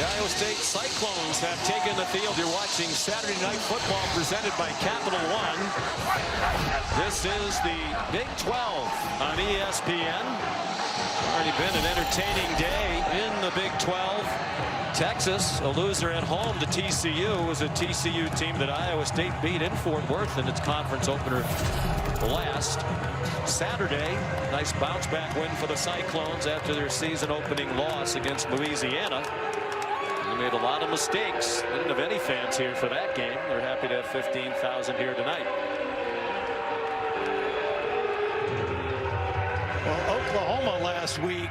Iowa State Cyclones have taken the field. You're watching Saturday Night Football presented by Capital One. This is the Big 12 on ESPN. Already been an entertaining day in the Big 12. Texas, a loser at home to TCU, was a TCU team that Iowa State beat in Fort Worth in its conference opener last Saturday. Nice bounce back win for the Cyclones after their season opening loss against Louisiana. They made a lot of mistakes. They didn't have any fans here for that game. They're happy to have 15,000 here tonight. Well, Oklahoma last week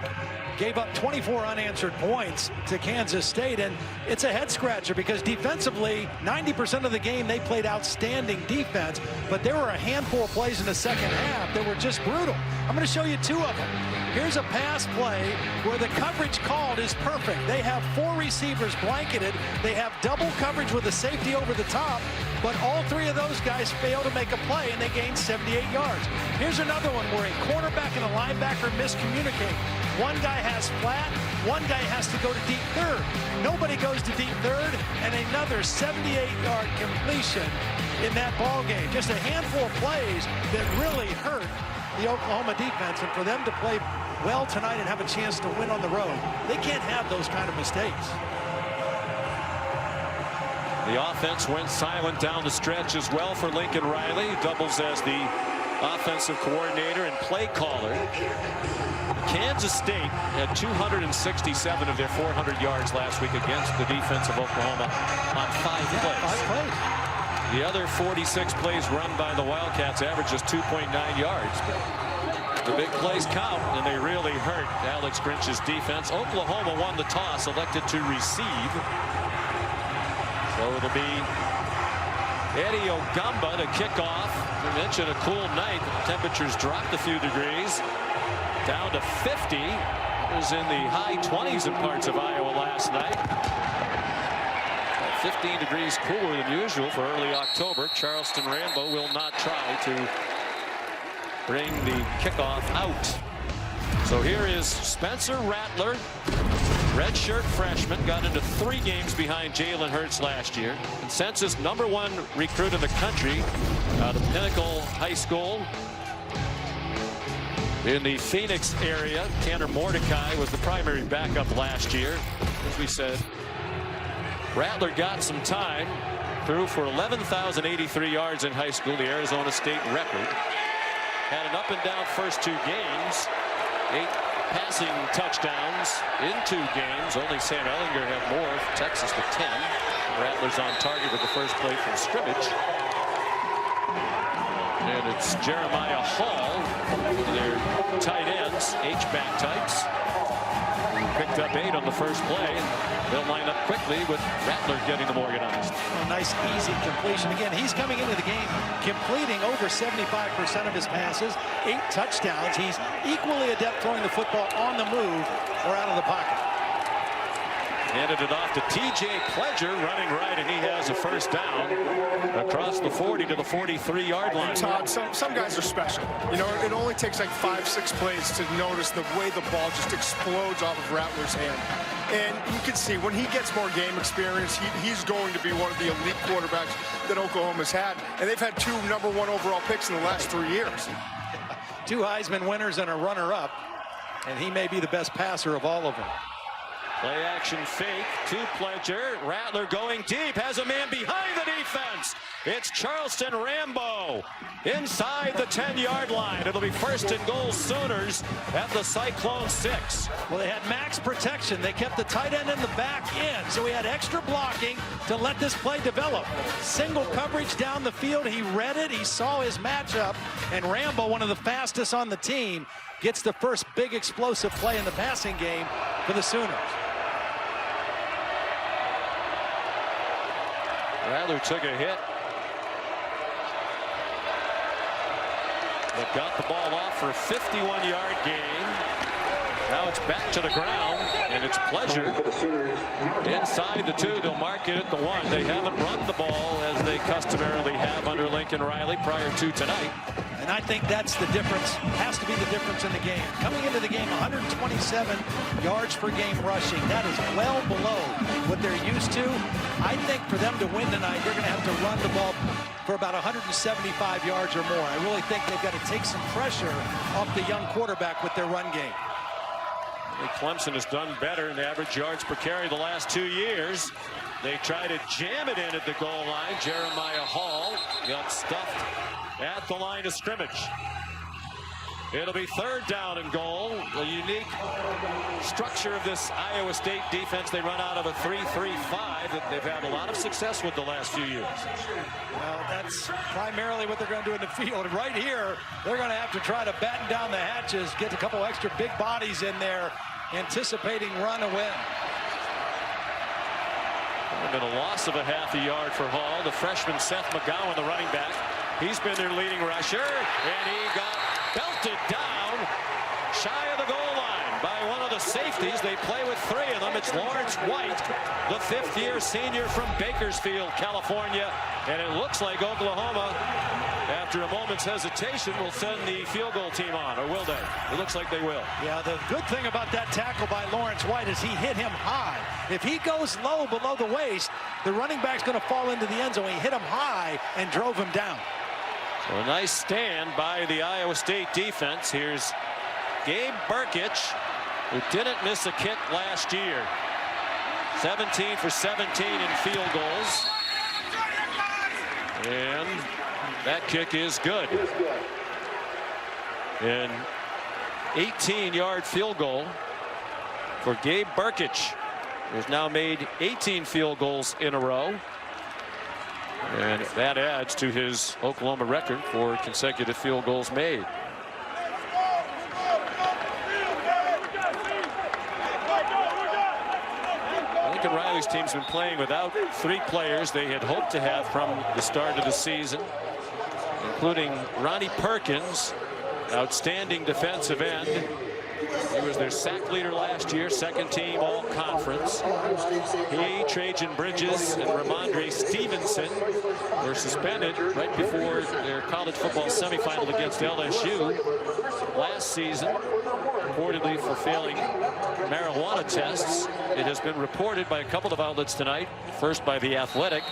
gave up 24 unanswered points to Kansas State, and it's a head scratcher because defensively 90% of the game they played outstanding defense, but there were a handful of plays in the second half that were just brutal. I'm going to show you two of them. Here's a pass play where the coverage called is perfect. They have four receivers blanketed. They have double coverage with a safety over the top, but all three of those guys fail to make a play, and they gain 78 yards. Here's another one where a cornerback and a linebacker miscommunicate. One guy has flat, one guy has to go to deep third. Nobody goes to deep third, and another 78-yard completion in that ball game. Just a handful of plays that really hurt the Oklahoma defense, and for them to play well tonight and have a chance to win on the road, they can't have those kind of mistakes. The offense went silent down the stretch as well for Lincoln Riley. Doubles as the offensive coordinator and play caller. Kansas State had 267 of their 400 yards last week against the defense of Oklahoma on 5 plays. The other 46 plays run by the Wildcats averages 2.9 yards. But the big plays count, and they really hurt Alex Grinch's defense. Oklahoma won the toss, elected to receive. So it'll be Eddie Ogamba to kick off. We mentioned a cool night. The temperatures dropped a few degrees down to 50. It was in the high 20s in parts of Iowa last night. 15 degrees cooler than usual for early October. Charleston Rambo will not try to bring the kickoff out. So here is Spencer Rattler, redshirt freshman, got into 3 games behind Jalen Hurts last year. Consensus #1 recruit in the country out of Pinnacle High School in the Phoenix area. Tanner Mordecai was the primary backup last year. As we said, Rattler got some time, threw for 11,083 yards in high school, the Arizona State record. Had an up and down first 2 games, 8 passing touchdowns in 2 games. Only Sam Ehlinger had more, Texas with 10. Rattler's on target with the first play from scrimmage. And it's Jeremiah Hall, one of their tight ends, H-back types. Picked up 8 on the first play. They'll line up quickly with Rattler getting them organized. A nice, easy completion. Again, he's coming into the game completing over 75% of his passes, 8 touchdowns. He's equally adept throwing the football on the move or out of the pocket. Handed it off to TJ Pledger, running right, and he has a first down across the 40 to the 43-yard line. Todd, some guys are special. You know, it only takes like 5-6 plays to notice the way the ball just explodes off of Rattler's hand. And you can see when he gets more game experience, he's going to be one of the elite quarterbacks that Oklahoma's had. And they've had 2 #1 overall picks in the last 3 years. 2 Heisman winners and a runner-up, and he may be the best passer of all of them. Play action fake to Pledger. Rattler going deep, has a man behind the defense. It's Charleston Rambo inside the 10-yard line. It'll be 1st and goal Sooners at the Cyclone 6. Well, they had max protection. They kept the tight end in the back end, so he had extra blocking to let this play develop. Single coverage down the field. He read it. He saw his matchup, and Rambo, one of the fastest on the team, gets the first big explosive play in the passing game for the Sooners. Rattler took a hit, but got the ball off for a 51-yard gain. Now it's back to the ground, and it's Pledger inside the 2. They'll mark it at the 1. They haven't run the ball as they customarily have under Lincoln Riley prior to tonight. And I think that's the difference, has to be the difference in the game. Coming into the game, 127 yards per game rushing. That is well below what they're used to. I think for them to win tonight, they're going to have to run the ball for about 175 yards or more. I really think they've got to take some pressure off the young quarterback with their run game. Clemson has done better in average yards per carry the last 2 years. They try to jam it in at the goal line. Jeremiah Hall got stuffed at the line of scrimmage. It'll be 3rd down and goal. The unique structure of this Iowa State defense. They run out of a 3-3-5 that they've had a lot of success with the last few years. Well, that's primarily what they're going to do in the field. Right here, they're going to have to try to batten down the hatches, get a couple extra big bodies in there, anticipating run and win. Been a loss of a half a yard for Hall. The freshman Seth McGowan, the running back, he's been their leading rusher, and he got belted down shy of the goal line by one of the safeties. They play with 3 of them. It's Lawrence White, the 5th-year senior from Bakersfield, California, and it looks like Oklahoma, after a moment's hesitation, will send the field goal team on, or will they? It looks like they will. Yeah, the good thing about that tackle by Lawrence White is he hit him high. If he goes low below the waist, the running back's going to fall into the end zone. He hit him high and drove him down. So a nice stand by the Iowa State defense. Here's Gabe Burkich, who didn't miss a kick last year. 17 for 17 in field goals. And that kick is good. An 18-yard field goal for Gabe Burkich, who's now made 18 field goals in a row. And that adds to his Oklahoma record for consecutive field goals made. Lincoln Riley's team's been playing without 3 players they had hoped to have from the start of the season, including Ronnie Perkins, outstanding defensive end. He was their sack leader last year, 2nd team all conference. He, Trajan Bridges, and Ramondre Stevenson were suspended right before their college football semifinal against LSU last season, reportedly for failing marijuana tests. It has been reported by a couple of outlets tonight, first by The Athletic,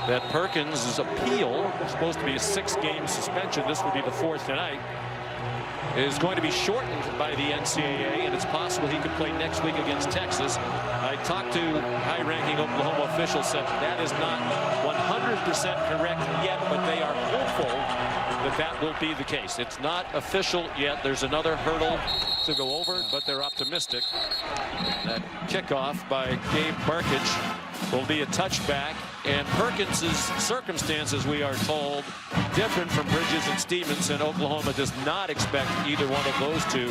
that Perkins' appeal, supposed to be a 6-game suspension, this would be the 4th tonight, is going to be shortened by the NCAA, and it's possible he could play next week against Texas. I talked to high-ranking Oklahoma officials, said that is not 100% correct yet, but they are hopeful that that will be the case. It's not official yet. There's another hurdle to go over, but they're optimistic. That kickoff by Gabe Burkich will be a touchback, and Perkins's circumstances, we are told, different from Bridges and Stevenson. Oklahoma does not expect either one of those two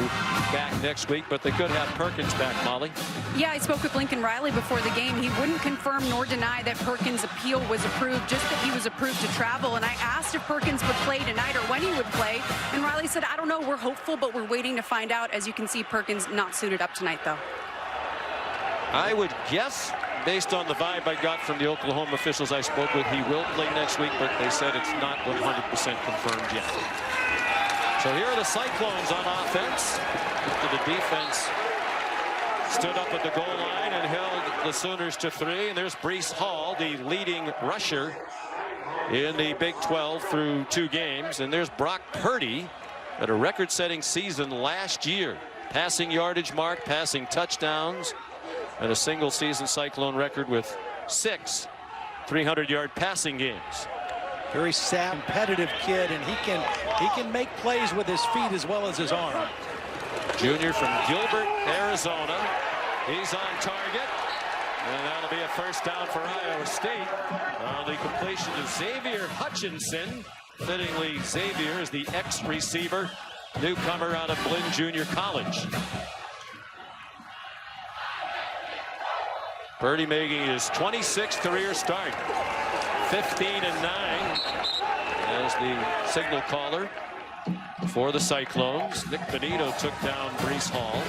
back next week, but they could have Perkins back, Molly. Yeah, I spoke with Lincoln Riley before the game. He wouldn't confirm nor deny that Perkins' appeal was approved, just that he was approved to travel. And I asked if Perkins would play tonight or when he would play, and Riley said, I don't know, we're hopeful, but we're waiting to find out. As you can see, Perkins not suited up tonight, though. I would guess, based on the vibe I got from the Oklahoma officials I spoke with, he will play next week, but they said it's not 100% confirmed yet. So here are the Cyclones on offense. After the defense stood up at the goal line and held the Sooners to 3. And there's Breece Hall, the leading rusher in the Big 12 through 2 games. And there's Brock Purdy at a record-setting season last year. Passing yardage mark, passing touchdowns, and a single season Cyclone record with 6 300-yard passing games. Very competitive kid, and he can make plays with his feet as well as his arm. Junior from Gilbert, Arizona. He's on target, and that'll be a first down for Iowa State. The completion to Xavier Hutchinson. Fittingly, Xavier is the ex-receiver, newcomer out of Blinn Junior College. Purdy making his 26th career start. 15-9 as the signal caller for the Cyclones. Nick Benito took down Breece Hall.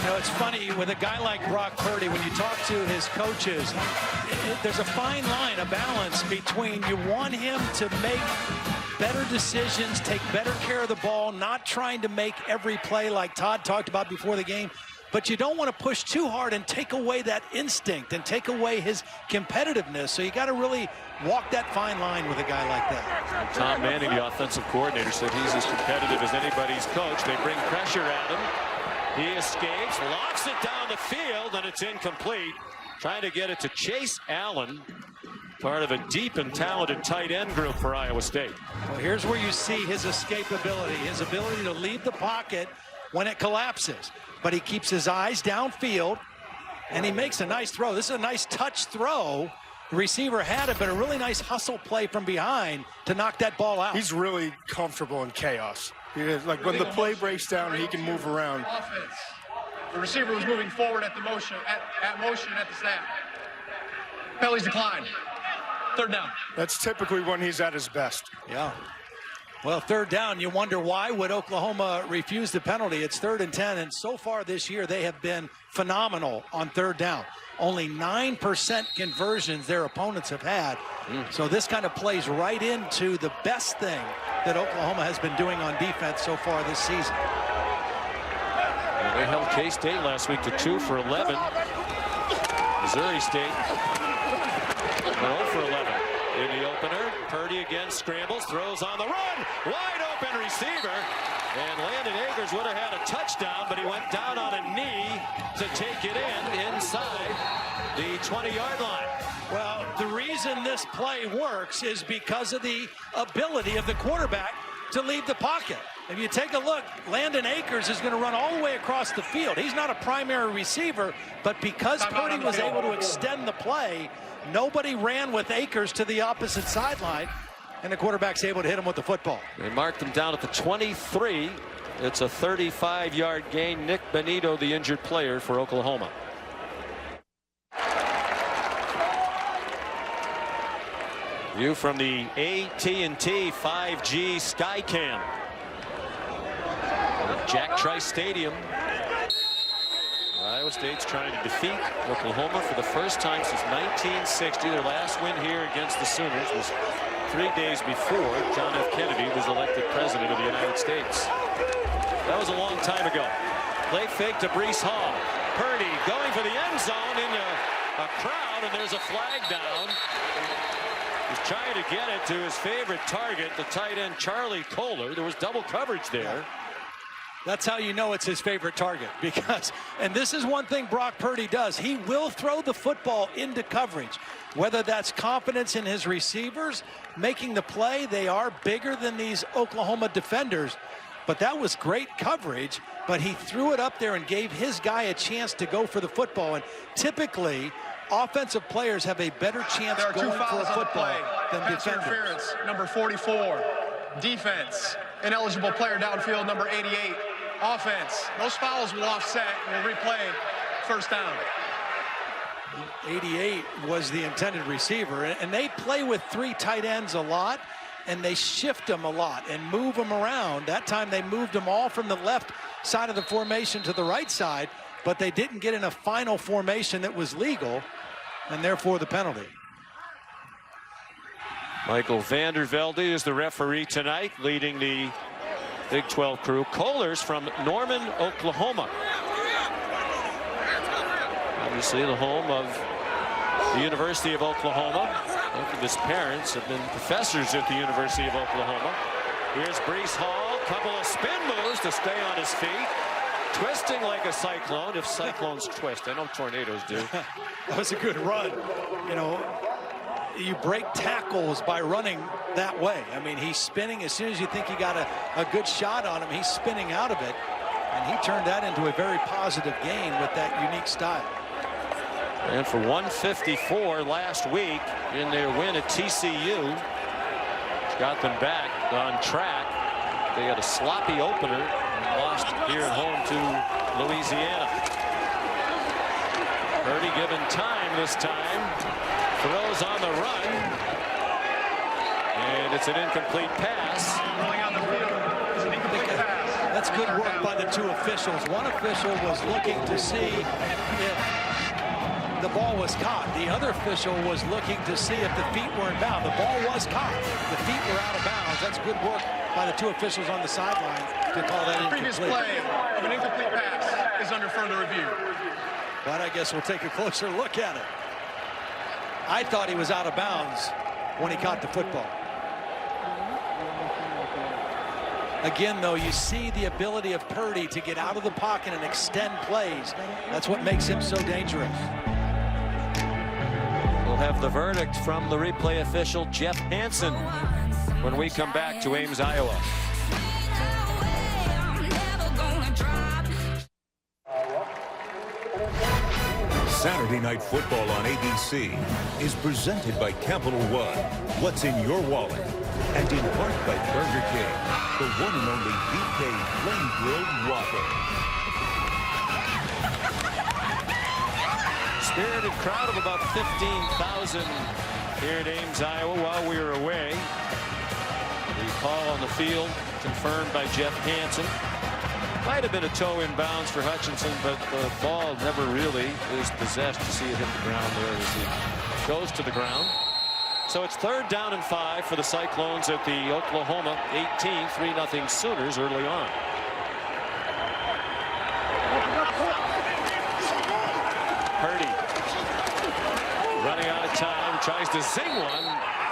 You know, it's funny with a guy like Brock Purdy, when you talk to his coaches, there's a fine line, a balance between you want him to make better decisions, take better care of the ball, not trying to make every play like Todd talked about before the game. But you don't want to push too hard and take away that instinct and take away his competitiveness. So you got to really walk that fine line with a guy like that. And Tom Manning, the offensive coordinator, said he's as competitive as anybody's coach. They bring pressure at him. He escapes, lofts it down the field, and it's incomplete. Trying to get it to Chase Allen, part of a deep and talented tight end group for Iowa State. Well, here's where you see his escapability, his ability to leave the pocket when it collapses. But he keeps his eyes downfield, and he makes a nice throw. This is a nice touch throw. The receiver had it, but a really nice hustle play from behind to knock that ball out. He's really comfortable in chaos. Like when the play breaks down, he can move around. Offense. The receiver was moving forward at the motion, at the snap. Penalties decline. Third down. That's typically when he's at his best. Yeah. Well, third down, you wonder why would Oklahoma refuse the penalty? It's 3rd and 10, and so far this year they have been phenomenal on third down. Only 9% conversions their opponents have had. So this kind of plays right into the best thing that Oklahoma has been doing on defense so far this season. Well, they held K-State last week to 2 for 11. Missouri State 0 for 11. In the opener, Purdy again scrambles, throws on the run, wide open receiver, and Landon Akers would have had a touchdown, but he went down on a knee to take it inside the 20-yard line. Well, the reason this play works is because of the ability of the quarterback to leave the pocket. If you take a look, Landon Akers is going to run all the way across the field. He's not a primary receiver, but because Purdy was able to extend the play, nobody ran with Akers to the opposite sideline, and the quarterback's able to hit him with the football. They marked him down at the 23. It's a 35-yard gain. Nick Benito, the injured player for Oklahoma. View from the AT&T 5G Skycam. Jack Trice Stadium. Iowa State's trying to defeat Oklahoma for the first time since 1960. Their last win here against the Sooners was 3 days before John F. Kennedy was elected president of the United States. That was a long time ago. Play fake to Breece Hall. Purdy going for the end zone into a crowd, and there's a flag down. He's trying to get it to his favorite target, the tight end Charlie Kohler. There was double coverage there. That's how you know it's his favorite target, because, and this is one thing Brock Purdy does, he will throw the football into coverage, whether that's confidence in his receivers, making the play. They are bigger than these Oklahoma defenders, but that was great coverage, but he threw it up there and gave his guy a chance to go for the football. And typically, offensive players have a better chance going for a football than defenders. Interference, number 44. Defense, ineligible player downfield, number 88. Offense, those fouls will offset. We'll replay. First down. 88 was the intended receiver, and they play with 3 tight ends a lot, and they shift them a lot and move them around. That time they moved them all from the left side of the formation to the right side, but they didn't get in a final formation that was legal, and therefore the penalty. Michael Vandervelde is the referee tonight, leading the Big 12 crew. Kohler's from Norman, Oklahoma. Obviously the home of the University of Oklahoma. Both of his parents have been professors at the University of Oklahoma. Here's Breece Hall, couple of spin moves to stay on his feet. Twisting like a cyclone, if cyclones twist. I know tornadoes do. That was a good run. You know, you break tackles by running that way. I mean, he's spinning. As soon as you think you got a good shot on him, he's spinning out of it. And he turned that into a very positive gain with that unique style. And for 154 last week in their win at TCU, which got them back on track. They had a sloppy opener and lost here at home to Louisiana. Purdy given time this time. Throws on the run. And it's an incomplete pass. Rolling out the field. It's an incomplete pass. That's good work by the 2 officials. One official was looking to see if the ball was caught. The other official was looking to see if the feet were in bounds. The ball was caught. The feet were out of bounds. That's good work by the two officials on the sideline to call that incomplete. Previous play of an incomplete pass is under further review. But I guess we'll take a closer look at it. I thought he was out of bounds when he caught the football. Again, though, you see the ability of Purdy to get out of the pocket and extend plays. That's what makes him so dangerous. We'll have the verdict from the replay official, Jeff Hansen, when we come back to Ames, Iowa. Saturday Night Football on ABC is presented by Capital One. What's in your wallet? And in part by Burger King, the one and only BK Flame Grilled Whopper. Spirited crowd of about 15,000 here at Ames, Iowa while we were away. The call on the field confirmed by Jeff Hansen. Might have been a toe in bounds for Hutchinson, but the ball never really is possessed. To see it hit the ground there as he goes to the ground. So it's 3rd down and 5 for the Cyclones at the Oklahoma 18, 3-0 Sooners early on. Purdy running out of time, tries to zing one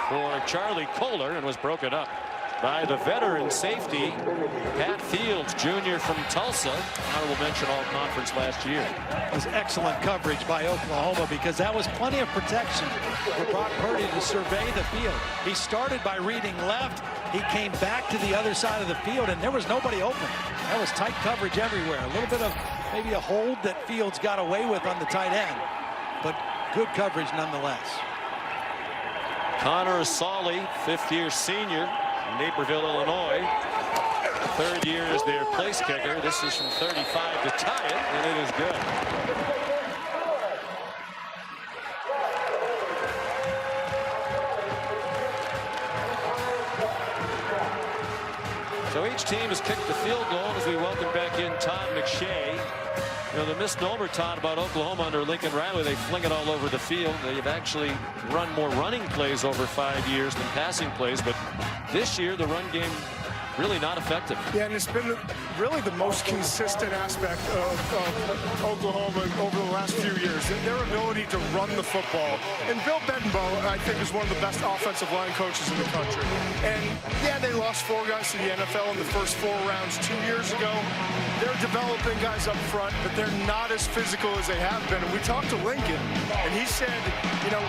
for Charlie Kohler and was broken up by the veteran safety, Pat Fields Jr. from Tulsa. Honorable mention all-conference last year. It was excellent coverage by Oklahoma because that was plenty of protection for Brock Purdy to survey the field. He started by reading left. He came back to the other side of the field, and there was nobody open. That was tight coverage everywhere. A little bit of maybe a hold that Fields got away with on the tight end, but good coverage nonetheless. Connor Asali, 5th-year senior, Naperville, Illinois. 3rd year as their place kicker. This is from 35 to tie it, and it is good. So each team has kicked the field goal as we welcome back in Todd McShay. You know, the misnomer, Todd, about Oklahoma under Lincoln Riley, they fling it all over the field. They've actually run more running plays over 5 years than passing plays, but this year the run game really not effective. Yeah, and it's been really the most consistent aspect of Oklahoma over the last few years. Their ability to run the football. And Bill Bedenbaugh, I think, is one of the best offensive line coaches in the country. And yeah, they lost 4 guys to the NFL in the first 4 rounds 2 years ago. They're developing guys up front, but they're not as physical as they have been. And we talked to Lincoln, and he said, you know,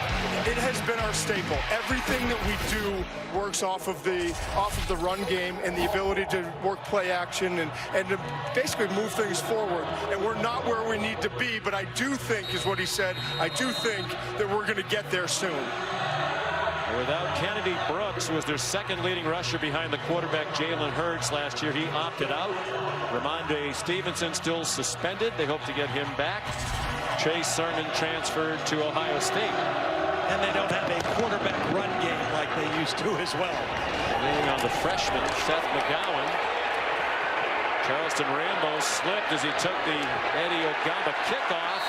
it has been our staple. Everything that we do works off of the run game and the ability to work play action and to basically move things forward. And we're not where we need to be, but I do think, is what he said, I do think that we're going to get there soon. Without Kennedy Brooks, who was their 2nd leading rusher behind the quarterback Jalen Hurts last year, he opted out. Ramondre Stevenson still suspended. They hope to get him back. Chase Sermon transferred to Ohio State. And they don't have a quarterback run game like they used to as well. Leaning on the freshman, Seth McGowan. Charleston Rambo slipped as he took the Eddie Ogamba kickoff.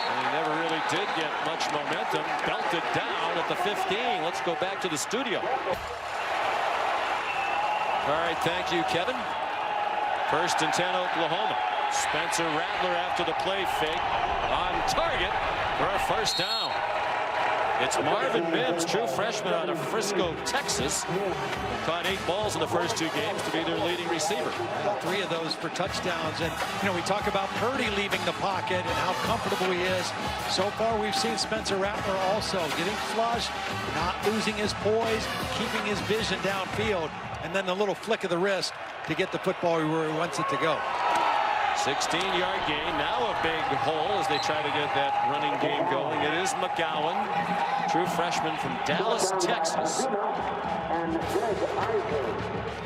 And he never really did get much momentum. Belted down at the 15. Let's go back to the studio. All right, thank you, Kevin. 1st and 10, Oklahoma. Spencer Rattler after the play fake. On target for a 1st down. It's Marvin Mims, true freshman out of Frisco, Texas. Caught 8 balls in the first 2 games to be their leading receiver. 3 of those for touchdowns. And, you know, we talk about Purdy leaving the pocket and how comfortable he is. So far, we've seen Spencer Rattler also getting flushed, not losing his poise, keeping his vision downfield, and then the little flick of the wrist to get the football where he wants it to go. 16-yard gain. Now a big hole as they try to get that running game going. It is McGowan, true freshman from Dallas, Texas.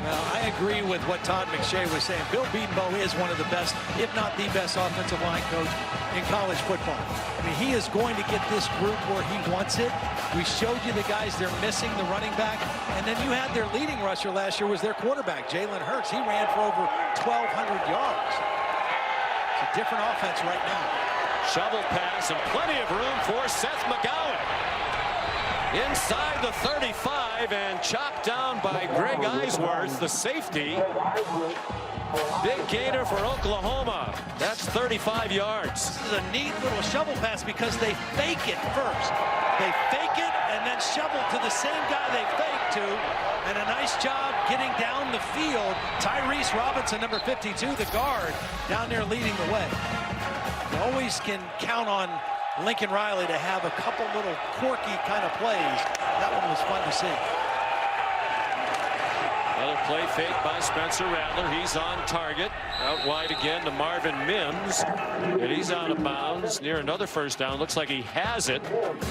Well, I agree with what Todd McShay was saying. Bill Bedenbaugh is one of the best, if not the best, offensive line coach in college football. I mean, he is going to get this group where he wants it. We showed you the guys they're missing, the running back. And then you had their leading rusher last year was their quarterback, Jalen Hurts. He ran for over 1,200 yards. It's a different offense right now. Shovel pass and plenty of room for Seth McGowan. Inside the 35 and chopped down by Greg Eisworth, the safety. Big gainer for Oklahoma. That's 35 yards. This is a neat little shovel pass because they fake it first. They fake it and then shovel to the same guy they faked to. And a nice job getting down the field. Tyrese Robinson, number 52, the guard, down there leading the way. You always can count on Lincoln Riley to have a couple little quirky kind of plays. That one was fun to see. Another play fake by Spencer Rattler. He's on target. Out wide again to Marvin Mims. And he's out of bounds near another first down. Looks like he has it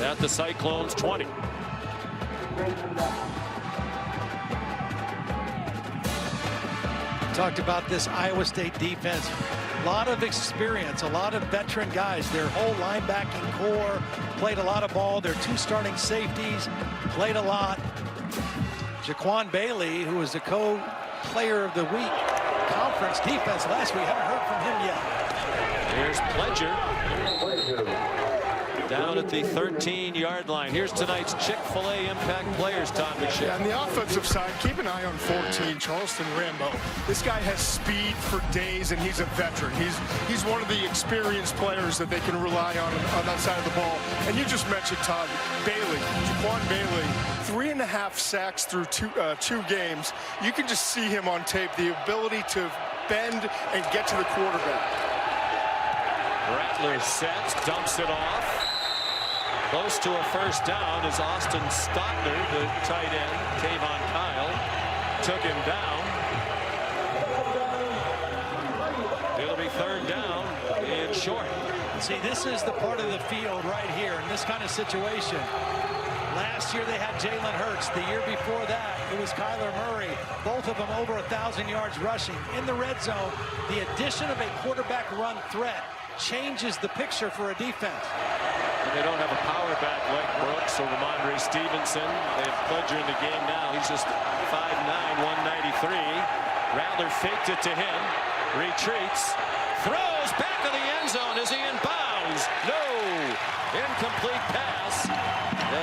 at the Cyclones 20. Talked about this Iowa State defense. A lot of experience, a lot of veteran guys. Their whole linebacking core played a lot of ball. Their two starting safeties played a lot. Jaquan Bailey, who was the co-player of the week conference defense last week, haven't heard from him yet. Here's Pledger down at the 13-yard line. Here's tonight's Chick-fil-A impact players, Tom McShay. Yeah, on the offensive side, keep an eye on 14, Charleston Rambo. This guy has speed for days, and he's a veteran. He's one of the experienced players that they can rely on that side of the ball. And you just mentioned, Todd, Bailey, Jaquan Bailey, 3.5 sacks through two games. You can just see him on tape, the ability to bend and get to the quarterback. Rattler sets, dumps it off. Close to a first down is Austin Stockner, the tight end. Tavon Kyle took him down. It'll be third down and short. See, this is the part of the field right here in this kind of situation. Last year they had Jalen Hurts. The year before that, it was Kyler Murray. Both of them over 1,000 yards rushing. In the red zone, the addition of a quarterback run threat changes the picture for a defense. And they don't have a power back like Brooks or Ramondre Stevenson. They have Pledger in the game now. He's just 5'9", 193. Rattler faked it to him. Retreats. Throws back of the end zone. Is he in bounds? No. Incomplete pass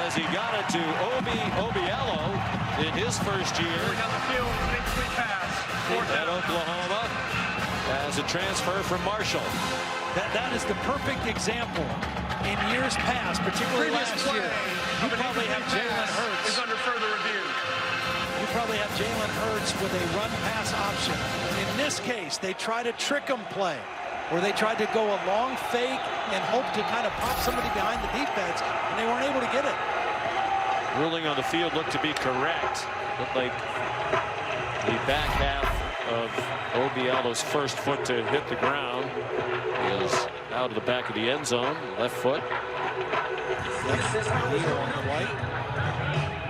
as he got it to Obiello in his first year Down the field, incomplete pass. at Oklahoma as a transfer from Marshall. That is the perfect example. In years past, particularly last year, you probably have Jalen Hurts. Is under further review. You probably have Jalen Hurts with a run-pass option. In this case, they try to trick him play, where they tried to go a long fake and hope to kind of pop somebody behind the defense, and they weren't able to get it. Ruling on the field looked to be correct. Looked like the back half of Obiello's first foot to hit the ground is out of the back of the end zone. Left foot.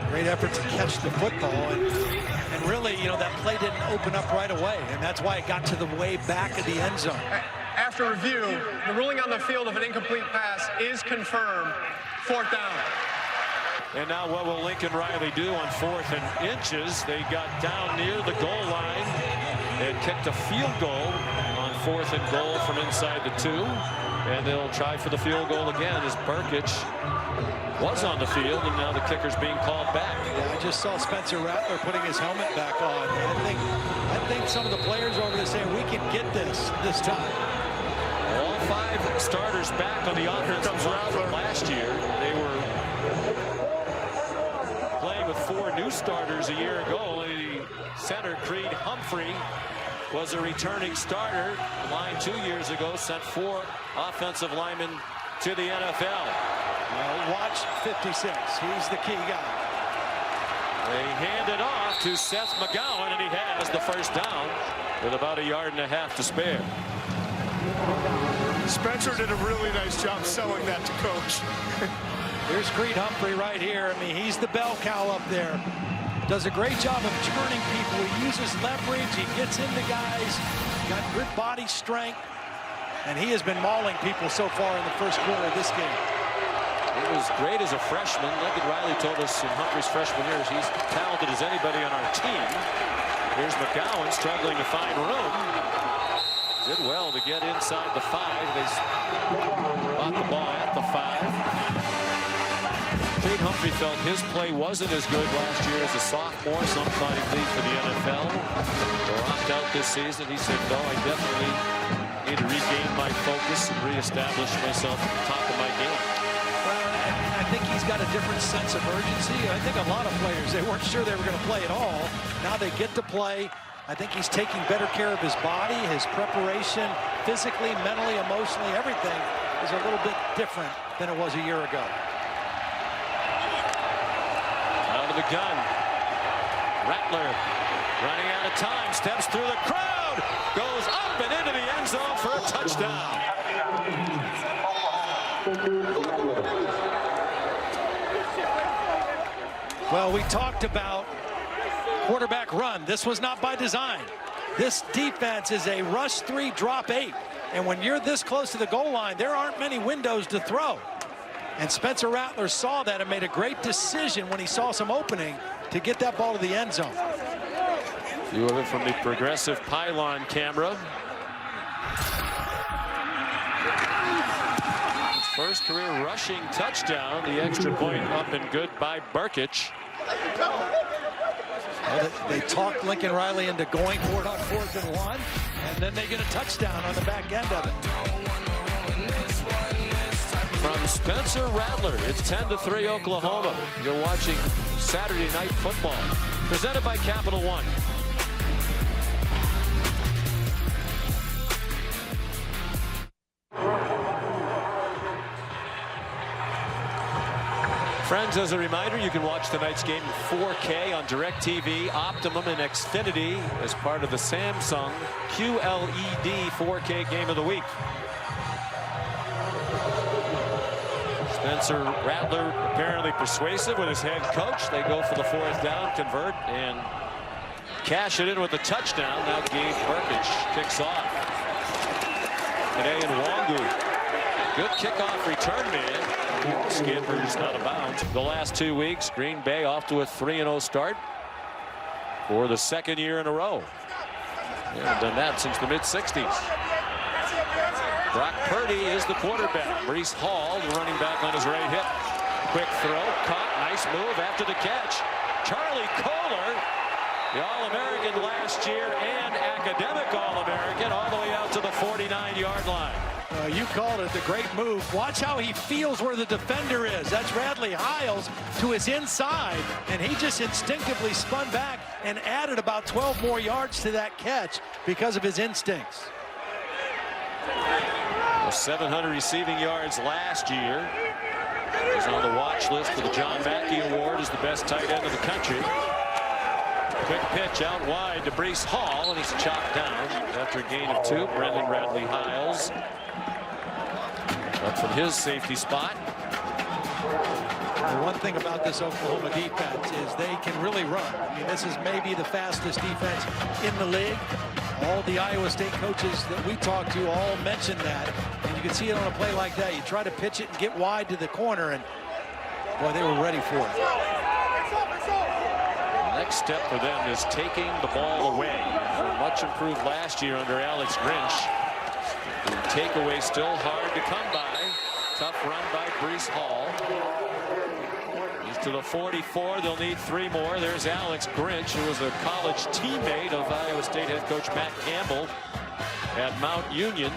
Great effort to catch the football, and really, you know, that play didn't open up right away, and that's why it got to the way back of the end zone. After review, the ruling on the field of an incomplete pass is confirmed. Fourth down. And now what will Lincoln Riley do on 4th and inches? They got down near the goal line and kicked a field goal on 4th and goal from inside the 2. And they'll try for the field goal again as Burkich was on the field, and now the kicker's being called back. Yeah, I just saw Spencer Rattler putting his helmet back on. I think some of the players over there saying we can get this time. All 5 starters back on the offensive line from last year. They were playing with 4 new starters a year ago. The center, Creed Humphrey, was a returning starter. The line 2 years ago sent 4 offensive linemen to the NFL. Well, watch 56. He's the key guy. They hand it off to Seth McGowan, and he has the first down with about 1.5 yards to spare. Spencer did a really nice job selling that to coach. Here's Creed Humphrey right here. I mean, he's the bell cow up there. Does a great job of turning people. He uses leverage. He gets into guys. Got good body strength. And he has been mauling people so far in the first quarter of this game. He was great as a freshman. Lincoln Riley told us in Humphrey's freshman years he's talented as anybody on our team. Here's McGowan struggling to find room. Did well to get inside the 5. They Creed Humphrey felt his play wasn't as good last year as a sophomore. Some thought he'd leave for the NFL or opt out this season. He said, no, I definitely need to regain my focus and reestablish myself at the top of my game. Well, I think he's got a different sense of urgency. I think a lot of players, they weren't sure they were going to play at all. Now they get to play. I think he's taking better care of his body, his preparation, physically, mentally, emotionally, everything is a little bit different than it was a year ago. Out of the gun. Rattler running out of time, steps through the crowd, goes up and into the end zone for a touchdown. Well, we talked about quarterback run. This was not by design. This defense is a rush 3, drop 8. And when you're this close to the goal line, there aren't many windows to throw. And Spencer Rattler saw that and made a great decision when he saw some opening to get that ball to the end zone. View of it from the progressive pylon camera. His first career rushing touchdown. The extra point up and good by Burkich. Well, they talked Lincoln Riley into going for it on 4th and 1, and then they get a touchdown on the back end of it. From Spencer Rattler, it's 10-3 Oklahoma. You're watching Saturday Night Football, presented by Capital One. Friends, as a reminder, you can watch tonight's game in 4K on DirecTV, Optimum, and Xfinity as part of the Samsung QLED 4K Game of the Week. Spencer Rattler apparently persuasive with his head coach. They go for the 4th down, convert, and cash it in with a touchdown. Now Gabe Burkich kicks off. Today in Wangu. Good kickoff return man. Skipper's out of bounds. The last 2 weeks, Green Bay off to a 3-0 start for the 2nd year in a row. They haven't done that since the mid-60s. Brock Purdy is the quarterback. Breece Hall, the running back, on his right hip. Quick throw, caught, nice move after the catch. Charlie Kohler, the All-American last year and academic All-American, all the way out to the 49-yard line. You called it the great move. Watch how he feels where the defender is. That's Radley Hiles to his inside, and he just instinctively spun back and added about 12 more yards to that catch because of his instincts. 700 receiving yards last year. He's on the watch list for the John Mackey Award as the best tight end in the country. Quick pitch out wide to Breece Hall, and he's chopped down after a gain of 2. Brendan Radley Hiles up from his safety spot. The one thing about this Oklahoma defense is they can really run. I mean, this is maybe the fastest defense in the league. All the Iowa State coaches that we talked to all mentioned that. And you can see it on a play like that. You try to pitch it and get wide to the corner, and boy, they were ready for it. The next step for them is taking the ball away. Much improved last year under Alex Grinch. The takeaway still hard to come by. Tough run by Breece Hall. He's to the 44. They'll need 3 more. There's Alex Grinch, who was a college teammate of Iowa State head coach Matt Campbell at Mount Union.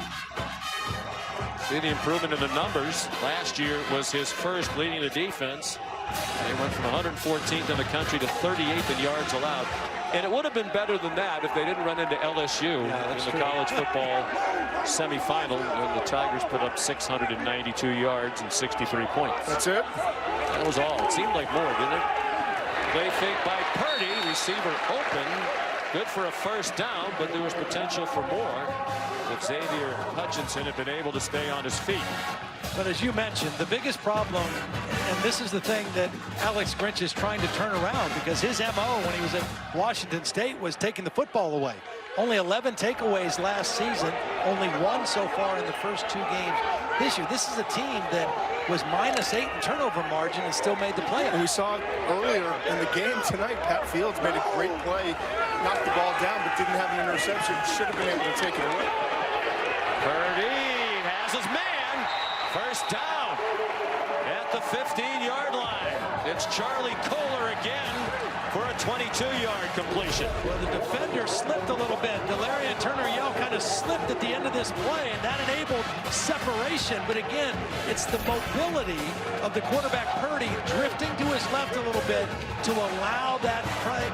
See the improvement in the numbers. Last year was his first leading the defense. They went from 114th in the country to 38th in yards allowed. And it would have been better than that if they didn't run into LSU in the college football semifinal when the Tigers put up 692 yards and 63 points. That's it? That was all. It seemed like more, didn't it? Play fake by Purdy. Receiver open. Good for a first down, but there was potential for more if Xavier Hutchinson had been able to stay on his feet. But as you mentioned, the biggest problem, and this is the thing that Alex Grinch is trying to turn around, because his MO when he was at Washington State was taking the football away. Only 11 takeaways last season, only 1 so far in the first 2 games this year. This is a team that was -8 in turnover margin and still made the playoffs. And we saw earlier in the game tonight, Pat Fields made a great play, knocked the ball down, but didn't have an interception. Should have been able to take it away. Purdy has his man. First down. down at the 15-yard line. It's Charlie Kohler again for a 22-yard completion. Well, the defender slipped a little bit. Delarian Turner-Yell kind of slipped at the end of this play, and that enabled separation. But again, it's the mobility of the quarterback Purdy drifting to his left a little bit to allow that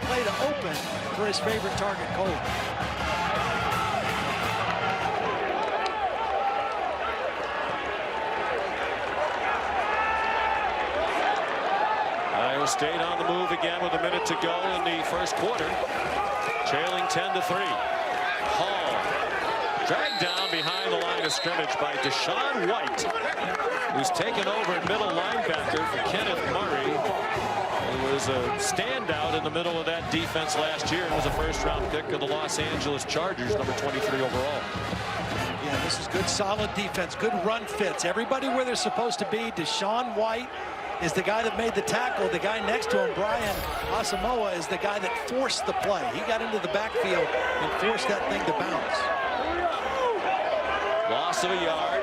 play to open for his favorite target, Kohler. Iowa State on the move again with a minute to go in the first quarter. Trailing 10-3. Hall dragged down behind the line of scrimmage by Deshaun White, who's taken over at middle linebacker for Kenneth Murray, who was a standout in the middle of that defense last year and was a first-round pick of the Los Angeles Chargers, number 23 overall. Yeah, this is good, solid defense, good run fits. Everybody where they're supposed to be. Deshaun White is the guy that made the tackle. The guy next to him, Brian Asamoah, is the guy that forced the play. He got into the backfield and forced that thing to bounce. Loss of a yard.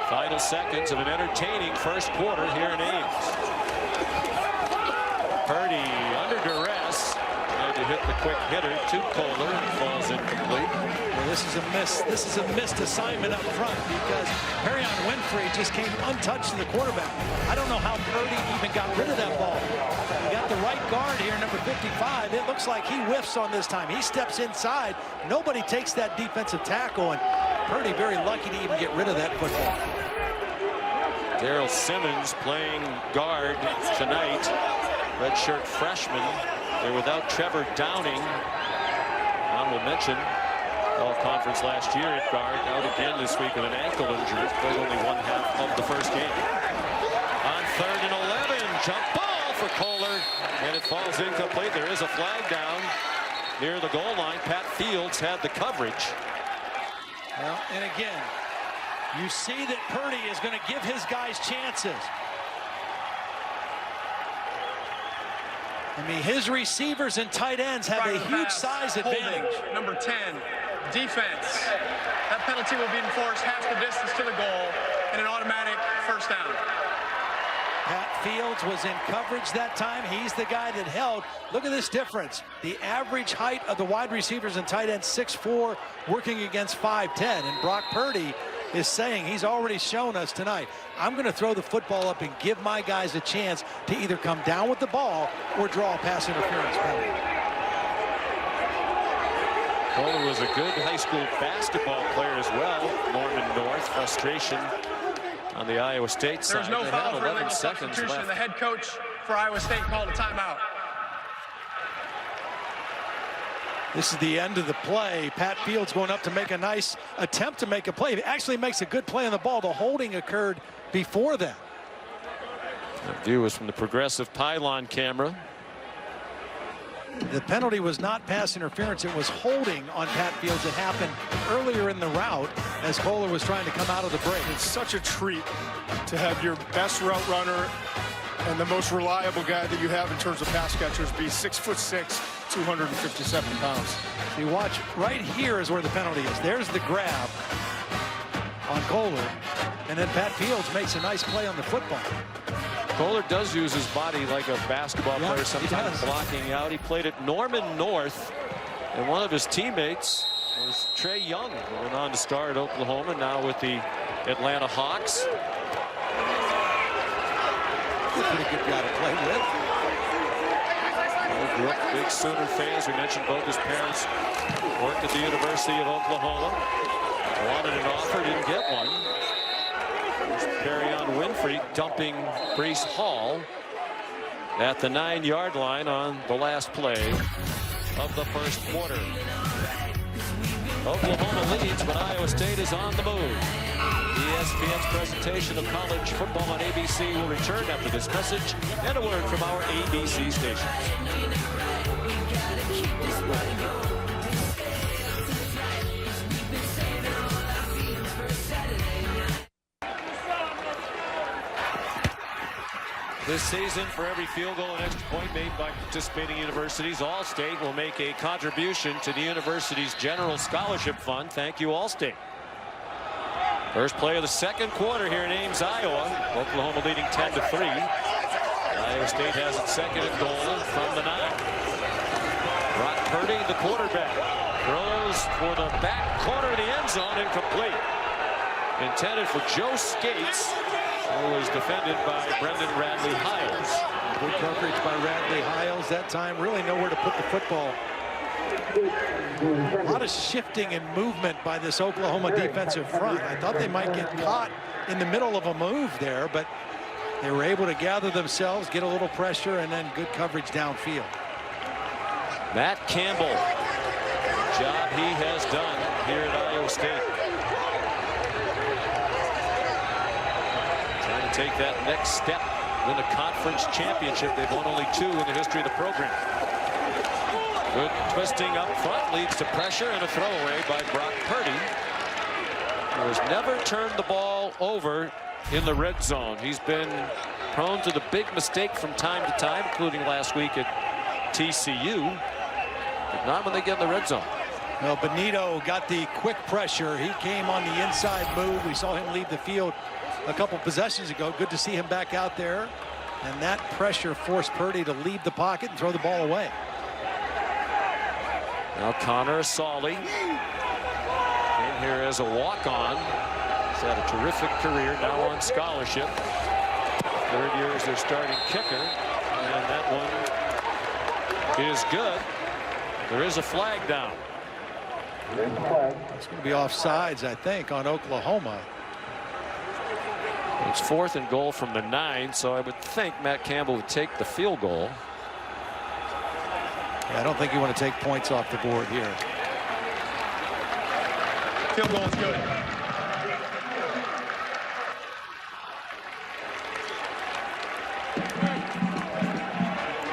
Final seconds of an entertaining first quarter here in Ames. Purdy under duress. Tried to hit the quick hitter to Kohler and falls incomplete. Well, this is a miss. This is a missed assignment up front because Perrion Winfrey just came untouched to the quarterback. I don't know how Purdy even got rid of that ball. He got the right guard here, number 55. It looks like he whiffs on this time. He steps inside. Nobody takes that defensive tackle, and Purdy very lucky to even get rid of that football. Darrell Simmons playing guard tonight. Redshirt freshman. They're without Trevor Downing. Honorable mention. All conference last year at guard. Out again this week with an ankle injury. Played only one half of the first game. On 3rd and 11. Jump ball for Kohler. And it falls incomplete. There is a flag down near the goal line. Pat Fields had the coverage. Well, and again, you see that Purdy is going to give his guys chances. I mean, his receivers and tight ends have a huge size advantage. Holding, number 10, defense. That penalty will be enforced half the distance to the goal and an automatic first down. Pat Fields was in coverage that time. He's the guy that held. Look at this difference. The average height of the wide receivers and tight ends, 6'4", working against 5'10". And Brock Purdy is saying, he's already shown us tonight, I'm going to throw the football up and give my guys a chance to either come down with the ball or draw a pass interference penalty. Kohler was a good high school basketball player as well. Norman North, frustration on the Iowa State side. There's no foul for illegal substitution. Left. The head coach for Iowa State called a timeout. This is the end of the play. Pat Fields going up to make a nice attempt to make a play. He actually makes a good play on the ball. The holding occurred before that. The view was from the progressive pylon camera. The penalty was not pass interference. It was holding on Pat Fields. It happened earlier in the route as Kohler was trying to come out of the break. It's such a treat to have your best route runner and the most reliable guy that you have in terms of pass catchers be 6'6", 257 pounds. You watch, right here is where the penalty is. There's the grab on Kohler, and then Pat Fields makes a nice play on the football. Kohler does use his body like a basketball player, sometimes he blocking out. He played at Norman North, and one of his teammates was Trey Young, who went on to star at Oklahoma, now with the Atlanta Hawks. He's a pretty good guy to play with. Grew up big Sooner fans. We mentioned both his parents worked at the University of Oklahoma. Wanted an offer, didn't get one. Perrion Winfrey dumping Breece Hall at the 9-yard line on the last play of the first quarter. Oklahoma leads, but Iowa State is on the move. ESPN's presentation of college football on ABC will return after this message and a word from our ABC stations. This season, for every field goal and extra point made by participating universities, All-State will make a contribution to the university's general scholarship fund. Thank you, All-State. First play of the second quarter here in Ames, Iowa. Oklahoma leading 10-3. Iowa State has it second and goal from the 9. Brock Purdy, the quarterback, throws for the back corner of the end zone, incomplete. Intended for Joe Skates, who was defended by Brendan Radley Hiles. Good coverage by Radley Hiles that time. Really nowhere to put the football. A lot of shifting and movement by this Oklahoma defensive front. I thought they might get caught in the middle of a move there, but they were able to gather themselves, get a little pressure, and then good coverage downfield. Matt Campbell, job he has done here at Iowa State. Trying to take that next step, win a conference championship. They've won only 2 in the history of the program. Good twisting up front leads to pressure and a throwaway by Brock Purdy, who has never turned the ball over in the red zone. He's been prone to the big mistake from time to time, including last week at TCU, but not when they get in the red zone. Well, Benito got the quick pressure. He came on the inside move. We saw him leave the field a couple possessions ago. Good to see him back out there. And that pressure forced Purdy to leave the pocket and throw the ball away. Now Connor Asali in here as a walk-on. He's had a terrific career, now on scholarship. 3rd year as their starting kicker. And that one is good. There is a flag down. It's going to be offsides, I think, on Oklahoma. It's 4th and goal from the 9, so I would think Matt Campbell would take the field goal. Yeah, I don't think you want to take points off the board here. Field goal is good.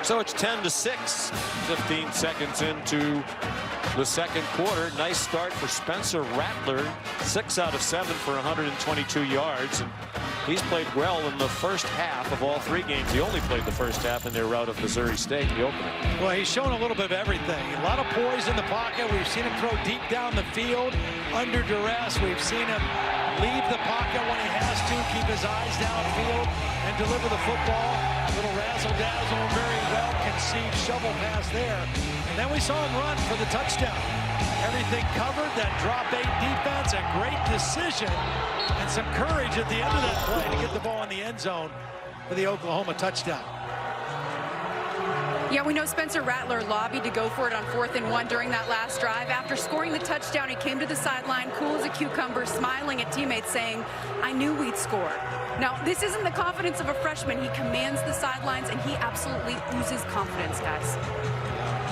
So it's 10-6, 15 seconds into the second quarter. Nice start for Spencer Rattler, 6 out of 7 for 122 yards. And he's played well in the first half of all 3 games. He only played the first half in their rout of Missouri State, the opener. Well, he's shown a little bit of everything. A lot of poise in the pocket. We've seen him throw deep down the field under duress. We've seen him leave the pocket when he has to, keep his eyes downfield, and deliver the football. A little razzle-dazzle, very well conceived shovel pass there. And then we saw him run for the touchdown. Everything covered, that drop 8 defense, a great decision, and some courage at the end of that play to get the ball in the end zone for the Oklahoma touchdown. Yeah, we know Spencer Rattler lobbied to go for it on 4th and 1 during that last drive. After scoring the touchdown, he came to the sideline, cool as a cucumber, smiling at teammates, saying, "I knew we'd score." Now, this isn't the confidence of a freshman. He commands the sidelines, and he absolutely oozes confidence, guys.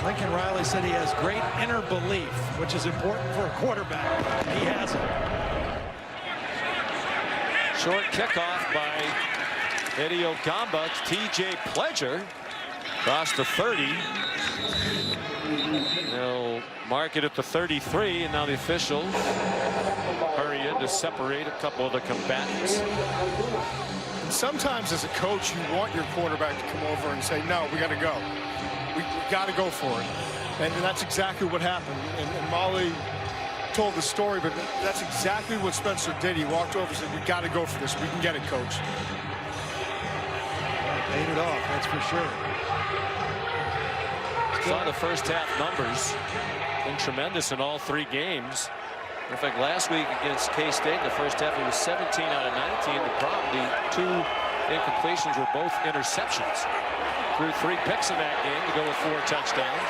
Lincoln Riley said he has great inner belief, which is important for a quarterback. He has it. Short kickoff by Eddie Ogamba. TJ Pledger across the 30. They'll mark it at the 33, and now the officials hurry in to separate a couple of the combatants. Sometimes as a coach, you want your quarterback to come over and say, no, we got to go. We got to go for it. And that's exactly what happened. And Molly told the story, but that's exactly what Spencer did. He walked over and said, we got to go for this. We can get it, coach. Paid it off, that's for sure. Saw the first half numbers. Been tremendous in all 3 games. In fact, last week against K-State, in the first half, it was 17 out of 19. The problem, the 2 incompletions were both interceptions. Threw 3 picks in that game to go with 4 touchdowns.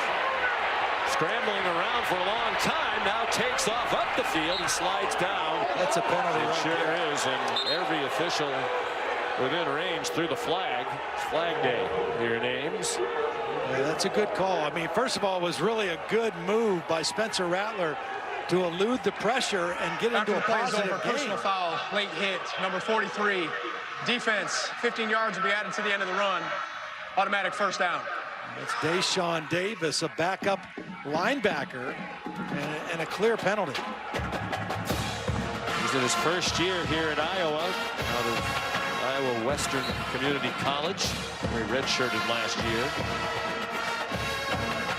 Scrambling around for a long time, now takes off up the field and slides down. That's a penalty. It right sure there. is, and every official within range threw the flag. It's Flag Day here in Ames. Yeah, that's a good call. I mean, first of all, it was really a good move by Spencer Rattler to elude the pressure and get into a positive game. Personal foul, late hit, number 43. Defense, 15 yards will be added to the end of the run. Automatic first down. It's Deshaun Davis, a backup linebacker, and a clear penalty. He's in his first year here at Iowa, out of Iowa Western Community College, where he redshirted last year.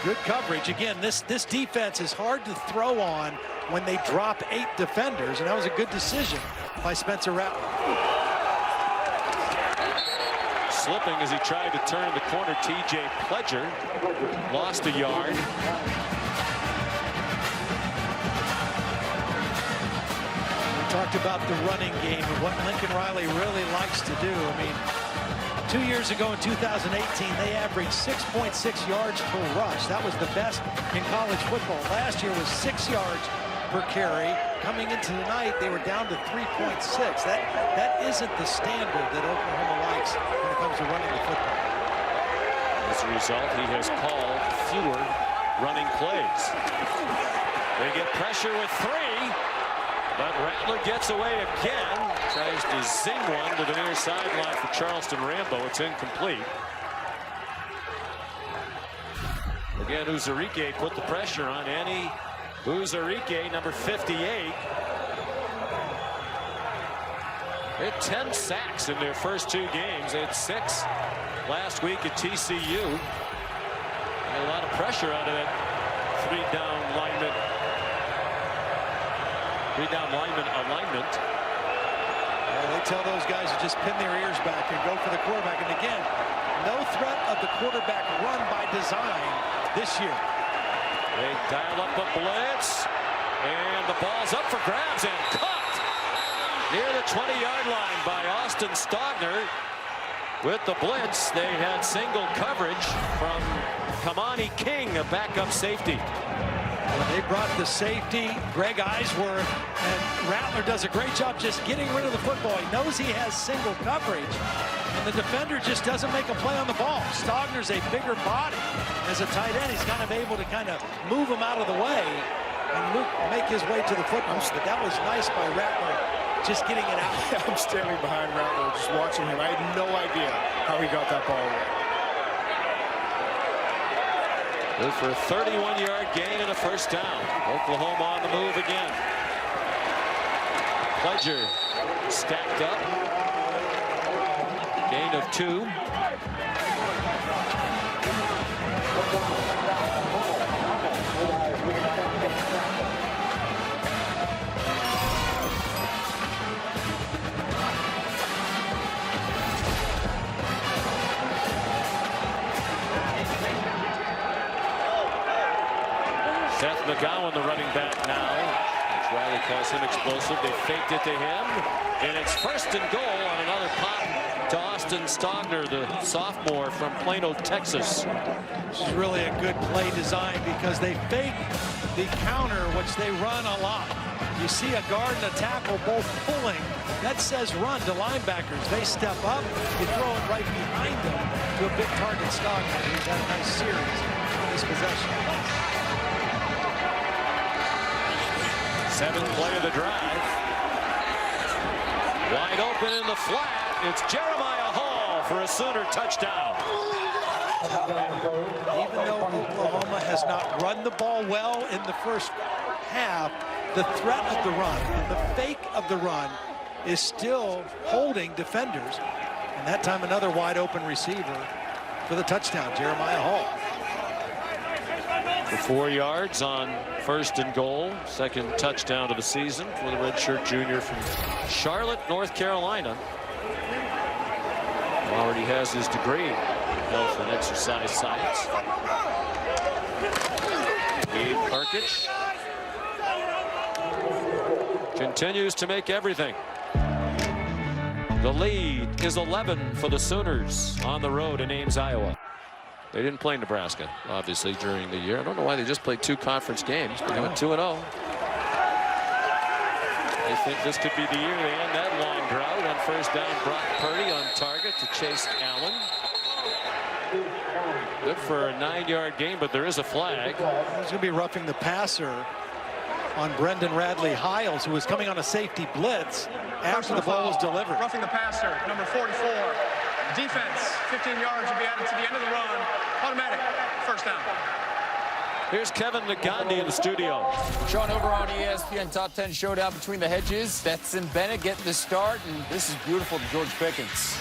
Good coverage. Again, this defense is hard to throw on when they drop 8 defenders, and that was a good decision by Spencer Rattler. Slipping as he tried to turn the corner, T.J. Pledger lost a yard. We talked about the running game and what Lincoln Riley really likes to do. I mean, 2 years ago in 2018, they averaged 6.6 yards per rush. That was the best in college football. Last year was 6 yards per carry. Coming into tonight, they were down to 3.6. That isn't the standard that Oklahoma likes when it comes to running the football. As a result, he has called fewer running plays. They get pressure with 3, but Rattler gets away again. Tries to zing one to the near sideline for Charleston Rambo. It's incomplete. Again, Uzarike put the pressure on Annie Uzarike, number 58. They had 10 sacks in their first 2 games. They had 6 last week at TCU. And a lot of pressure out of that 3-down lineman. 3-down lineman alignment. They tell those guys to just pin their ears back and go for the quarterback. And again, no threat of the quarterback run by design this year. They dial up a blitz, and the ball's up for grabs and caught near the 20-yard line by Austin Stogner. With the blitz, they had single coverage from Kamani King, a backup safety. They brought the safety, Greg Eisworth, and Rattler does a great job just getting rid of the football. He knows he has single coverage, and the defender just doesn't make a play on the ball. Stogner's a bigger body. As a tight end, he's kind of able to kind of move him out of the way and make his way to the football. But that was nice by Rattler, just getting it out. I'm standing behind Rattler, just watching him. I had no idea how he got that ball away. Good for a 31-yard gain and a first down. Oklahoma on the move again. Pledger stacked up. Gain of 2. Seth McGowan, the running back now. Riley calls him explosive. They faked it to him, and it's first and goal on another pop to Austin Stogner, the sophomore from Plano, Texas. This is really a good play design because they fake the counter, which they run a lot. You see a guard and a tackle both pulling. That says run to linebackers. They step up, you throw it right behind them to a big target Stogner. He's had a nice series on this possession. 7th play of the drive. Wide open in the flat. It's Jeremiah Hall for a Sooner touchdown. Even though Oklahoma has not run the ball well in the first half, the threat of the run and the fake of the run is still holding defenders. And that time another wide open receiver for the touchdown, Jeremiah Hall. For 4 yards on 1st and goal. 2nd touchdown of the season for the redshirt junior from Charlotte, North Carolina. Already has his degree in health and exercise science. Gabe Perkich continues to make everything. The lead is 11 for the Sooners on the road in Ames, Iowa. They didn't play Nebraska, obviously, during the year. I don't know why they just played 2 conference games. They went 2-0. They think this could be the year they end that long drought. On first down, Brock Purdy on target to Chase Allen. Good for a 9-yard gain, but there is a flag. He's going to be roughing the passer on Brendan Radley Hiles, who was coming on a safety blitz after the ball was delivered. Roughing the passer, number 44. Defense, 15 yards will be added to the end of the run. Automatic, first down. Here's Kevin Nagandi in the studio. Sean, over on ESPN Top 10 showdown between the hedges. Stetson Bennett getting the start, and this is beautiful to George Pickens.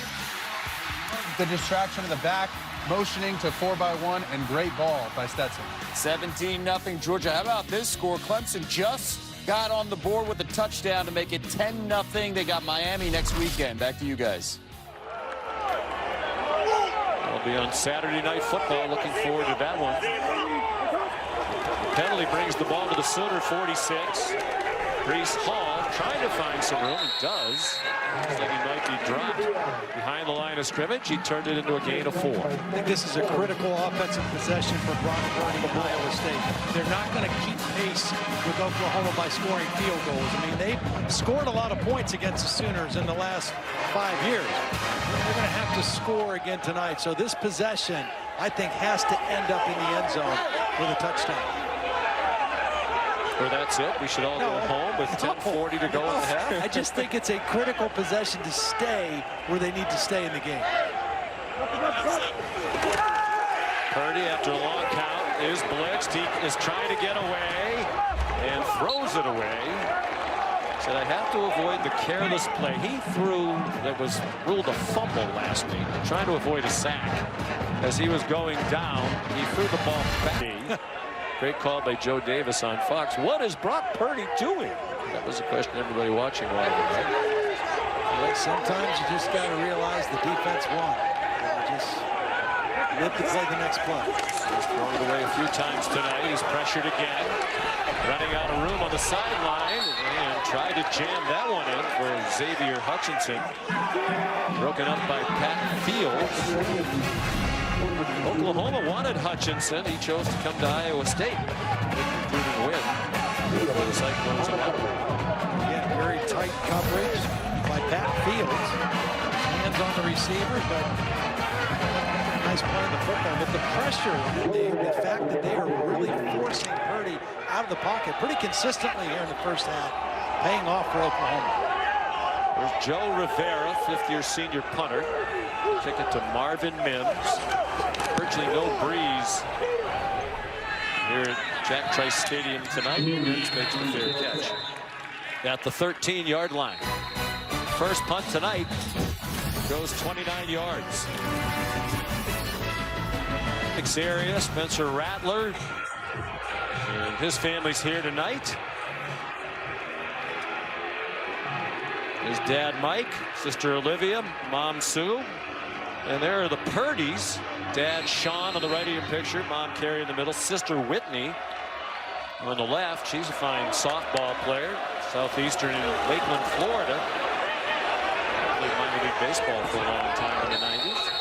The distraction in the back, motioning to 4x1, and great ball by Stetson. 17-0 Georgia. How about this score? Clemson just got on the board with a touchdown to make it 10-0. They got Miami next weekend. Back to you guys. I'll be on Saturday Night Football. Looking forward to that one. The penalty brings the ball to the Sooner 46. Brees Hall trying to find some room. He does. Looks like he might be dropped behind the line of scrimmage. He turned it into a gain of 4. I think this is a critical offensive possession for Brock Purdy and Iowa State. They're not going to keep pace with Oklahoma by scoring field goals. I mean, they've scored a lot of points against the Sooners in the last 5 years. They're going to have to score again tonight. So this possession, I think, has to end up in the end zone with a touchdown. Or that's it. We should all go home with 10:40 to go in the half. I just think it's a critical possession to stay where they need to stay in the game. Purdy, after a long count, is blitzed. He is trying to get away and throws it away. Said, I have to avoid the careless play. He threw, that was ruled a fumble last week, trying to avoid a sack. As he was going down, he threw the ball back. Great call by Joe Davis on Fox. What is Brock Purdy doing? That was a question everybody watching wanted to know. Well, sometimes you just got to realize the defense won. You just live to play the next play. He's thrown it away a few times tonight. He's pressured again. Running out of room on the sideline and tried to jam that one in for Xavier Hutchinson. Broken up by Pat Fields. Oklahoma wanted Hutchinson. He chose to come to Iowa State. Including win for the Cyclones in that one. Again, very tight coverage by Pat Fields. Hands on the receiver, but nice play in the football. But the pressure, the fact that they are really forcing Purdy out of the pocket pretty consistently here in the first half, paying off for Oklahoma. There's Joe Rivera, fifth-year senior punter. Kick it to Marvin Mims. Virtually no breeze here at Jack Trice Stadium tonight. Mims makes the fair catch at the 13-yard line. First punt tonight goes 29 yards. Next area, Spencer Rattler and his family's here tonight. His dad Mike, sister Olivia, mom Sue. And there are the Purdys. Dad Sean on the right of your picture. Mom Carrie in the middle. Sister Whitney on the left. She's a fine softball player. Southeastern in Lakeland, Florida. Played minor league baseball for a long time in the 90s.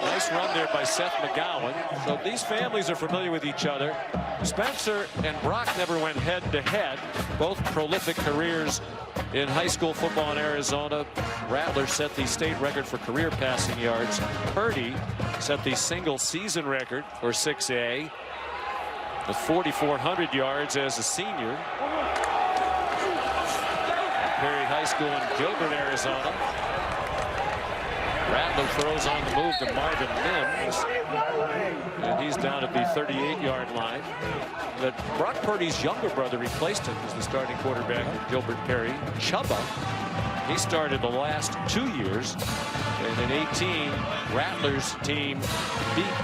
Nice run there by Seth McGowan. So these families are familiar with each other. Spencer and Brock never went head-to-head. Both prolific careers in high school football in Arizona. Rattler set the state record for career passing yards. Purdy set the single season record for 6A with 4,400 yards as a senior. Perry High School in Gilbert, Arizona. Rattler throws on the move to Marvin Mims. And he's down at the 38-yard line. But Brock Purdy's younger brother replaced him as the starting quarterback at Gilbert Perry. Chubba. He started the last 2 years. And in 18, Rattler's team beat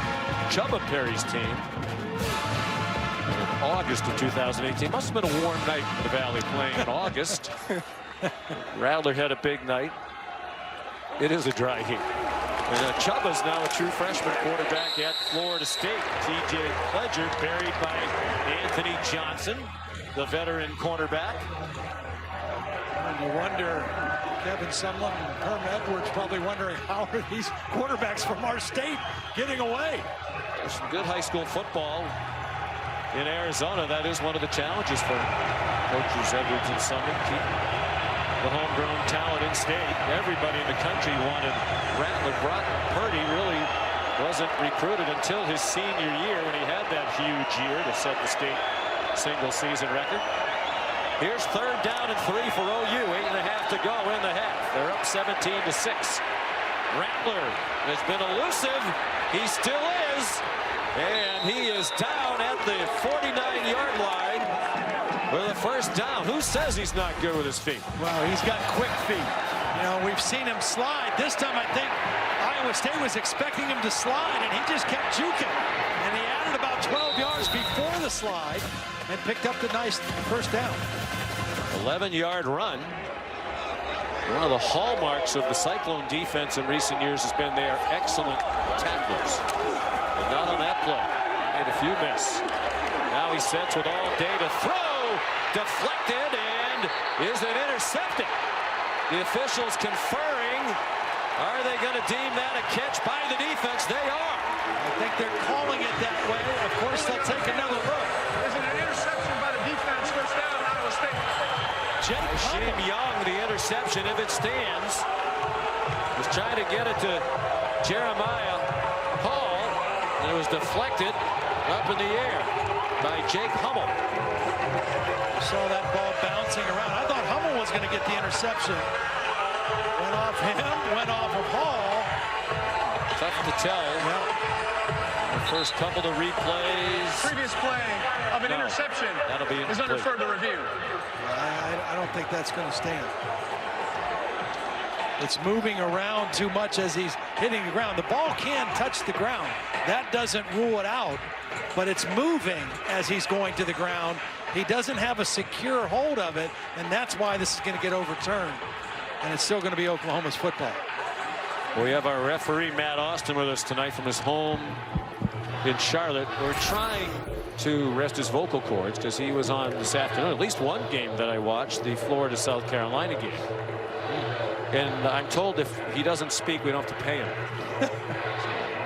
Chubba Perry's team in August of 2018. Must have been a warm night in the Valley playing in August. Rattler had a big night. It is a dry heat. And Chubba's now a true freshman quarterback at Florida State. T.J. Pledger buried by Anthony Johnson, the veteran cornerback. And you wonder, Kevin Sumlin and Herm Edwards probably wondering how are these quarterbacks from our state getting away? There's some good high school football in Arizona. That is one of the challenges for coaches Edwards and Sumlin. Keep the homegrown talent in state. Everybody in the country wanted Rattler. Brock Purdy really wasn't recruited until his senior year when he had that huge year to set the state single season record. Here's third down and 3 for OU. 8.5 to go in the half. They're up 17-6. Rattler has been elusive. He still is. And he is down at the 49-yard line with a first down. Who says he's not good with his feet? Well, he's got quick feet. You know, we've seen him slide. This time, I think Iowa State was expecting him to slide, and he just kept juking. And he added about 12 yards before the slide and picked up the nice first down. 11-yard run. One of the hallmarks of the Cyclone defense in recent years has been their excellent tacklers. But not on that play. Made a few miss. Now he sets with all day to throw. Deflected, and is it intercepted? The officials conferring. Are they going to deem that a catch by the defense? They are. I think they're calling it that way. Of course, they'll take another look. Is it an interception by the defense? First down, Iowa State. Shane Young, the interception, if it stands, was trying to get it to Jeremiah Hall, and it was deflected up in the air by Jake Hummel. Saw that ball bouncing around. I thought Hummel was going to get the interception. Went off him, went off of Hall. Tough to tell. Yeah. The first couple of replays. Previous play of an interception that'll be is under further review. I don't think that's going to stand. It's moving around too much as he's hitting the ground. The ball can touch the ground. That doesn't rule it out, but it's moving as he's going to the ground. He doesn't have a secure hold of it, and that's why this is going to get overturned. And it's still going to be Oklahoma's football. We have our referee, Matt Austin, with us tonight from his home in Charlotte. We're trying to rest his vocal cords because he was on this afternoon, at least one game that I watched, the Florida-South Carolina game. And I'm told if he doesn't speak, we don't have to pay him.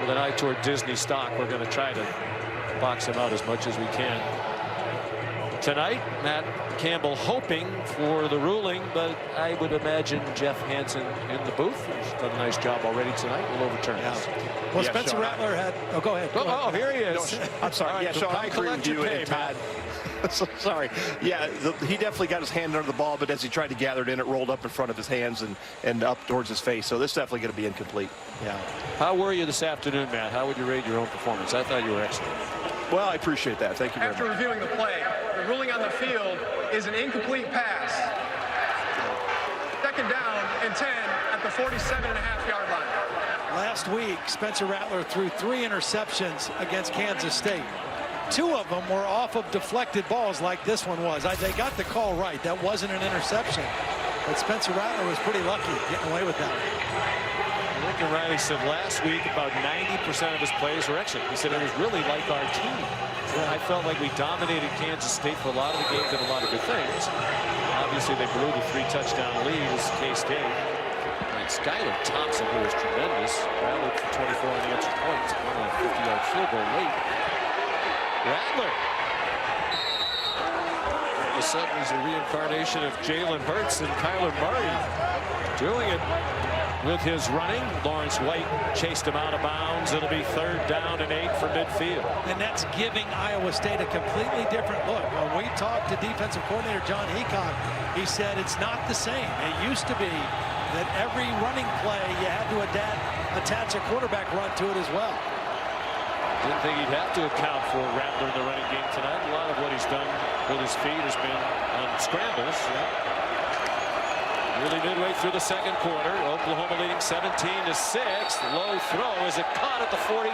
With an eye toward Disney stock, we're going to try to box him out as much as we can. Tonight, Matt Campbell hoping for the ruling, but I would imagine Jeff Hansen in the booth, who's done a nice job already tonight, will overturn this. Well, Spencer Rattler had... Oh, go ahead. Oh, here he is. No, I'm sorry. Right, yeah, Sean, I agree with you and Todd. So, sorry. Yeah, he definitely got his hand under the ball, but as he tried to gather it in, it rolled up in front of his hands and up towards his face. So this is definitely going to be incomplete. Yeah. How were you this afternoon, Matt? How would you rate your own performance? I thought you were excellent. Well, I appreciate that. Thank you very much. After reviewing the play, the ruling on the field is an incomplete pass. Second down and 10 at the 47.5-yard line. Last week, Spencer Rattler threw 3 interceptions against Kansas State. 2 of them were off of deflected balls like this one was. They got the call right. That wasn't an interception. But Spencer Rattler was pretty lucky getting away with that. Lincoln Riley said last week about 90% of his plays were excellent. He said it was really like our team. I felt like we dominated Kansas State for a lot of the game, did a lot of good things. Obviously, they blew the 3-touchdown lead as K-State. And Skylar Thompson, who was tremendous, rallied for 24 unanswered points, won a 50-yard field goal late. Rattler. All of a sudden, he's a reincarnation of Jalen Hurts and Kyler Murray doing it. With his running, Lawrence White chased him out of bounds. It'll be 3rd down and 8 for midfield. And that's giving Iowa State a completely different look. When we talked to defensive coordinator John Heacock, he said it's not the same. It used to be that every running play you had to attach a quarterback run to it as well. Didn't think he'd have to account for Rattler in the running game tonight. A lot of what he's done with his feet has been on scrambles. Really midway through the second quarter, Oklahoma leading 17-6. Low throw. Is it caught at the 40?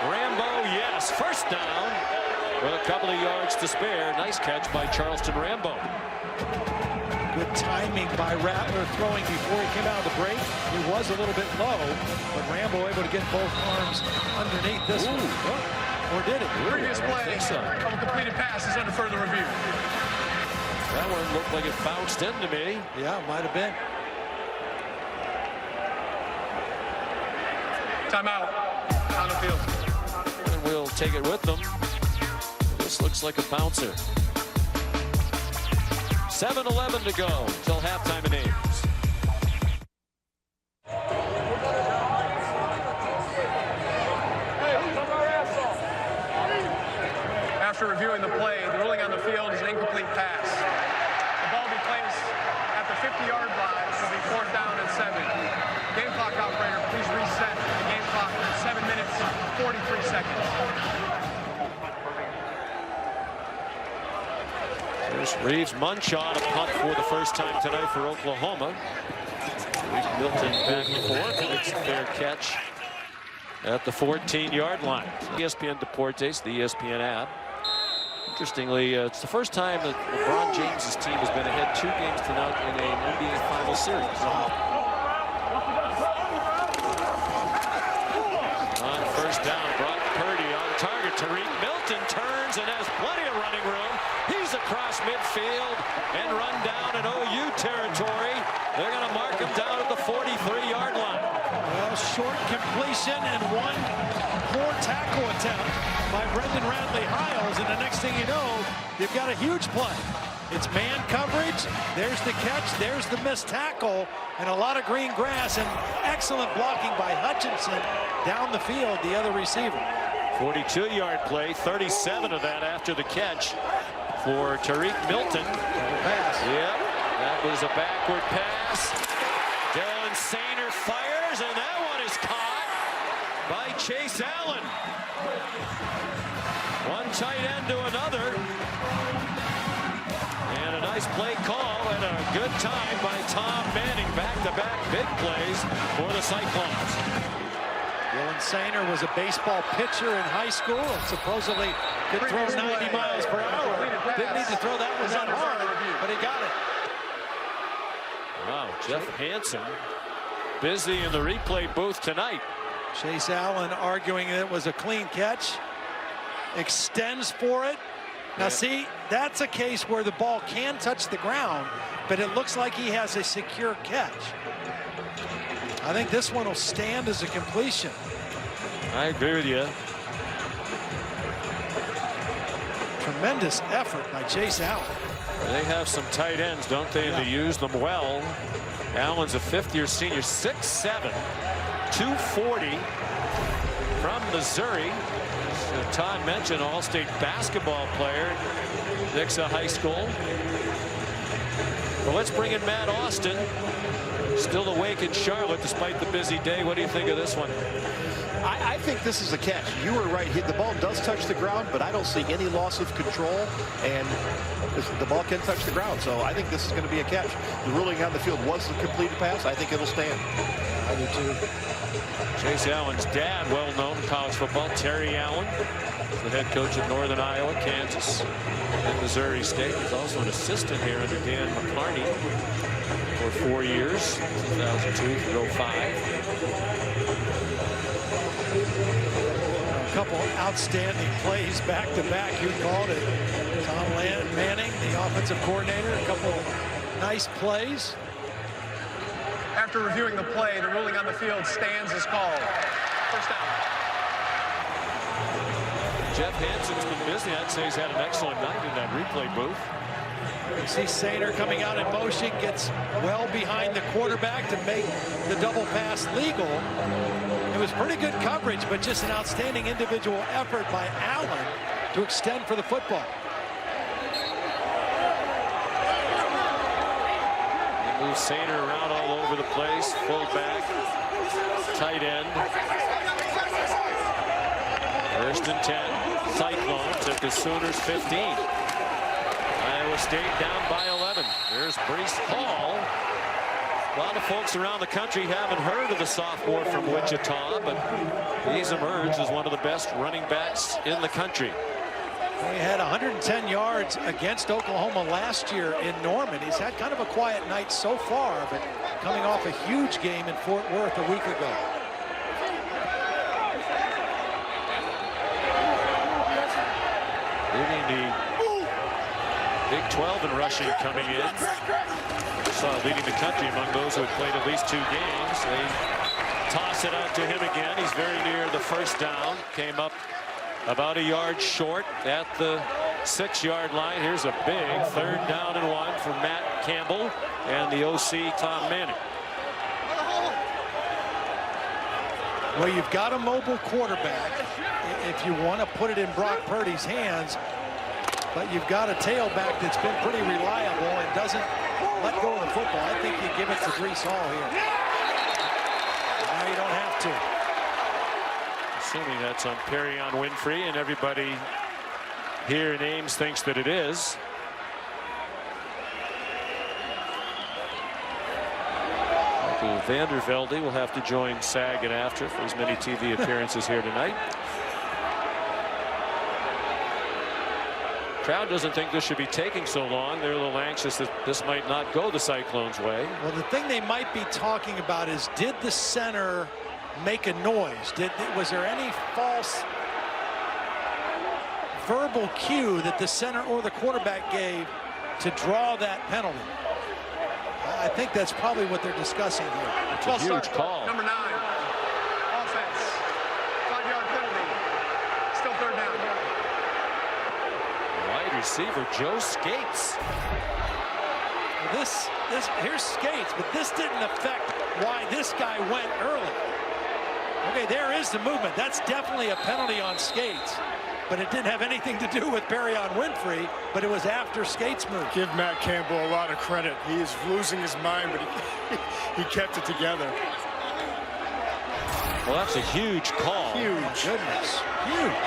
Rambo, yes. First down with a couple of yards to spare. Nice catch by Charleston Rambo. Good timing by Rattler throwing before he came out of the break. He was a little bit low, but Rambo able to get both arms underneath this one. Or did it? Previous play of a completed pass is under further review. That one looked like it bounced into me. Yeah, might have been. Timeout on the field. And we'll take it with them. This looks like a bouncer. 7:11 to go till halftime in Ames. After reviewing the play, the ruling on the field is an incomplete pass. The ball will be placed at the 50-yard line. It'll be 4th down and 7. Game clock operator, please reset the game clock at 7 minutes, 43 seconds. There's Reeves Munch on a punt for the first time tonight for Oklahoma. Milton back and forth. Makes a fair catch at the 14-yard line. ESPN Deportes, the ESPN app. Interestingly, it's the first time that LeBron James's team has been ahead 2 games to none in an NBA Final Series. On first down, Brock Purdy on target. Tariq Milton turns and has plenty of running room. He's across midfield and run down in OU territory. They're going to mark him down at the 43-yard line. Well, short completion and one poor tackle attempt by Brendan Radley-Hiles, and the next thing you know, you've got a huge play. It's man coverage, there's the catch, there's the missed tackle, and a lot of green grass, and excellent blocking by Hutchinson down the field, the other receiver. 42-yard play, 37 of that after the catch for Tariq Milton. Pass. Yep, that was a backward pass. Dylan Sainer fires, and that one is caught by Chase Allen. One tight end to another. And a nice play call and a good time by Tom Manning. Back-to-back big plays for the Cyclones. Dylan Sainer was a baseball pitcher in high school and supposedly could throw 90 miles per hour. Didn't need to throw that one that hard, but he got it. Wow, Jeff Hansen busy in the replay booth tonight. Chase Allen arguing that it was a clean catch. Extends for it. Now see, that's a case where the ball can touch the ground, but it looks like he has a secure catch. I think this one will stand as a completion. I agree with you. Tremendous effort by Chase Allen. They have some tight ends, don't they? And they use them well. Allen's a 5th-year senior, 6'7", 240 from Missouri. Todd mentioned All-State basketball player, Nixa High School. Well, let's bring in Matt Austin, still awake in Charlotte despite the busy day. What do you think of this one? I think this is a catch. You were right. The ball does touch the ground, but I don't see any loss of control, and the ball can touch the ground. So I think this is going to be a catch. The ruling on the field was a completed pass. I think it'll stand. I do too. Chase Allen's dad, well-known in college football, Terry Allen, the head coach at Northern Iowa, Kansas, and Missouri State. He's also an assistant here under Dan McCarney for 4 years, 2002 through 05. A couple outstanding plays back-to-back. You called it. Tom Manning, the offensive coordinator, a couple nice plays. After reviewing the play, the ruling on the field stands as called. First down. Jeff Hansen's been busy. I'd say he's had an excellent night in that replay booth. You see Sainer coming out in motion, gets well behind the quarterback to make the double pass legal. It was pretty good coverage, but just an outstanding individual effort by Allen to extend for the football. Move Sainer around all over the place. Fullback, tight end. 1st and 10. Cyclones at the Sooners 15. Iowa State down by 11. There's Breece Hall. A lot of folks around the country haven't heard of the sophomore from Wichita, but he's emerged as one of the best running backs in the country. He had 110 yards against Oklahoma last year in Norman. He's had kind of a quiet night so far, but coming off a huge game in Fort Worth a week ago. Leading the Big 12 in rushing coming in. Saw leading the country among those who had played at least 2 games. They toss it out to him again. He's very near the first down. Came up about a yard short at the 6-yard line. Here's a big 3rd down and 1 for Matt Campbell and the OC Tom Manning. Well, you've got a mobile quarterback if you want to put it in Brock Purdy's hands, but you've got a tailback that's been pretty reliable and doesn't let go of the football. I think you give it to Breece Hall here. Now you don't have to. Assuming that's on Perrion Winfrey, and everybody here in Ames thinks that it is. Michael Vandervelde will have to join Sagan after for his many TV appearances here tonight. Crowd doesn't think this should be taking so long. They're a little anxious that this might not go the Cyclones' way. Well, the thing they might be talking about is, did the center make a noise? Was there any false verbal cue that the center or the quarterback gave to draw that penalty? I think that's probably what they're discussing here. It's a huge call. Number 9, offense, 5-yard penalty, still third down. Wide receiver Joe Skates. Here's Skates, but this didn't affect why this guy went early. Okay, there is the movement. That's definitely a penalty on Skates, but it didn't have anything to do with Perrion Winfrey, but it was after Skates moved. Give Matt Campbell a lot of credit. He is losing his mind, but he kept it together. Well, that's a huge call. Huge. Goodness. Huge.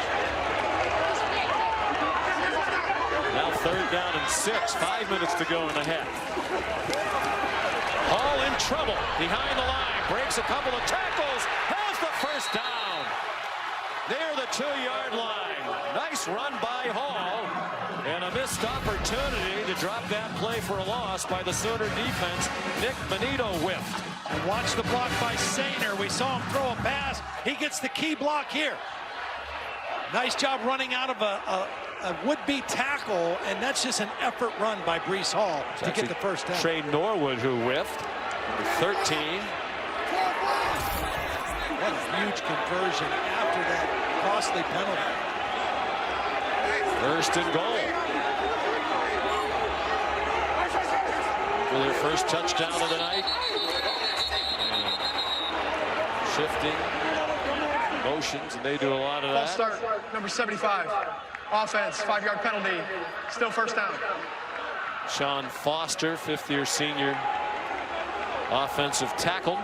Now 3rd down and 6. 5 minutes to go in the half. Hall in trouble. Behind the line. Breaks a couple of tackles. Has the first down. Near the 2-yard line. Nice run by Hall. And a missed opportunity to drop that play for a loss by the Sooner defense. Nick Benito whiffed. And watch the block by Sainer. We saw him throw a pass. He gets the key block here. Nice job running out of a would-be tackle, and that's just an effort run by Breece Hall to get the first down. Trey Norwood who whiffed. Number 13. What a huge conversion after that costly penalty. 1st and goal. For their first touchdown of the night. And shifting motions, and they do a lot of that. False start, number 75. Offense, 5-yard penalty, still first down. Sean Foster, 5th-year senior offensive tackle.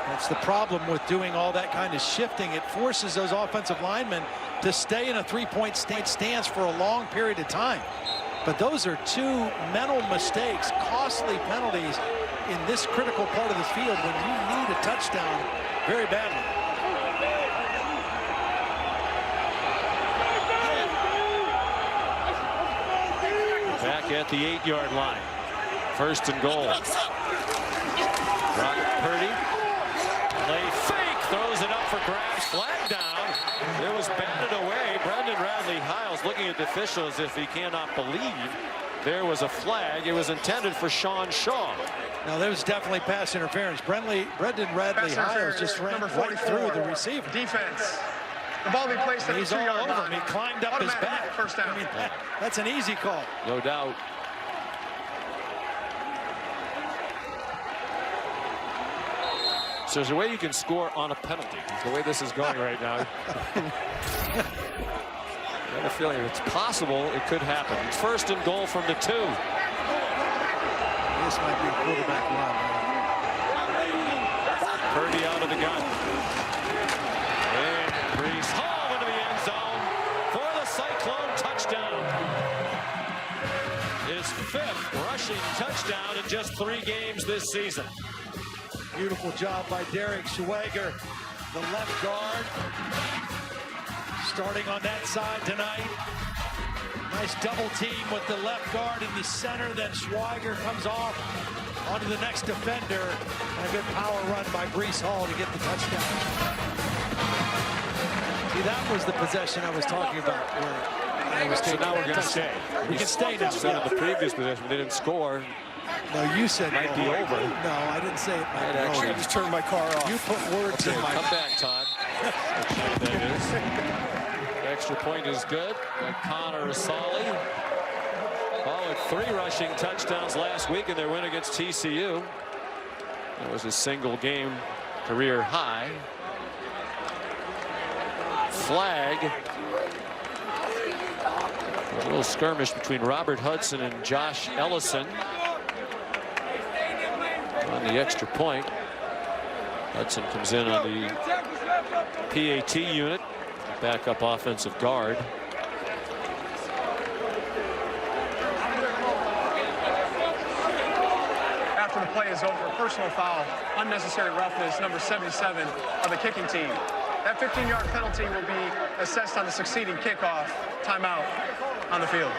That's the problem with doing all that kind of shifting. It forces those offensive linemen to stay in a 3-point stance for a long period of time. But those are 2 mental mistakes, costly penalties in this critical part of the field when you need a touchdown very badly. Back at the 8-yard line. 1st and goal. Purdy. Play fake. Throws it up for grabs. Flag down. It was batted away. Brendan Radley-Hiles looking at the official as if he cannot believe there was a flag. It was intended for Sean Shaw. No, there was definitely pass interference. Brendan Radley-Hiles just ran right through the receiver. Defense. The ball be placed at the 2-yard line. He's all over him. He climbed up his back. First down. I mean, that's an easy call. No doubt. So there's a way you can score on a penalty. The way this is going right now. I have a feeling it's possible it could happen. It's 1st and goal from the 2. This might be a quarterback run. Purdy out of the gun. And Breece Hall into the end zone for the Cyclone touchdown. His 5th rushing touchdown in just 3 games this season. Beautiful job by Derek Schweiger, the left guard. Starting on that side tonight. Nice double team with the left guard in the center. Then Schweiger comes off onto the next defender. And a good power run by Breece Hall to get the touchdown. See, that was the possession I was talking about. So now we're going to stay. We can stay now. Instead of the previous possession, they didn't score. No, you said might be over. No, I didn't say it might be actually, over. I just turned my car off. You put words in my mouth. Come back, Todd. That is. Extra point is good. And Connor Asali. Hall had 3 rushing touchdowns last week in their win against TCU. That was a single game career high. Flag. A little skirmish between Robert Hudson and Josh Ellison on the extra point. Hudson comes in on the PAT unit, backup offensive guard. After the play is over. Personal foul, unnecessary roughness, number 77 of the kicking team. That 15-yard penalty will be assessed on the succeeding kickoff. Timeout on the field.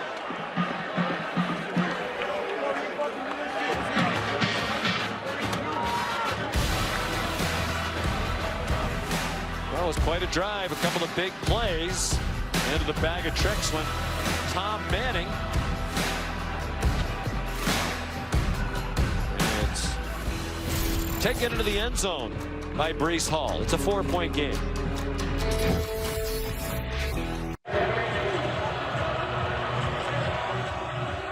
Well, it was quite a drive. A couple of big plays. Into the bag of tricks went Tom Manning. And it's taken into the end zone by Breece Hall. It's a 4-point game.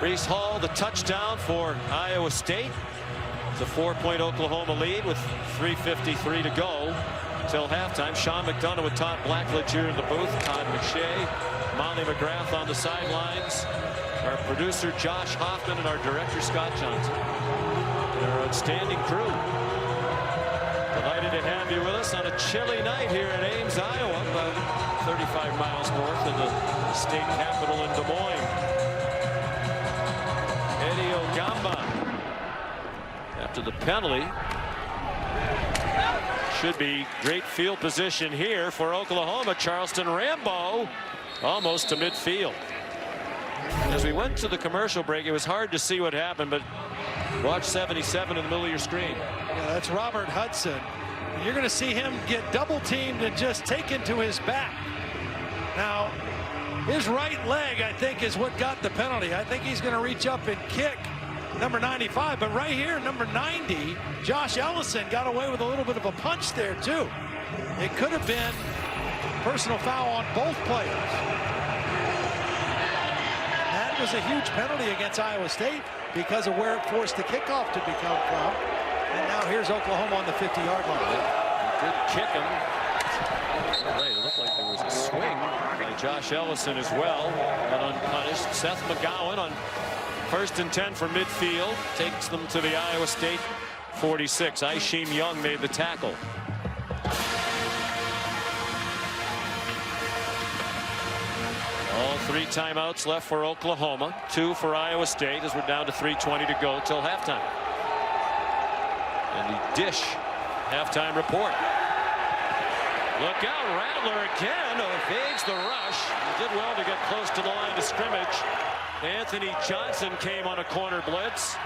Breece Hall, the touchdown for Iowa State. It's a 4-point Oklahoma lead with 3:53 to go till halftime. Sean McDonough with Todd Blackledge here in the booth. Todd McShay, Molly McGrath on the sidelines. Our producer Josh Hoffman and our director Scott Johnson. And our outstanding crew. Delighted to have you with us on a chilly night here in Ames, Iowa, about 35 miles north of the state capital in Des Moines. Eddie Ogamba after the penalty. Should be great field position here for Oklahoma. Charleston Rambo almost to midfield. As we went to the commercial break, it was hard to see what happened, but watch 77 in the middle of your screen. Yeah, that's Robert Hudson. You're going to see him get double teamed and just taken to his back. Now, his right leg, I think, is what got the penalty. I think he's going to reach up and kick number 95, but right here, number 90, Josh Ellison got away with a little bit of a punch there, too. It could have been personal foul on both players. That was a huge penalty against Iowa State because of where it forced the kickoff to become from. And now here's Oklahoma on the 50-yard line. Good kicking. Right, it looked like there was a swing by Josh Ellison as well, but unpunished. Seth McGowan on 1st and 10 from midfield takes them to the Iowa State 46. Aisheem Young made the tackle. All 3 timeouts left for Oklahoma, 2 for Iowa State as we're down to 3:20 to go till halftime. And the Dish halftime report. Look out, Rattler again evades the rush. He did well to get close to the line of scrimmage. Anthony Johnson came on a corner blitz.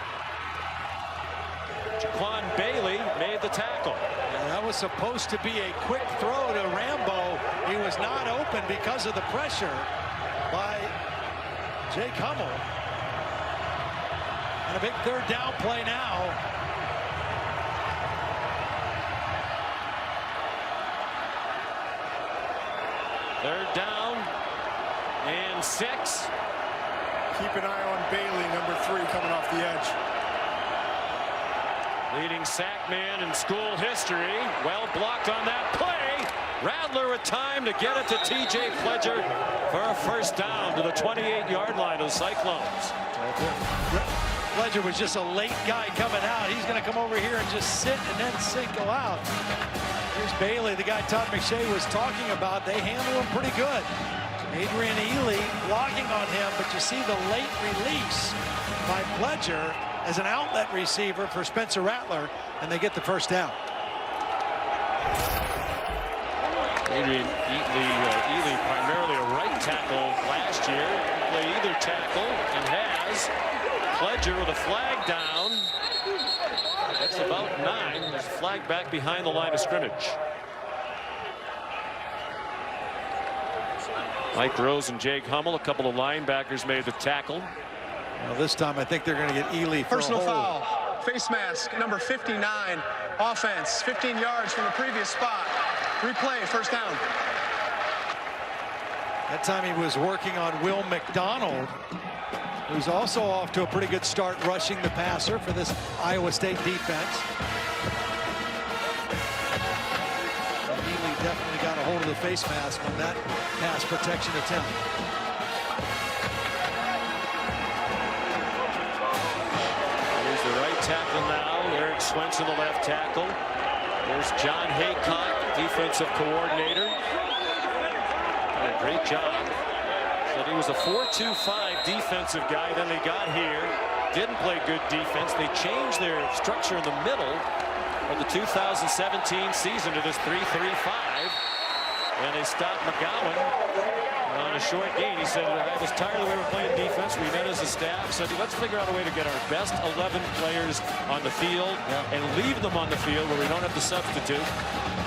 Jaquan Bailey made the tackle. And that was supposed to be a quick throw to Rambo. He was not open because of the pressure by Jake Hummel. And a big 3rd down play now. Third down and 6. Keep an eye on Bailey, number 3, coming off the edge. Leading sack man in school history. Well blocked on that play. Rattler with time to get it to T.J. Pledger for a 1st down to the 28-yard line of the Cyclones. Pledger was just a late guy coming out. He's going to come over here and just sit and then go out. Here's Bailey, the guy Todd McShay was talking about. They handle him pretty good. Adrian Ely blocking on him, but you see the late release by Pledger as an outlet receiver for Spencer Rattler, and they get the 1st down. Adrian Ely primarily a right tackle last year. Played either tackle and has. Pledger with a flag down. That's about 9. There's a flag back behind the line of scrimmage. Mike Rose and Jake Hummel, a couple of linebackers, made the tackle. Well, this time I think they're going to get Ely for Personal a hold. foul. Face mask, number 59. Offense, 15 yards from the previous spot. Replay, 1st down. That time he was working on Will McDonald, who's also off to a pretty good start rushing the passer for this Iowa State defense. Ely definitely got a hold of the face mask on that pass protection attempt. Here's the right tackle now. Eric Swenson, the left tackle. There's John Haycock, defensive coordinator. Did a great job. Said he was a 4-2-5 defensive guy. Then they got here. didn't play good defense. They changed their structure in the middle of the 2017 season to this 3-3-5. And they stopped McGowan on a short gain. He said, I was tired of the way we're playing defense. We met as a staff, said, let's figure out a way to get our best 11 players on the field and leave them on the field where we don't have to substitute.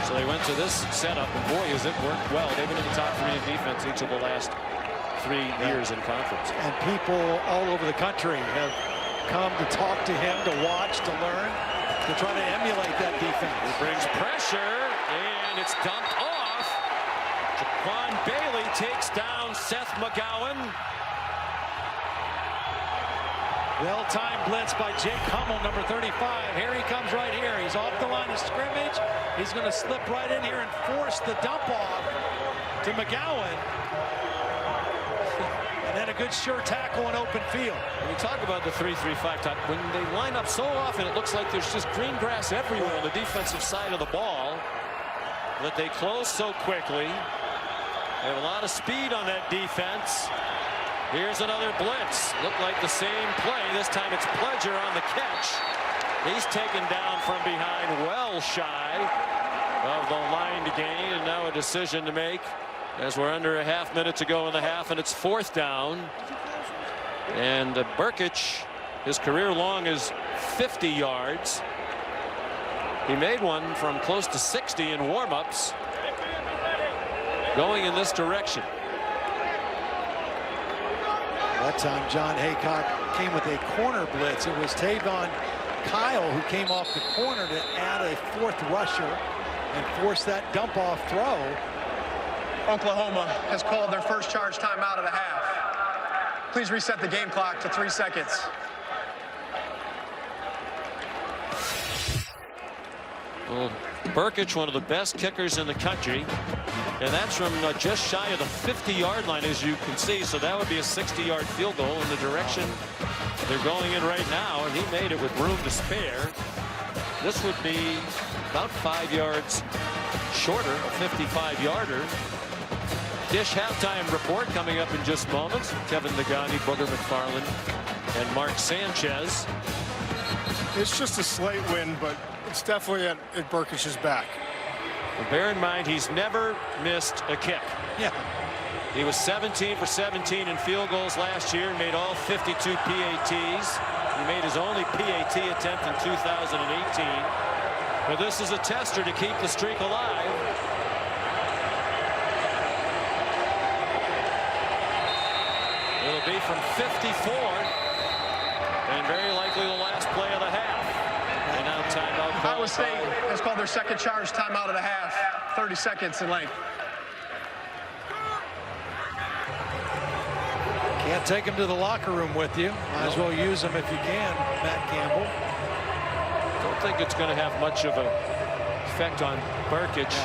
So they went to this setup, and boy, has it worked well. They've been in the top 3 in defense each of the last 3 years in conference. And people all over the country have come to talk to him, to watch, to learn, to try to emulate that defense. He brings pressure, and it's dumped off. Jaquan Bailey takes down Seth McGowan. Well-timed blitz by Jake Hummel, number 35. Here he comes right here. He's off the line of scrimmage. He's going to slip right in here and force the dump off to McGowan. And then a good sure tackle in open field. When you talk about the 3-3-5, Todd, when they line up so often, it looks like there's just green grass everywhere on the defensive side of the ball. That they close so quickly. They have a lot of speed on that defense. Here's another blitz. Looked like the same play. This time it's Pledger on the catch. He's taken down from behind, well shy of the line to gain, and now a decision to make as we're under a half minute to go in the half, and it's 4th down. And Burkich, his career long is 50 yards. He made one from close to 60 in warm-ups. Going in this direction. That time John Haycock came with a corner blitz. It was Tavon Kyle who came off the corner to add a 4th rusher and force that dump off throw. Oklahoma has called their first charge timeout of the half. Please reset the game clock to 3 seconds. Well, Burkich, one of the best kickers in the country, and that's from just shy of the 50-yard line, as you can see. So that would be a 60-yard field goal in the direction they're going in right now, and he made it with room to spare. This would be about 5 yards shorter, a 55-yarder. Dish halftime report coming up in just moments. Kevin Nagani, Booger McFarland, and Mark Sanchez. It's just a slight win, but it's definitely at Burkich's back. Well, bear in mind, he's never missed a kick. Yeah. He was 17 for 17 in field goals last year and made all 52 PATs. He made his only PAT attempt in 2018. But this is a tester to keep the streak alive. It'll be from 54, and very likely the last play of the half. And now timeout. Iowa State has called their second charge timeout of the half, 30 seconds in length. Can't take him to the locker room with you. Might as well use him if you can, Matt Campbell. Don't think it's going to have much of an effect on Burkich.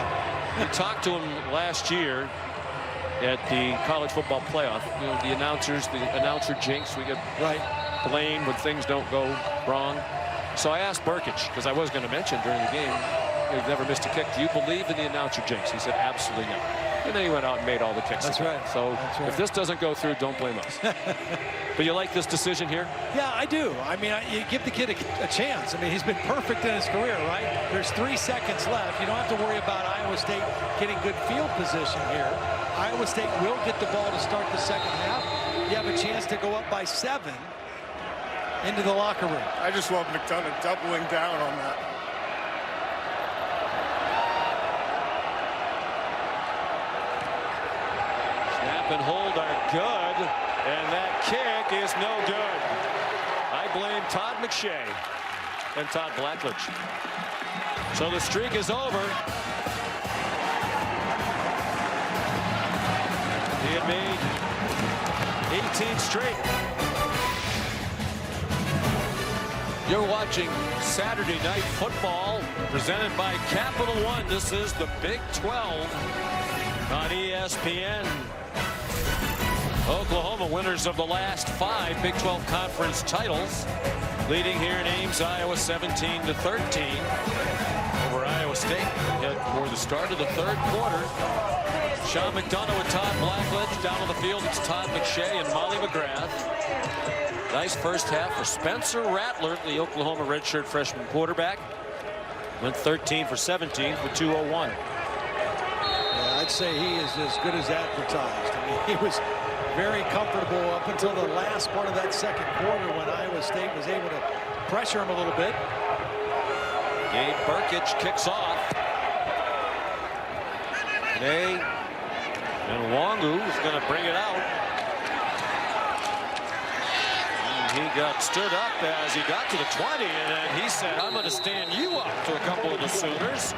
We talked to him last year at the college football playoff. You know, the announcers, the announcer jinx. We get blamed when things don't go wrong. So I asked Burkich, because I was going to mention during the game, he's never missed a kick. Do you believe in the announcer jinx? He said, absolutely not. And then he went out and made all the kicks. That's right. So That's right. If this doesn't go through, don't blame us. But you like this decision here? Yeah, I do. I mean, you give the kid a chance. I mean, he's been perfect in his career, right? There's 3 seconds left. You don't have to worry about Iowa State getting good field position here. Iowa State will get the ball to start the second half. You have a chance to go up by 7 into the locker room. I just love McDonough doubling down on that. Snap and hold are good, and that kick is no good. I blame Todd McShay and Todd Blackledge. So the streak is over. He had made 18 straight. You're watching Saturday Night Football presented by Capital One. This is the Big 12 on ESPN. Oklahoma winners of the last 5 Big 12 conference titles, leading here in Ames, Iowa 17-13 over Iowa State. Head for the start of the 3rd quarter. Sean McDonough with Todd Blackledge. Down on the field, it's Todd McShay and Molly McGrath. Nice first half for Spencer Rattler, the Oklahoma redshirt freshman quarterback. Went 13 for 17 for 201. Yeah, I'd say he is as good as advertised. I mean, he was very comfortable up until the last part of that second quarter when Iowa State was able to pressure him a little bit. Gabe Burkich kicks off. Today, and Wangu is going to bring it out. And he got stood up as he got to the 20, and then he said, I'm going to stand you up, to a couple of the Sooners.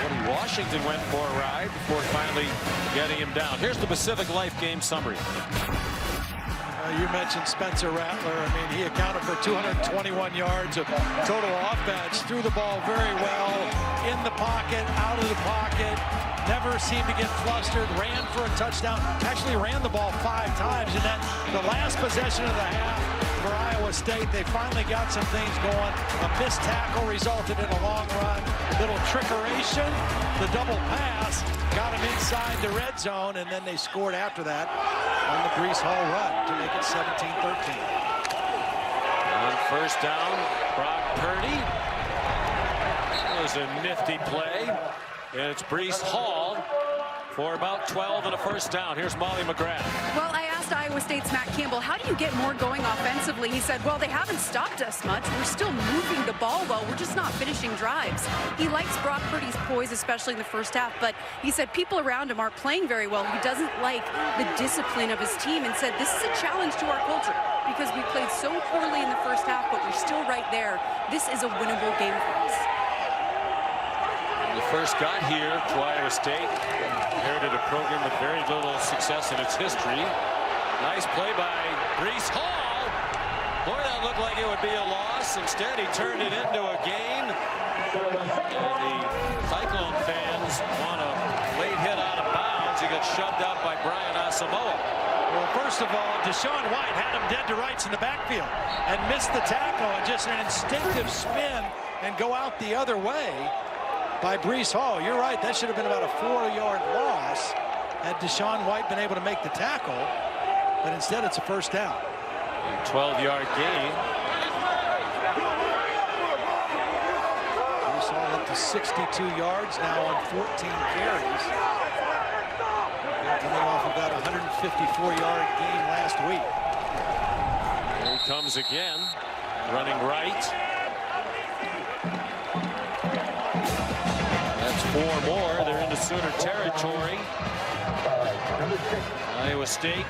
Woody Washington went for a ride before finally getting him down. Here's the Pacific Life game summary. You mentioned Spencer Rattler. I mean, he accounted for 221 yards of total offense. Threw the ball very well, in the pocket, out of the pocket. Never seemed to get flustered. Ran for a touchdown. Actually ran the ball 5 times. And then the last possession of the half for Iowa State, they finally got some things going. A missed tackle resulted in a long run. Little trickeration. The double pass got him inside the red zone, and then they scored after that on the Brees Hall run to make it 17-13. On first down, Brock Purdy. That was a nifty play. And it's Brees Hall for about 12 and a first down. Here's Molly McGrath. Well, I asked Iowa State's Matt Campbell, how do you get more going offensively? He said, well, they haven't stopped us much. We're still moving the ball well. We're just not finishing drives. He likes Brock Purdy's poise, especially in the first half, but he said people around him aren't playing very well. He doesn't like the discipline of his team and said, this is a challenge to our culture because we played so poorly in the first half, but we're still right there. This is a winnable game for us. When he first got here to Iowa State, inherited a program with very little success in its history. Nice play by Brees Hall. Boy, that looked like it would be a loss. Instead, he turned it into a gain. And the Cyclone fans want a late hit out of bounds. He got shoved out by Brian Asamoah. Well, first of all, Deshaun White had him dead to rights in the backfield and missed the tackle, and just an instinctive spin and go out the other way by Brees Hall. You're right, that should have been about a 4-yard loss had Deshaun White been able to make the tackle, but instead it's a first down. 12-yard gain. Brees Hall up to 62 yards now on 14 carries. Coming off of that 154-yard game last week. Here he comes again, running right. That's 4 more. They're into Sooner territory. Iowa State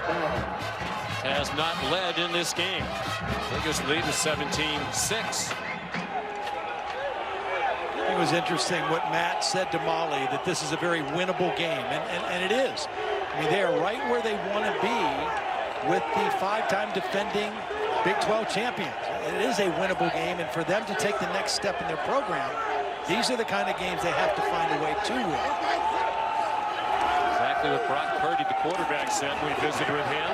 has not led in this game. Biggest lead is 17-6. It was interesting what Matt said to Molly, that this is a very winnable game, and it is. I mean, they are right where they want to be with the 5-time defending Big 12 champions. It is a winnable game, and for them to take the next step in their program, these are the kind of games they have to find a way to win. Exactly what Brock Purdy, the quarterback, said when we visited with him.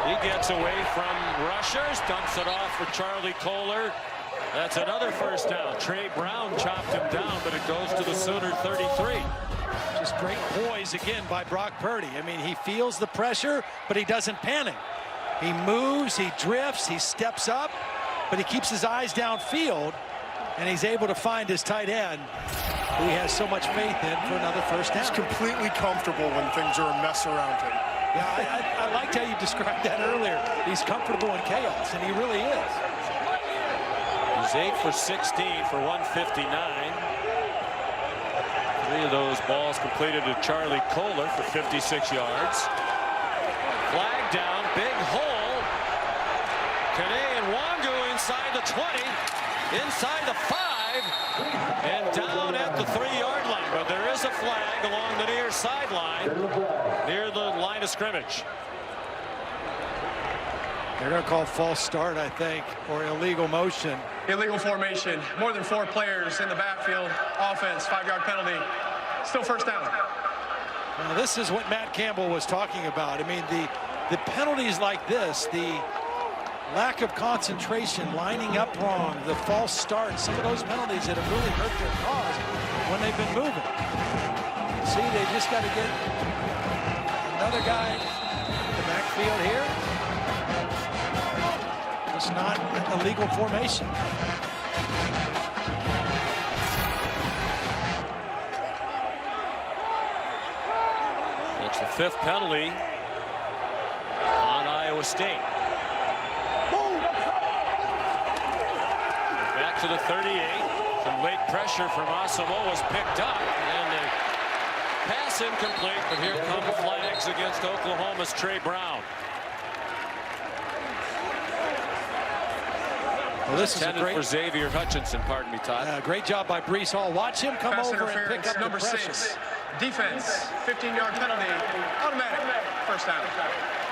He gets away from rushers, dumps it off for Charlie Kohler. That's another first down. Trey Brown chopped him down, but it goes to the Sooner 33. Just great poise again by Brock Purdy. I mean, he feels the pressure, but he doesn't panic. He moves, he drifts, he steps up, but he keeps his eyes downfield, and he's able to find his tight end, who he has so much faith in, for another first down. He's completely comfortable when things are a mess around him. Yeah, I liked how you described that earlier. He's comfortable in chaos, and he really is. He's 8 for 16 for 159. 3 of those balls completed to Charlie Kohler for 56 yards. Flag down, big hole. Kane and Wangu inside the 20, inside the 5, and down at the 3-yard line. But there is a flag along the near sideline, near the line of scrimmage. They're going to call false start, I think, or illegal motion. Illegal formation. More than 4 players in the backfield. Offense, 5-yard penalty. Still first down. Now, this is what Matt Campbell was talking about. I mean, the penalties like this, the lack of concentration, lining up wrong, the false start, some of those penalties that have really hurt their cause when they've been moving. See, they just got to get another guy in the backfield here. It's not a legal formation. It's the 5th penalty on Iowa State. Back to the 38. Some late pressure from Asamoah was picked up, and the pass incomplete, but here come flags against Oklahoma's Trey Brown. Well, this is a great for Xavier Hutchinson, pardon me, Todd. Great job by Brees Hall. Watch him come Pass over and pick interference, up number the pressure. 6. Defense, 15-yard penalty, automatic, first down.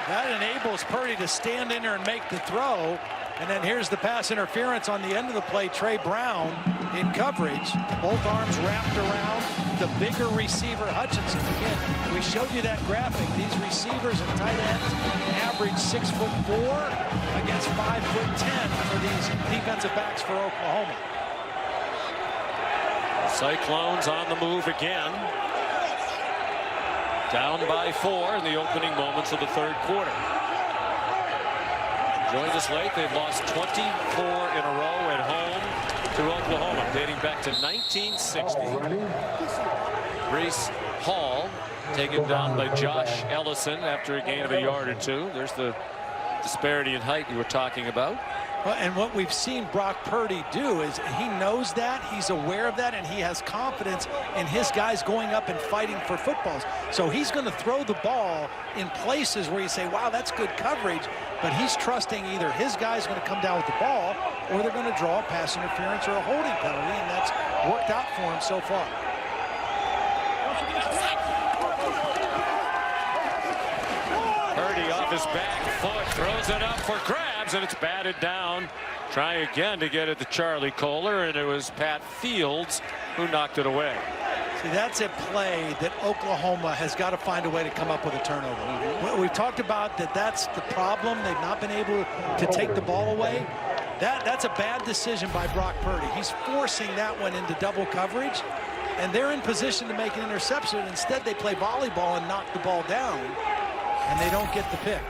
That enables Purdy to stand in there and make the throw. And then here's the pass interference on the end of the play. Trey Brown in coverage. Both arms wrapped around the bigger receiver, Hutchinson. Again, we showed you that graphic. These receivers and tight ends average 6'4" against 5'10" for these defensive backs for Oklahoma. Cyclones on the move again. Down by 4 in the opening moments of the 3rd quarter. Joined us late. They've lost 24 in a row at home to Oklahoma, dating back to 1960. Brees Hall taken down by Josh Ellison after a gain of a yard or 2. There's the disparity in height you were talking about. Well, and what we've seen Brock Purdy do is he knows that, he's aware of that, and he has confidence in his guys going up and fighting for footballs. So he's going to throw the ball in places where you say, wow, that's good coverage, but he's trusting either his guy's going to come down with the ball or they're going to draw a pass interference or a holding penalty, and that's worked out for him so far. Purdy off his back foot, throws it up for grabs, and it's batted down. Try again to get it to Charlie Kohler, and it was Pat Fields who knocked it away. See, that's a play that Oklahoma has got to find a way to come up with a turnover. We've talked about that's the problem. They've not been able to take the ball away. That's a bad decision by Brock Purdy. He's forcing that one into double coverage, and they're in position to make an interception. Instead, they play volleyball and knock the ball down, and they don't get the pick.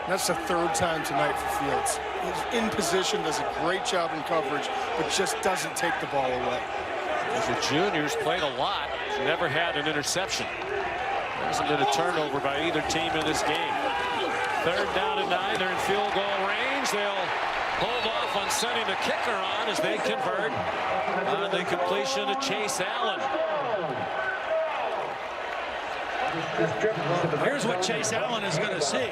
That's the 3rd time tonight for Fields. He's in position, does a great job in coverage, but just doesn't take the ball away. As the juniors played a lot, he's never had an interception. There hasn't been a turnover by either team in this game. 3rd down and 9, they're in field goal range. They'll hold off on sending the kicker on as they convert on the completion to Chase Allen. Here's what Chase Allen is going to see.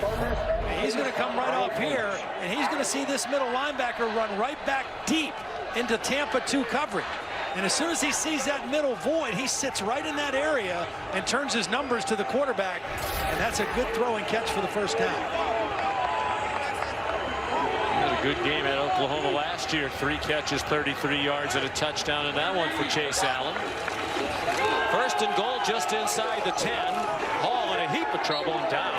He's going to come right off here, and he's going to see this middle linebacker run right back deep into Tampa 2 coverage. And as soon as he sees that middle void, he sits right in that area and turns his numbers to the quarterback. And that's a good throw and catch for the first down. He had a good game at Oklahoma last year. 3 catches, 33 yards, and a touchdown in that one for Chase Allen. 1st and goal just inside the 10. Hall in a heap of trouble and down.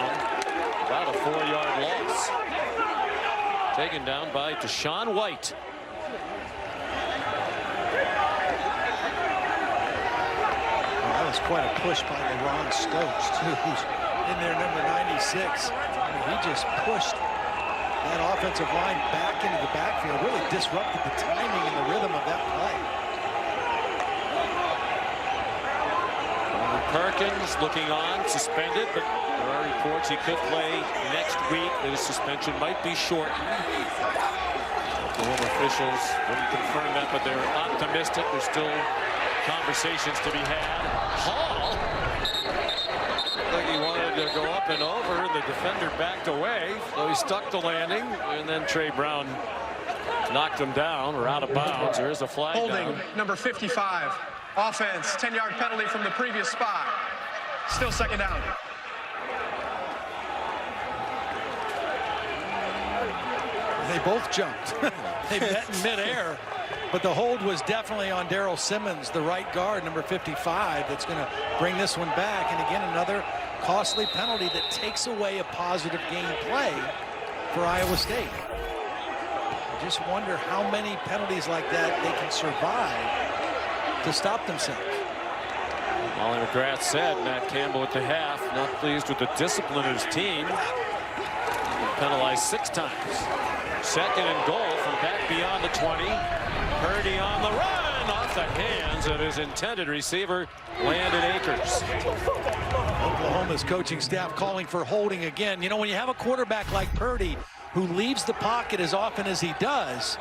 About a 4-yard loss. Taken down by Deshaun White. That was quite a push by LeRon Stokes, too, who's in there, number 96. I mean, he just pushed that offensive line back into the backfield, really disrupted the timing and the rhythm of that play. Perkins looking on, suspended, but there are reports he could play next week. His suspension might be shortened. Oklahoma officials wouldn't confirm that, but they're optimistic. There's still conversations to be had. Hall looked like he wanted to go up and over. The defender backed away, so he stuck the landing, and then Trey Brown knocked him down or out of bounds. There is a flag Holding, down. number 55. Offense, 10-yard penalty from the previous spot. Still 2nd down. They both jumped. They met in midair, but the hold was definitely on Darrell Simmons, the right guard, number 55, that's going to bring this one back. And again, another costly penalty that takes away a positive game play for Iowa State. I just wonder how many penalties like that they can survive to stop themselves. Molly McGrath said Matt Campbell at the half not pleased with the discipline of his team. penalized 6 times. 2nd and goal from back beyond the 20. Purdy on the run, off the hands of his intended receiver, Landon Akers. Oklahoma's coaching staff calling for holding again. You know, when you have a quarterback like Purdy who leaves the pocket as often as he does,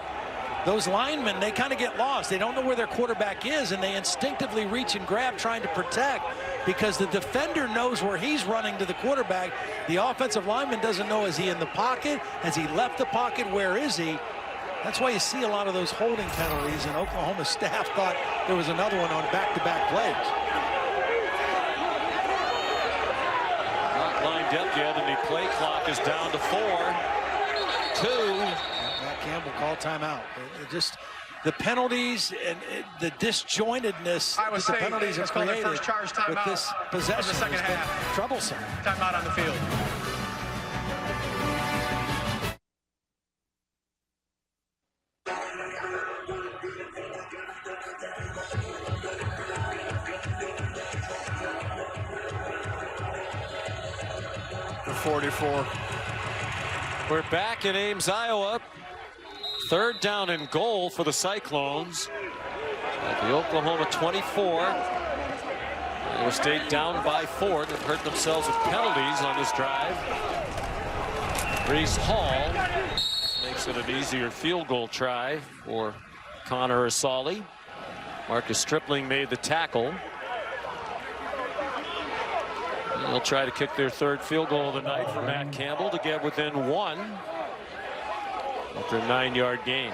those linemen, they kind of get lost. They don't know where their quarterback is, and they instinctively reach and grab trying to protect because the defender knows where he's running to the quarterback. The offensive lineman doesn't know, is he in the pocket? Has he left the pocket? Where is he? That's why you see a lot of those holding penalties, and Oklahoma staff thought there was another one on back-to-back plays. Not lined up yet, and the play clock is down to 4. 2. Campbell called timeout. Just the penalties and the disjointedness that the penalties have created with this possession has been troublesome. Timeout on the field. For 44. We're back in Ames, Iowa. 3rd down and goal for the Cyclones at the Oklahoma 24. Iowa State down by 4. They've hurt themselves with penalties on this drive. Brees Hall makes it an easier field goal try for Connor Asali. Marcus Stripling made the tackle. And they'll try to kick their 3rd field goal of the night for Matt Campbell to get within 1. After a 9-yard gain.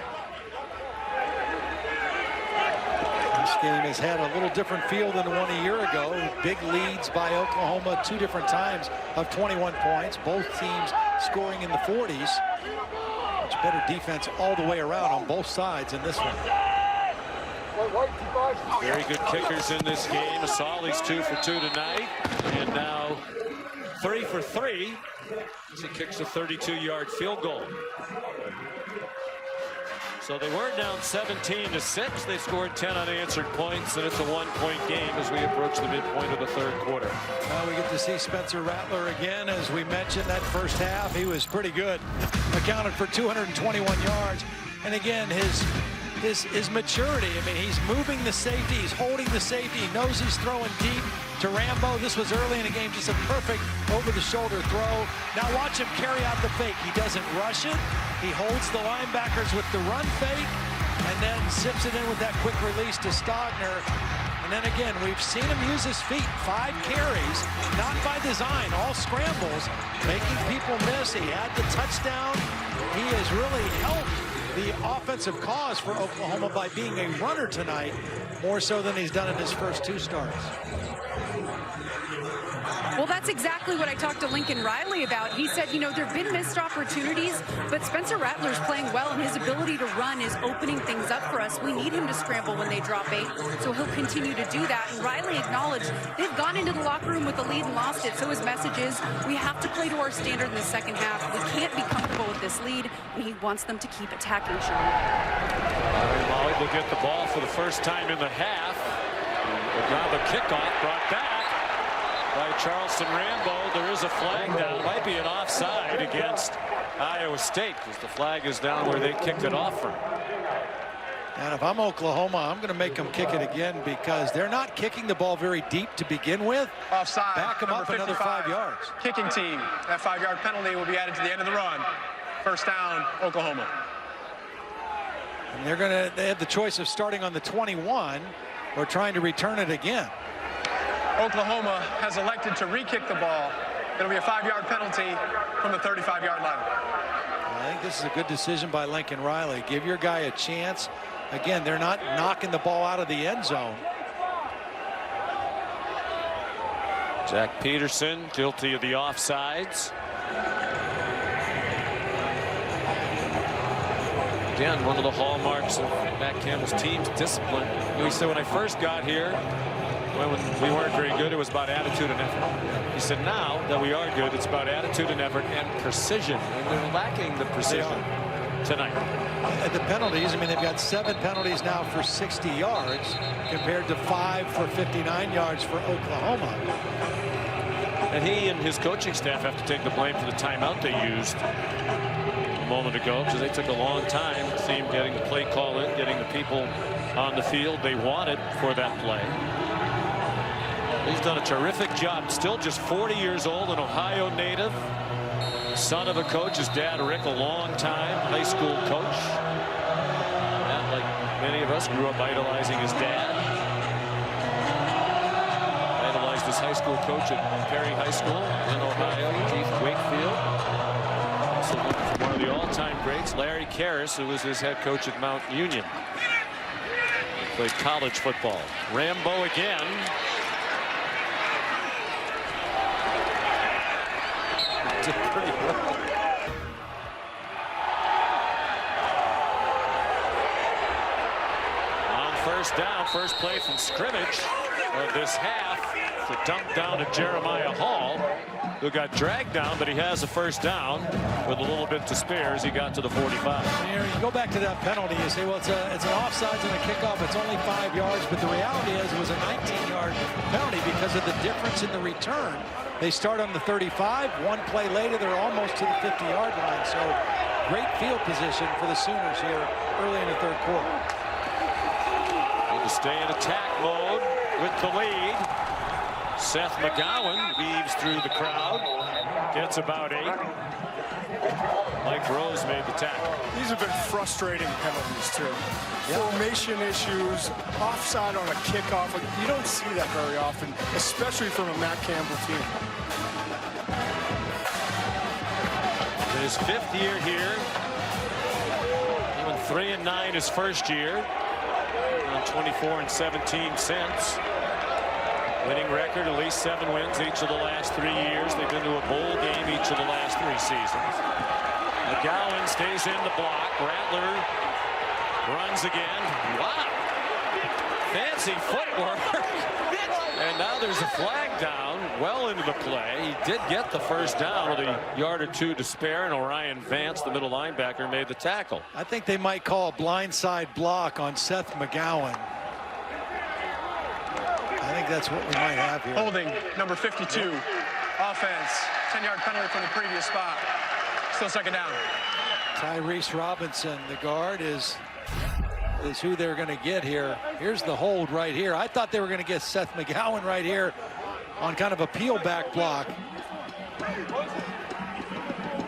This game has had a little different feel than the one a year ago. Big leads by Oklahoma 2 different times of 21 points. Both teams scoring in the 40s. Much better defense all the way around on both sides in this one. Very good kickers in this game. Asali's 2 for 2 tonight. And now 3 for 3 as he kicks a 32-yard field goal. So they were down 17-6. They scored 10 unanswered points, and it's a 1-point game as we approach the midpoint of the 3rd quarter. Now we get to see Spencer Rattler again. As we mentioned, that first half, he was pretty good. Accounted for 221 yards. And again, his maturity. I mean, he's moving the safety. He's holding the safety. He knows he's throwing deep to Rambo. This was early in the game, just a perfect over-the-shoulder throw. Now watch him carry out the fake. He doesn't rush it. He holds the linebackers with the run fake and then zips it in with that quick release to Stogner. And then again, we've seen him use his feet. 5 carries, not by design, all scrambles, making people miss. He had the touchdown. He has really helped the offensive cause for Oklahoma by being a runner tonight, more so than he's done in his first 2 starts. Well, that's exactly what I talked to Lincoln Riley about. He said, you know, there have been missed opportunities, but Spencer Rattler's playing well, and his ability to run is opening things up for us. We need him to scramble when they drop 8, so he'll continue to do that. And Riley acknowledged they've gone into the locker room with the lead and lost it. So his message is, we have to play to our standard in the second half. We can't be comfortable with this lead, and he wants them to keep attacking, Sean. Molly will get the ball for the first time in the half. Now the kickoff brought back by Charleston Rambo. There is a flag down. Might be an offside against Iowa State because the flag is down where they kicked it off from. And if I'm Oklahoma, I'm going to make them kick it again because they're not kicking the ball very deep to begin with. Offside. Back them up another 5 yards. Kicking team. That 5-yard penalty will be added to the end of the run. First down, Oklahoma. And they have the choice of starting on the 21 or trying to return it again. Oklahoma has elected to re-kick the ball. It'll be a 5-yard penalty from the 35-yard line. I think this is a good decision by Lincoln Riley. Give your guy a chance. Again, they're not knocking the ball out of the end zone. Jack Peterson guilty of the offsides. Again, one of the hallmarks of Matt Campbell's team's discipline. He said when I first got here, when we weren't very good, it was about attitude and effort. He said now that we are good, it's about attitude and effort and precision. And they're lacking the precision tonight. And the penalties, I mean, they've got 7 penalties now for 60 yards compared to 5 for 59 yards for Oklahoma. And he and his coaching staff have to take the blame for the timeout they used a moment ago, because they took a long time, it seemed, getting the play call in, getting the people on the field they wanted for that play. He's done a terrific job. Still just 40 years old, an Ohio native, son of a coach. His dad, Rick, a long-time high school coach. And like many of us, grew up idolizing his dad. Idolized his high school coach at Perry High School in Ohio, Keith Wakefield. Also one of the all-time greats, Larry Karras, who was his head coach at Mount Union. Played college football. Rambo again. Did pretty well. On first down, first play from scrimmage of this half. The dump down to Jeremiah Hall, who got dragged down, but he has a first down with a little bit to spare as he got to the 45. Here, you go back to that penalty, you say, well, it's an offsides and a kickoff. It's only 5 yards, but the reality is it was a 19-yard penalty because of the difference in the return. They start on the 35. One play later, they're almost to the 50-yard line. So great field position for the Sooners here early in the third quarter. Need to stay in attack mode with the lead. Seth McGowan weaves through the crowd, gets about 8. Mike Rose made the tackle. These have been frustrating penalties, too. Formation issues, offside on a kickoff. Like, you don't see that very often, especially from a Matt Campbell team. In his 5th year here. He went 3-9 his first year. On 24-17 since. Winning record, at least 7 wins each of the last 3 years. They've been to a bowl game each of the last 3 seasons. McGowan stays in the block. Rattler runs again. Wow. Fancy footwork. And now there's a flag down well into the play. He did get the first down with a yard or 2 to spare, and Orion Vance, the middle linebacker, made the tackle. I think they might call a blindside block on Seth McGowan. I think that's what we might have here. Holding, number 52. Yep. Offense, 10-yard penalty from the previous spot. Still second down. Tyrese Robinson, the guard, is who they're going to get here. Here's the hold right here. I thought they were going to get Seth McGowan right here on kind of a peel back block.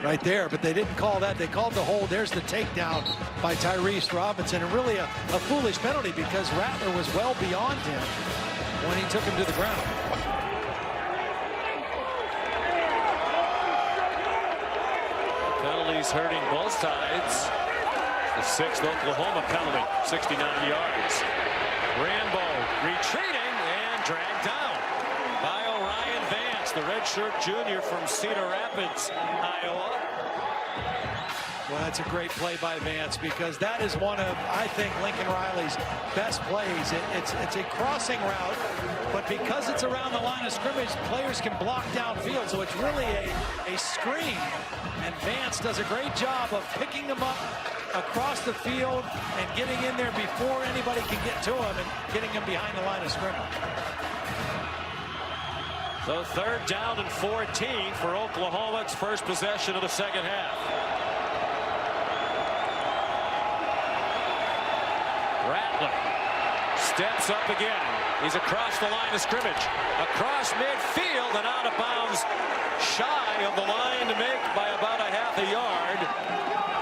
Right there, but they didn't call that. They called the hold. There's the takedown by Tyrese Robinson, and really a foolish penalty because Rattler was well beyond him when he took him to the ground. Penalties hurting both sides. The 6th Oklahoma penalty, 69 yards. Rambo retreating and dragged down by Orion Vance, the redshirt junior from Cedar Rapids, Iowa. Well, that's a great play by Vance because that is one of, I think, Lincoln Riley's best plays. It's a crossing route, but because it's around the line of scrimmage, players can block downfield, so it's really a screen. And Vance does a great job of picking them up across the field and getting in there before anybody can get to him and getting him behind the line of scrimmage. So 3rd down and 14 for Oklahoma. It's first possession of the second half. Rattler steps up again. He's across the line of scrimmage, across midfield and out of bounds, shy of the line to make by about a half a yard,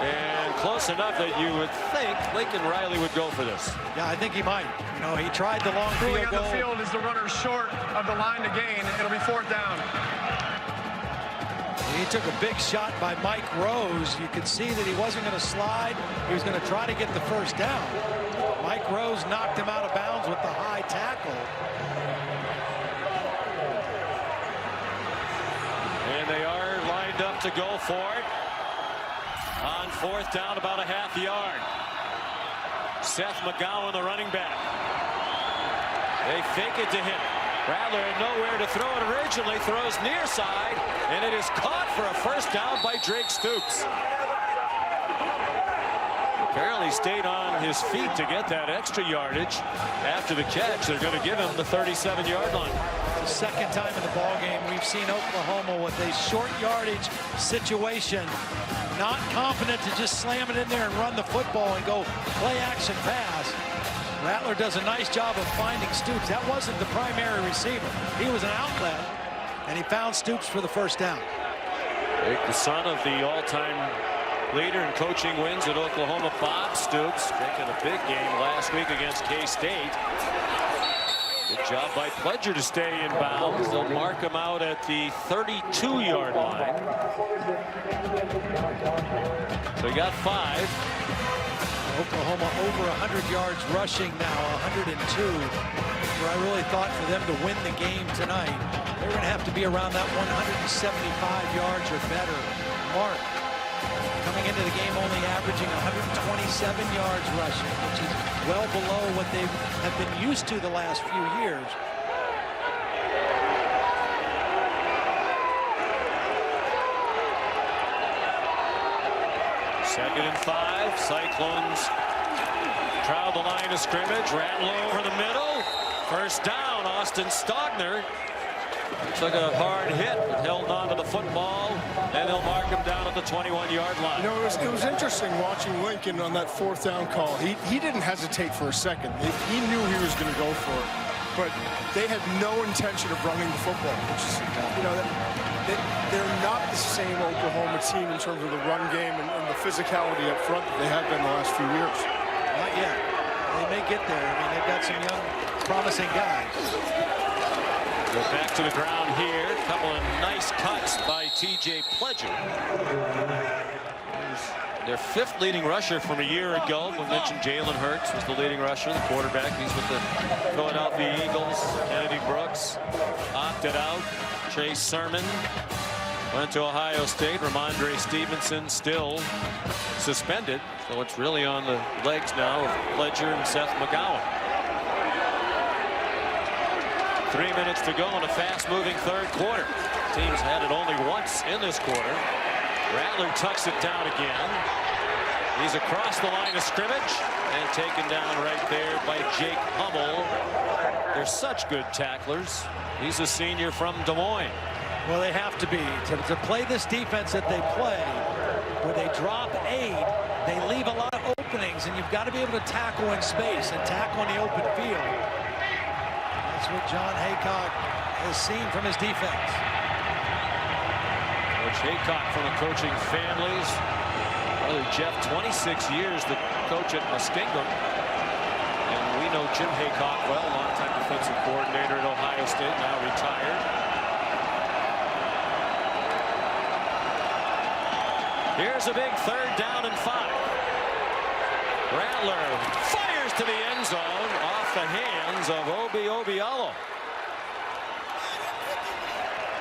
and close enough that you would think Lincoln Riley would go for this. Yeah, I think he might. You know, he tried the long field goal. On the field is the runner short of the line to gain. It'll be 4th down. He took a big shot by Mike Rose. You could see that he wasn't going to slide. He was going to try to get the first down. Mike Rose knocked him out of bounds with the high tackle. And they are lined up to go for it. On 4th down, about a half yard. Seth McGowan, the running back. They fake it to him. Rattler had nowhere to throw it originally, throws near side, and it is caught for a first down by Drake Stoops. Apparently stayed on his feet to get that extra yardage after the catch. They're going to give him the 37-yard line. The second time in the ball game we've seen Oklahoma with a short yardage situation, not confident to just slam it in there and run the football and go play action pass. Rattler does a nice job of finding Stoops. That wasn't the primary receiver. He was an outlet, and he found Stoops for the first down. The son of the all-time leader in coaching wins at Oklahoma, Bob Stoops, making a big game last week against K-State. Good job by Pledger to stay in bounds. They'll mark him out at the 32-yard line. So he got 5. Oklahoma over 100 yards rushing now, 102. Where I really thought for them to win the game tonight, they're going to have to be around that 175 yards or better mark. Coming into the game only averaging 127 yards rushing, which is well below what they have been used to the last few years. Second and 5. Cyclones crowd the line of scrimmage. Rattler over the middle. First down. Austin Stogner took a hard hit, but held on to the football, and they'll mark him down at the 21-yard line. You know, it was interesting watching Lincoln on that 4th down call. He didn't hesitate for a second. He knew he was going to go for it, but they had no intention of running the football. Which is, you know, they're not the same Oklahoma team in terms of the run game and the physicality up front that they have been the last few years. Not yet. They may get there. I mean, they've got some young, promising guys. Go back to the ground here. A couple of nice cuts by T.J. Pledger. Their 5th leading rusher from a year ago. We mentioned Jalen Hurts was the leading rusher, the quarterback. He's with the Philadelphia Eagles. Kennedy Brooks opted out. Chase Sermon went to Ohio State. Ramondre Stevenson still suspended. So it's really on the legs now of Pledger and Seth McGowan. 3 minutes to go in a fast-moving 3rd quarter. Teams had it only once in this quarter. Rattler tucks it down again. He's across the line of scrimmage and taken down right there by Jake Hummel. They're such good tacklers. He's a senior from Des Moines. Well, they have to be. To play this defense that they play, where they drop 8, they leave a lot of openings, and you've got to be able to tackle in space and tackle in the open field. That's what John Haycock has seen from his defense. Coach Haycock from the coaching families. Brother Jeff, 26 years the coach at Muskingum. And we know Jim Haycock well, longtime defensive coordinator at Ohio State, now retired. Here's a big 3rd down and 5. Rattler fires to the end zone off the hands of Obi Obialo.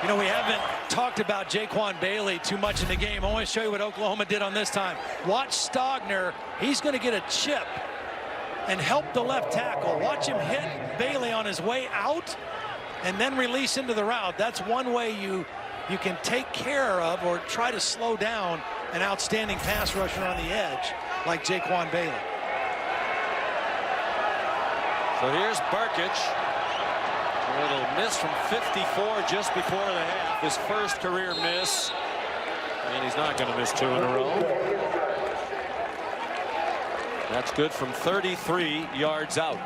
You know, we haven't talked about Jaquan Bailey too much in the game. I want to show you what Oklahoma did on this time. Watch Stogner. He's going to get a chip and help the left tackle. Watch him hit Bailey on his way out and then release into the route. That's one way you can take care of or try to slow down an outstanding pass rusher on the edge like Jaquan Bailey. So here's Burkich. A little miss from 54 just before the half. His first career miss. And he's not going to miss 2 in a row. That's good from 33 yards out.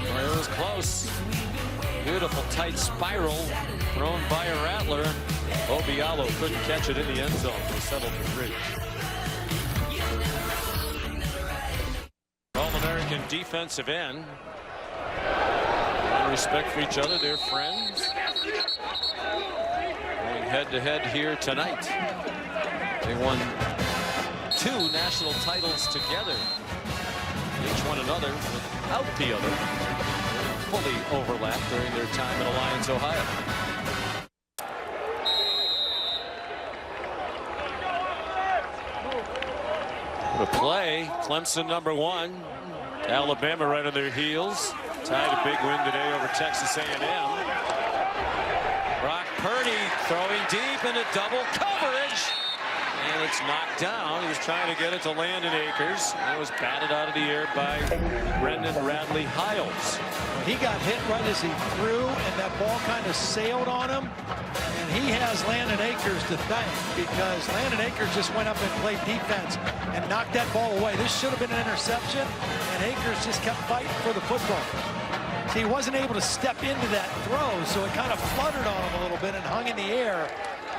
Well, it was close. Beautiful tight spiral thrown by a Rattler. Obialo couldn't catch it in the end zone. They settled for 3. All-American defensive end. Respect for each other. They're friends. Going head-to-head here tonight. They won 2 national titles together. Each one another without the other. Fully overlapped during their time in Alliance, Ohio. The play, Clemson #1. Alabama right on their heels. Tied a big win today over Texas A&M. Brock Purdy throwing deep into double coverage. And And it's knocked down. He was trying to get it to Landon Akers. It was batted out of the air by Brendan Radley Hiles. He got hit right as he threw, and that ball kind of sailed on him. And he has Landon Akers to thank, because Landon Akers just went up and played defense and knocked that ball away. This should have been an interception, and Akers just kept fighting for the football. See, he wasn't able to step into that throw, so it kind of fluttered on him a little bit and hung in the air.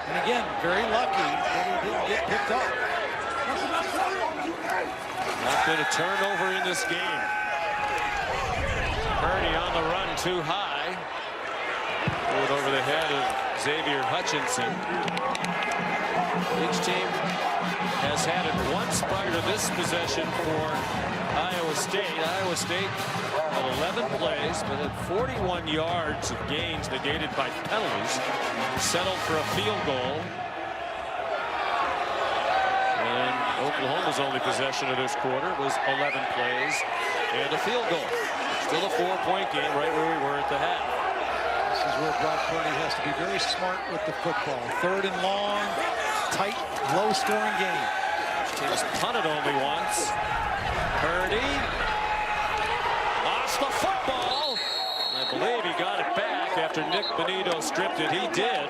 And again, very lucky that he didn't get picked off. Not been a turnover in this game. Purdy on the run too high. Threw it over the head of Xavier Hutchinson. Each team has had it once prior to this possession for Iowa State. Iowa State had 11 plays, but had 41 yards of gains negated by penalties. Settled for a field goal. And Oklahoma's only possession of this quarter was 11 plays and a field goal. Still a 4-point game right where we were at the half. This is where Brock Purdy has to be very smart with the football. 3rd and long, tight, low-scoring game. Team's punted only once. Purdy lost the football. I believe he got it back after Nick Benito stripped it. He did.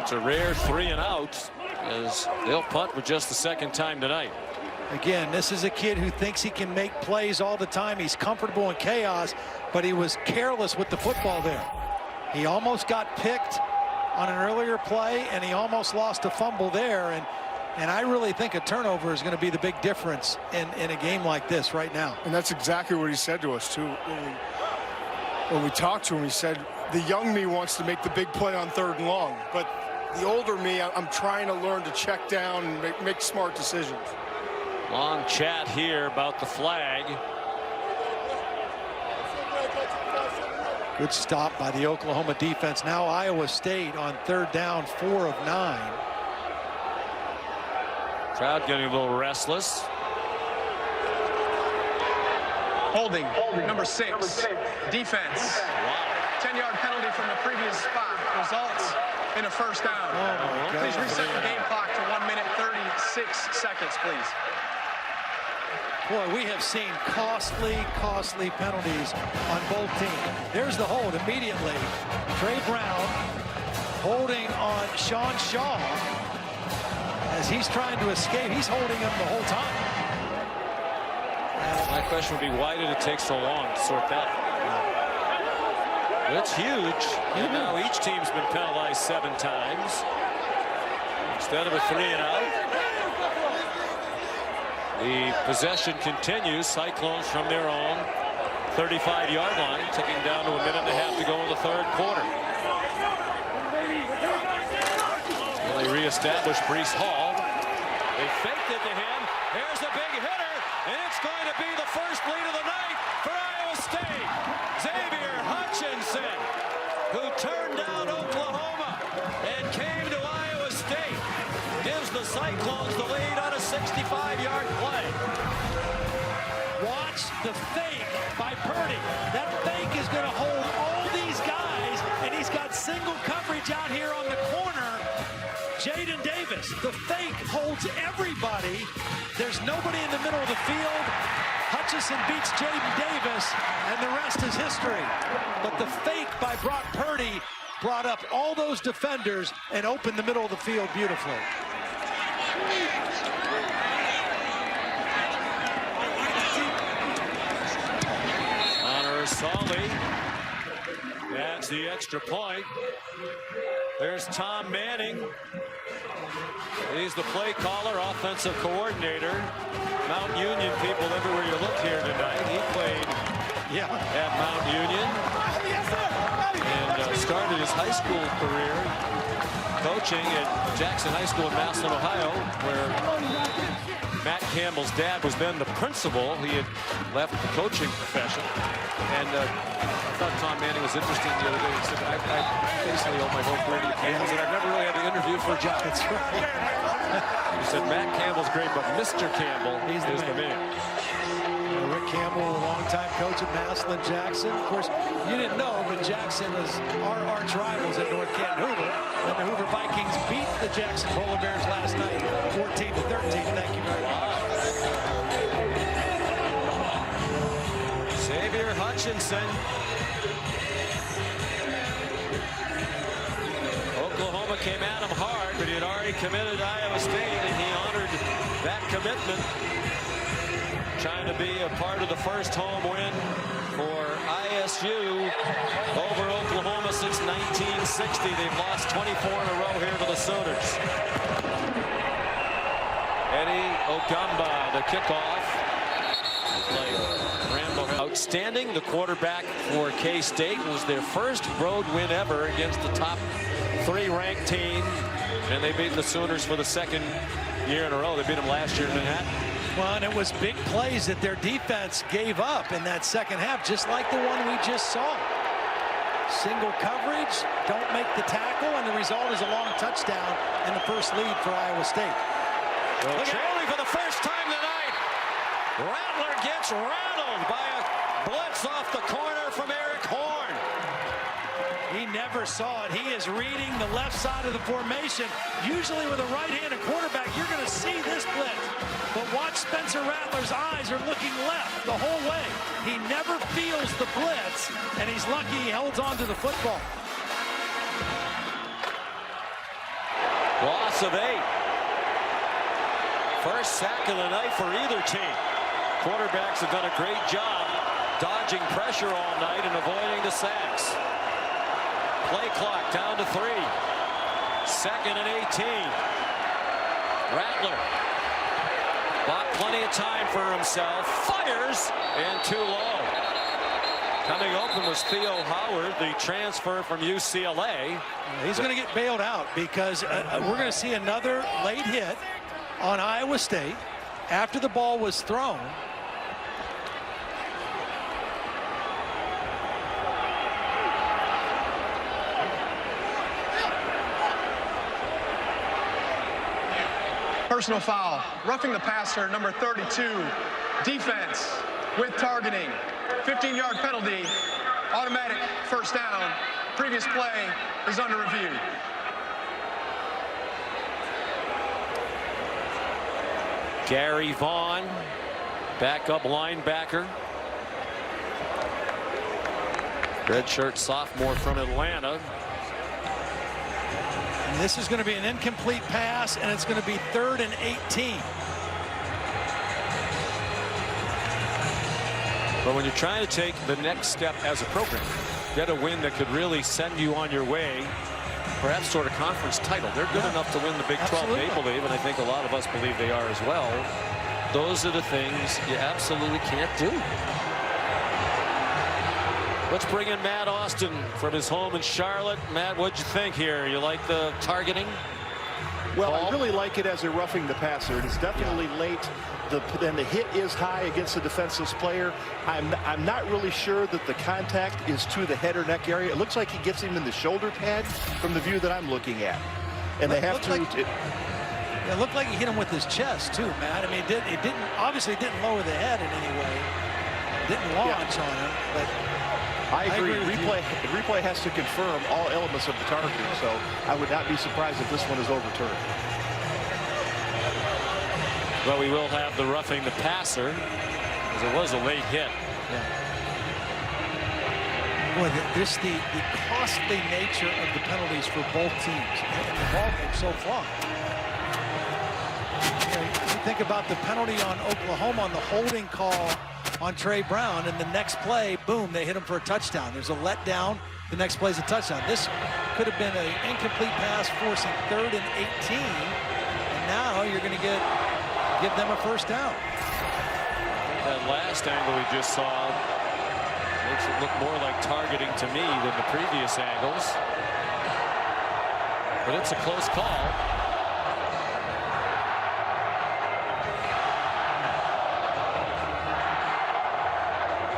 It's a rare 3 and out, as they'll punt for just the 2nd time tonight. Again, this is a kid who thinks he can make plays all the time. He's comfortable in chaos, but he was careless with the football there. He almost got picked on an earlier play, and he almost lost a fumble there. And I really think a turnover is going to be the big difference in a game like this right now. And that's exactly what he said to us, too. When we talked to him, he said, the young me wants to make the big play on 3rd and long, but the older me, I'm trying to learn to check down and make smart decisions. Long chat here about the flag. Good stop by the Oklahoma defense. Now Iowa State on 3rd down, 4 of 9. Crowd getting a little restless. Holding, number 6. Defense. Wow. 10-yard penalty from the previous spot results in a 1st down. Oh, my Please God. reset the game clock to 1 minute 36 seconds, please. Boy, we have seen costly penalties on both teams. There's the hold immediately. Trey Brown holding on Sean Shaw as he's trying to escape. He's holding him the whole time. My question would be, why did it take so long to sort that out? It's huge. And now each team's been penalized 7 times instead of a 3 and out. The possession continues. Cyclones from their own 35-yard line, ticking down to a minute and a half to go in the 3rd quarter. Well, they reestablish Breece Hall. They faked it to him. Here's a big hitter, and it's going to be the first lead of the night for Iowa State. Xavier Hutchinson, who turned down Oklahoma and came to Iowa State, gives the Cyclones the lead on a 65-yard play. Watch the fake by Purdy. That fake is going to hold all these guys, and he's got single coverage out here on the corner. Jaden Davis, the fake holds everybody. There's nobody in the middle of the field. Hutchinson beats Jaden Davis, and the rest is history. But the fake by Brock Purdy brought up all those defenders and opened the middle of the field beautifully. Solly adds the extra point. There's Tom Manning. He's the play caller, offensive coordinator. Mount Union people everywhere you look here tonight. He played at Mount Union and started his high school career coaching at Jackson High School in Massillon, Ohio, where Matt Campbell's dad was then the principal. He had left the coaching profession. And I thought Tom Manning was interesting the other day. He said, I basically owe my whole career to the Campbells, and I've never really had to interview for a job. That's right. He said, Matt Campbell's great, but Mr. Campbell is the man. Rick Campbell, a longtime coach at Massillon Jackson. Of course, you didn't know, but Jackson was our arch rivals at North Canton Hoover. And the Hoover Vikings beat the Jackson Polar Bears last night, 14-13. Thank you very much. Xavier Hutchinson. Oklahoma came at him hard, but he had already committed to Iowa State, and he honored that commitment. Trying to be a part of the first home win for ISU over Oklahoma since 1960. They've lost 24 in a row here to the Sooners. Eddie Ogamba, the kickoff. Outstanding. The quarterback for K-State was their first road win ever against the top 3 ranked team. And they beat the Sooners for the second year in a row. They beat them last year in Manhattan. Well, and it was big plays that their defense gave up in that second half, just like the one we just saw. Single coverage, don't make the tackle, and the result is a long touchdown and the first lead for Iowa State. Well, trailing for the first time tonight. Rattler gets rattled by a blitz off the corner from Eric Horn. He never saw it. He is reading the left side of the formation. Usually with a right-handed quarterback, you're going to see this blitz. But watch Spencer Rattler's eyes are looking left the whole way. He never feels the blitz, and he's lucky he holds on to the football. Loss of 8. First sack of the night for either team. Quarterbacks have done a great job dodging pressure all night and avoiding the sacks. Play clock down to 3. 2nd and 18. Rattler bought plenty of time for himself. Fires and too low. Coming open was Theo Howard, the transfer from UCLA. He's going to get bailed out because we're going to see another late hit on Iowa State after the ball was thrown. Personal foul, roughing the passer, number 32. Defense with targeting. 15-yard penalty, automatic first down. Previous play is under review. Gary Vaughn, backup linebacker. Redshirt sophomore from Atlanta. And this is going to be an incomplete pass, and it's going to be 3rd and 18. But when you're trying to take the next step as a program, get a win that could really send you on your way, perhaps toward a conference title. They're good enough to win the Big 12, they believe, and I think a lot of us believe they are as well. Those are the things you absolutely can't do. Let's bring in Matt Austin from his home in Charlotte. Matt, what'd you think here? You like the targeting? Well, I really like it as a roughing the passer. It is definitely late. Then the hit is high against the defenseless player. I'm not really sure that the contact is to the head or neck area. It looks like he gets him in the shoulder pad from the view that I'm looking at. And they have to. It looked like he hit him with his chest too, Matt. I mean, it didn't obviously didn't lower the head in any way. Didn't launch on him, but. I agree. Replay has to confirm all elements of the targeting, so I would not be surprised if this one is overturned. Well, we will have the roughing the passer, as it was a late hit. Boy, the costly nature of the penalties for both teams and the ball game so far. You think about the penalty on Oklahoma on the holding call on Trey Brown, and the next play, boom, they hit him for a touchdown. There's a letdown. The next play is a touchdown. This could have been an incomplete pass forcing 3rd and 18, and now you're going to give them a first down. That last angle we just saw makes it look more like targeting to me than the previous angles. But it's a close call.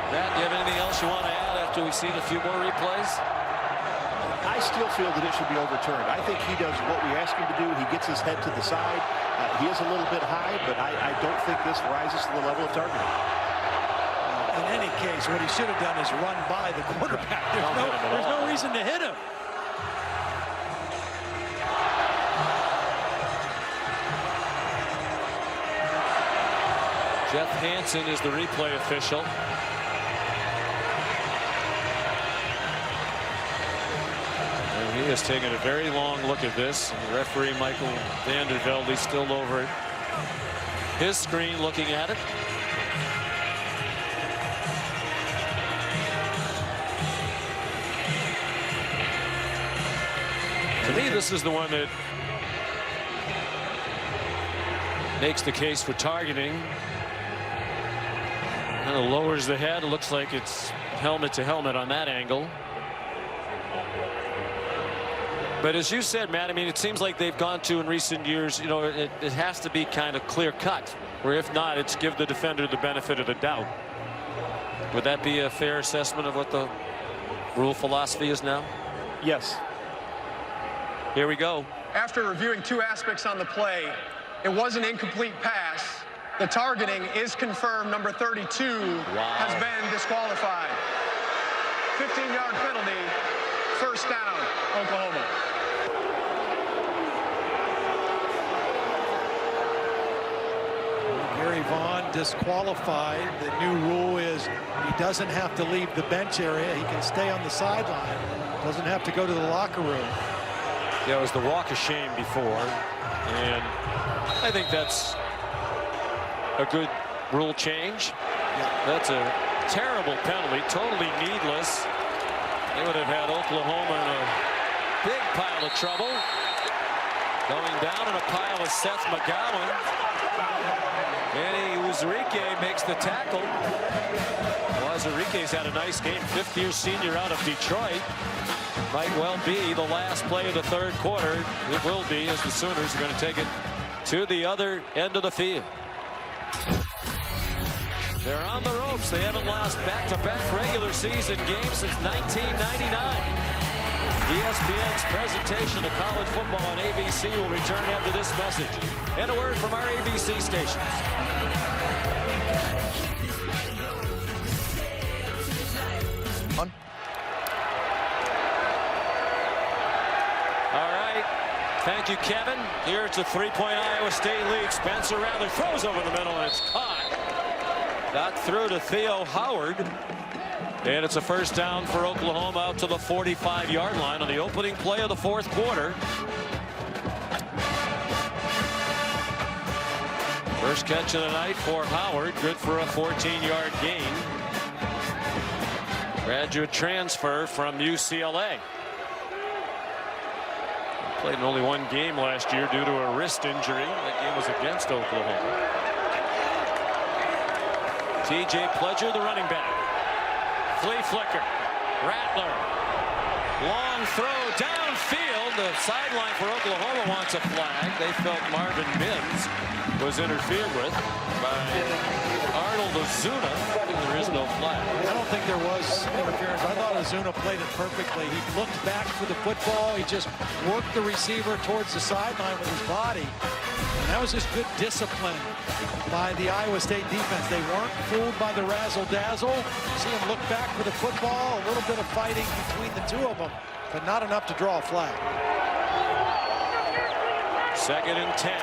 Matt, do you have anything else you want to add after we've seen a few more replays? I still feel that it should be overturned. I think he does what we ask him to do. He gets his head to the side. He is a little bit high, but I don't think this rises to the level of targeting. In any case, what he should have done is run by the quarterback. There's no reason to hit him. Jeff Hansen is the replay official. And he has taken a very long look at this. And the referee, Michael Vandervelde, is still over his screen looking at it. To me, this is the one that makes the case for targeting. Kind of lowers the head. It looks like it's helmet to helmet on that angle. But as you said, Matt, I mean, it seems like they've gone to in recent years, you know, it has to be kind of clear cut, or if not, it's give the defender the benefit of the doubt. Would that be a fair assessment of what the rule philosophy is now? Yes. Here we go. After reviewing two aspects on the play, it was an incomplete pass. The targeting is confirmed. Number 32 has been disqualified. 15-yard penalty. First down, Oklahoma. Gary Vaughn disqualified. The new rule is he doesn't have to leave the bench area. He can stay on the sideline. Doesn't have to go to the locker room. Yeah, it was the walk of shame before, and I think that's a good rule change. Yeah. That's a terrible penalty, totally needless. They would have had Oklahoma in a big pile of trouble. Going down in a pile of Seth McGowan. Manny Uzurike makes the tackle. Well, Uzurike's had a nice game. Fifth-year senior out of Detroit. Might well be the last play of the third quarter. It will be, as the Sooners are going to take it to the other end of the field. They're on the ropes. They haven't lost back-to-back regular season games since 1999. ESPN's presentation of college football on ABC will return after this message. And a word from our ABC stations. All right. Thank you, Kevin. Here it's a three-point Iowa State lead. Spencer Rattler throws over the middle, and it's caught. Got through to Theo Howard. And it's a first down for Oklahoma out to the 45-yard line on the opening play of the fourth quarter. First catch of the night for Howard. Good for a 14-yard gain. Graduate transfer from UCLA. Played in only one game last year due to a wrist injury. That game was against Oklahoma. TJ Pledger, the running back. Flea flicker. Rattler. Long throw downfield. The sideline for Oklahoma wants a flag. They felt Marvin Mims was interfered with by Arnold Ozuna. There is no flag. I don't think there was interference. I thought Ozuna played it perfectly. He looked back for the football. He just worked the receiver towards the sideline with his body. And that was just good discipline by the Iowa State defense. They weren't fooled by the razzle-dazzle. See him look back for the football. A little bit of fighting between the two of them, but not enough to draw a flag. 2nd and 10.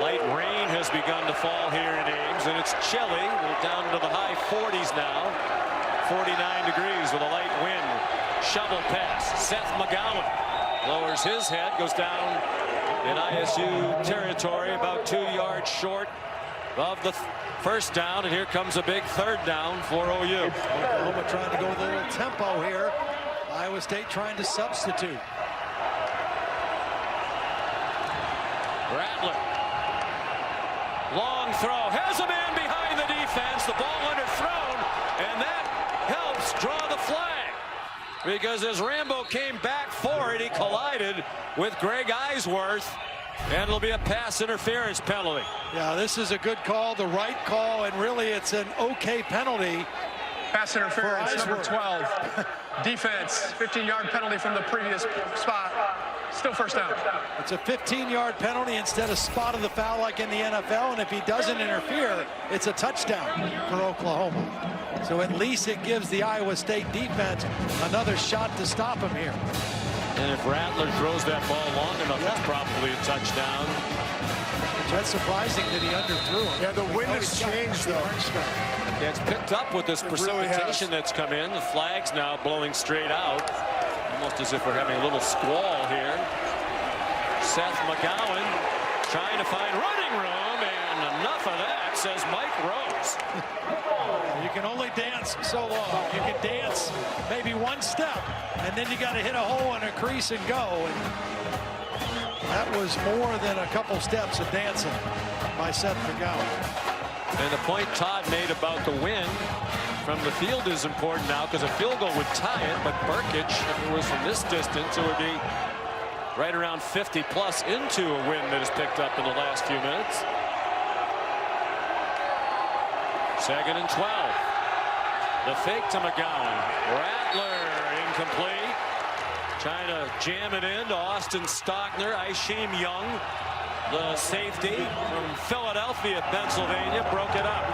Light rain has begun to fall here in Ames, and it's chilly. We're down into the high 40s now. 49 degrees with a light wind. Shovel pass. Seth McGowan lowers his head, goes down in ISU territory, about 2 yards short of the first down, and here comes a big third down for OU. Oklahoma trying to go with a little tempo here. Iowa State trying to substitute. Rattler. Long throw. Has a man behind the defense. The ball underthrown, and that helps draw the flag. Because as Rambo came back for it, he collided with Greg Eisworth, and it'll be a pass interference penalty. Yeah, this is a good call, the right call, and really it's an okay penalty. Pass interference, number 12. Defense, 15-yard penalty from the previous spot. Still first down. It's a 15-yard penalty instead of spot of the foul like in the NFL, and if he doesn't interfere, it's a touchdown for Oklahoma. So at least it gives the Iowa State defense another shot to stop him here. And if Rattler throws that ball long enough, that's probably a touchdown. That's surprising that he underthrew him. Yeah, the wind has changed, though. Yeah, it's picked up with this precipitation that's come in. The flag's now blowing straight out. Almost as if we're having a little squall here. Seth McGowan trying to find running room, and enough of that, says Mike Rose. You can only dance so long. You can dance maybe one step, and then you got to hit a hole in a crease and go. And that was more than a couple steps of dancing by Seth McGowan. And the point Todd made about the wind from the field is important now, because a field goal would tie it, but Burkich, if it was from this distance, it would be right around 50 plus into a wind that has picked up in the last few minutes. 2nd and 12. The fake to McGowan. Rattler incomplete. Trying to jam it into Austin Stockner. Isheem Young, the safety from Philadelphia, Pennsylvania, broke it up.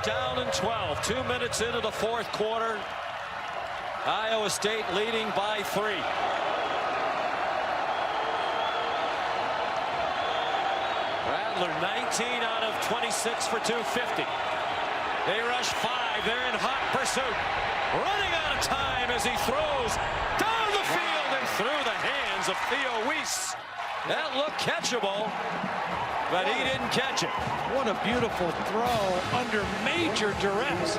Down and 12. 2 minutes into the fourth quarter. Iowa State leading by 3. Rattler 19 out of 26 for 250. They rush 5. They're in hot pursuit. Running out of time as he throws down the field and through the hands of Theo Weiss. That looked catchable, but he didn't catch it. What a beautiful throw under major duress.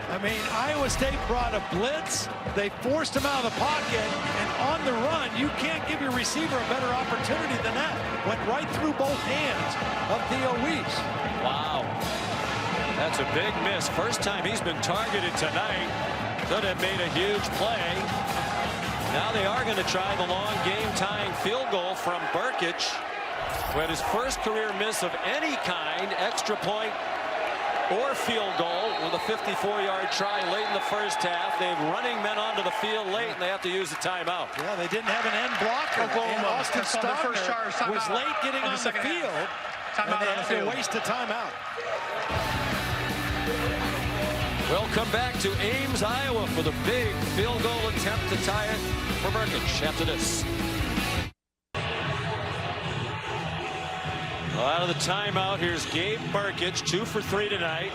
I mean, Iowa State brought a blitz. They forced him out of the pocket, and on the run, you can't give your receiver a better opportunity than that. Went right through both hands of Theo Weiss. Wow. That's a big miss. First time he's been targeted tonight. Could have made a huge play. Now they are going to try the long game-tying field goal from Burkich, who had his first career miss of any kind, extra point or field goal, with a 54-yard try late in the first half. They have running men onto the field late, and they have to use the timeout. Yeah, they didn't have an end blocker. And Austin Stockner was late getting on the field, and they had to waste a timeout. We'll come back to Ames, Iowa for the big field goal attempt to tie it for Burkich after this. Well, out of the timeout, here's Gabe Burkich, 2 for 3 tonight.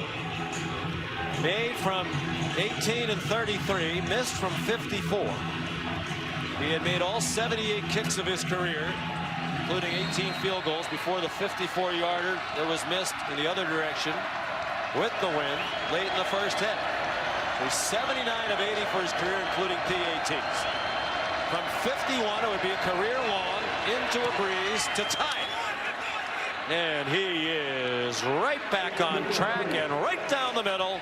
Made from 18 and 33, missed from 54. He had made all 78 kicks of his career, including 18 field goals before the 54-yarder that was missed in the other direction with the win late in the first half. He's 79 of 80 for his career, including PATs. From 51, it would be a career long into a breeze to tie it. And he is right back on track and right down the middle.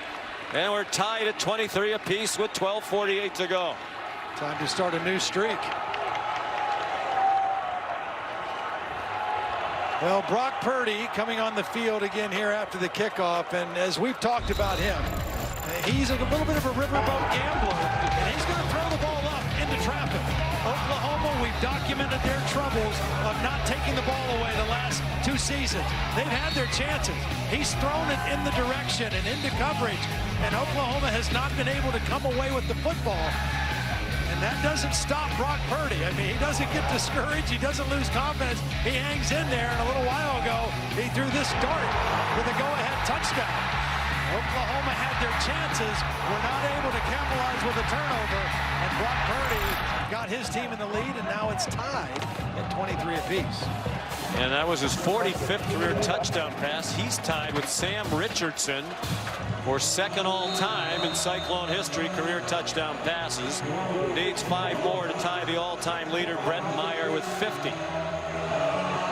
And we're tied at 23 apiece with 12:48 to go. Time to start a new streak. Well, Brock Purdy coming on the field again here after the kickoff, and as we've talked about him, he's a little bit of a riverboat gambler, and he's going to throw the ball up into traffic. Oklahoma, we've documented their troubles of not taking the ball away the last 2 seasons. They've had their chances. He's thrown it in the direction and into coverage, and Oklahoma has not been able to come away with the football. And that doesn't stop Brock Purdy. I mean, he doesn't get discouraged. He doesn't lose confidence. He hangs in there, and a little while ago, he threw this dart with a go-ahead touchdown. Oklahoma had their chances, were not able to capitalize with a turnover, and Brock Purdy got his team in the lead, and now it's tied at 23 apiece. And that was his 45th career touchdown pass. He's tied with Sam Richardson for second all-time in Cyclone history, career touchdown passes. Needs 5 more to tie the all-time leader, Brett Meyer, with 50.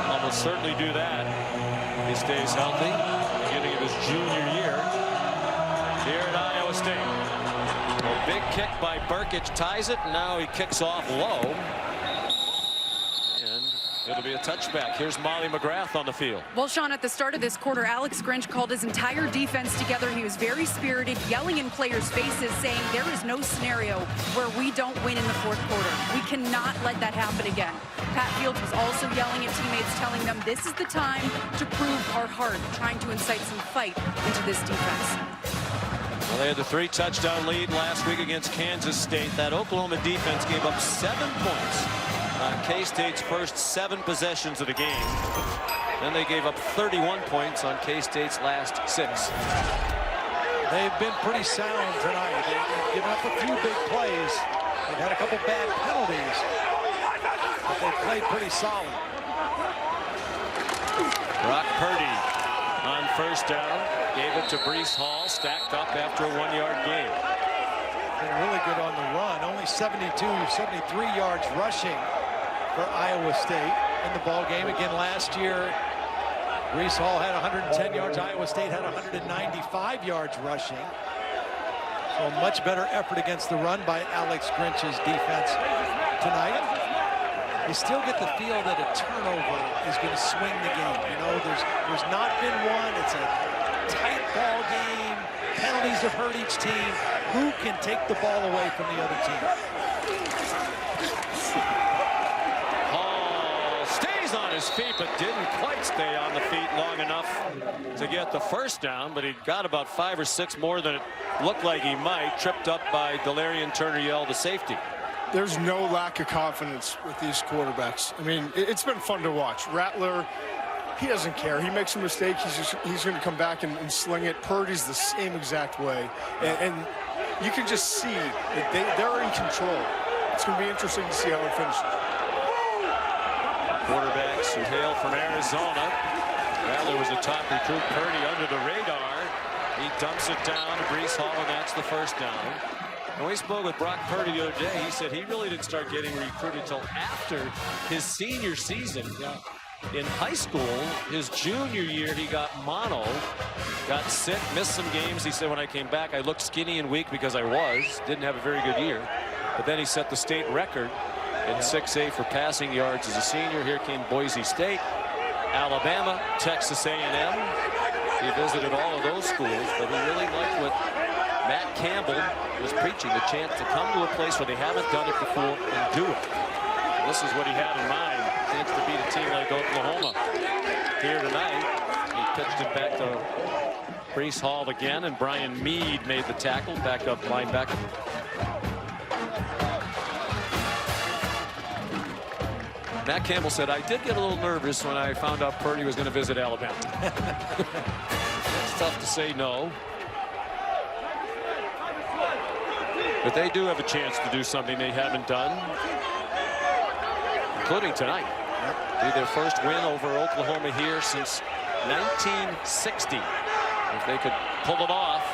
Almost certainly do that. He stays healthy, beginning of his junior year here at Iowa State. A big kick by Burkett ties it, and now he kicks off low. And it'll be a touchback. Here's Molly McGrath on the field. Well, Sean, at the start of this quarter, Alex Grinch called his entire defense together. He was very spirited, yelling in players' faces, saying there is no scenario where we don't win in the fourth quarter. We cannot let that happen again. Pat Fields was also yelling at teammates, telling them this is the time to prove our heart, trying to incite some fight into this defense. Well, they had the 3-touchdown lead last week against Kansas State. That Oklahoma defense gave up 7 points on K-State's first 7 possessions of the game. Then they gave up 31 points on K-State's last 6. They've been pretty sound tonight. They've given up a few big plays. They've had a couple bad penalties, but they played pretty solid. Brock Purdy on first down. Gave it to Breece Hall, stacked up after a 1-yard gain. Been really good on the run. Only 73 yards rushing for Iowa State in the ball game. Again, last year, Breece Hall had 110 yards. Iowa State had 195 yards rushing. So a much better effort against the run by Alex Grinch's defense tonight. You still get the feel that a turnover is going to swing the game. You know, there's not been one. It's a tight ball game. Penalties have hurt each team. Who can take the ball away from the other team? Hall stays on his feet, but didn't quite stay on the feet long enough to get the first down, but he got about 5 or 6 more than it looked like he might. Tripped up by Delarian Turner-Yell, the safety. There's no lack of confidence with these quarterbacks. I mean, it's been fun to watch. Rattler, he doesn't care. He makes a mistake, he's going to come back and sling it. Purdy's the same exact way. And you can just see that they're in control. It's going to be interesting to see how it finishes. Quarterbacks who hail from Arizona. Rattler was a top recruit. Purdy under the radar. He dumps it down to Breece Hall, and that's the first down. When we spoke with Brock Purdy the other day, he said he really didn't start getting recruited until after his senior season. In high school, his junior year, he got mono, got sick, missed some games. He said, when I came back, I looked skinny and weak because I didn't have a very good year. But then he set the state record in 6A for passing yards as a senior. Here came Boise State, Alabama, Texas A&M. He visited all of those schools, but he really liked what Matt Campbell was preaching, the chance to come to a place where they haven't done it before and do it. And this is what he had in mind, a chance to beat a team like Oklahoma here tonight. He pitched it back to Breece Hall again, and Brian Meade made the tackle, backup linebacker. Matt Campbell said, I did get a little nervous when I found out Purdy was going to visit Alabama. It's tough to say no. But they do have a chance to do something they haven't done, including tonight. Be their first win over Oklahoma here since 1960. If they could pull it off.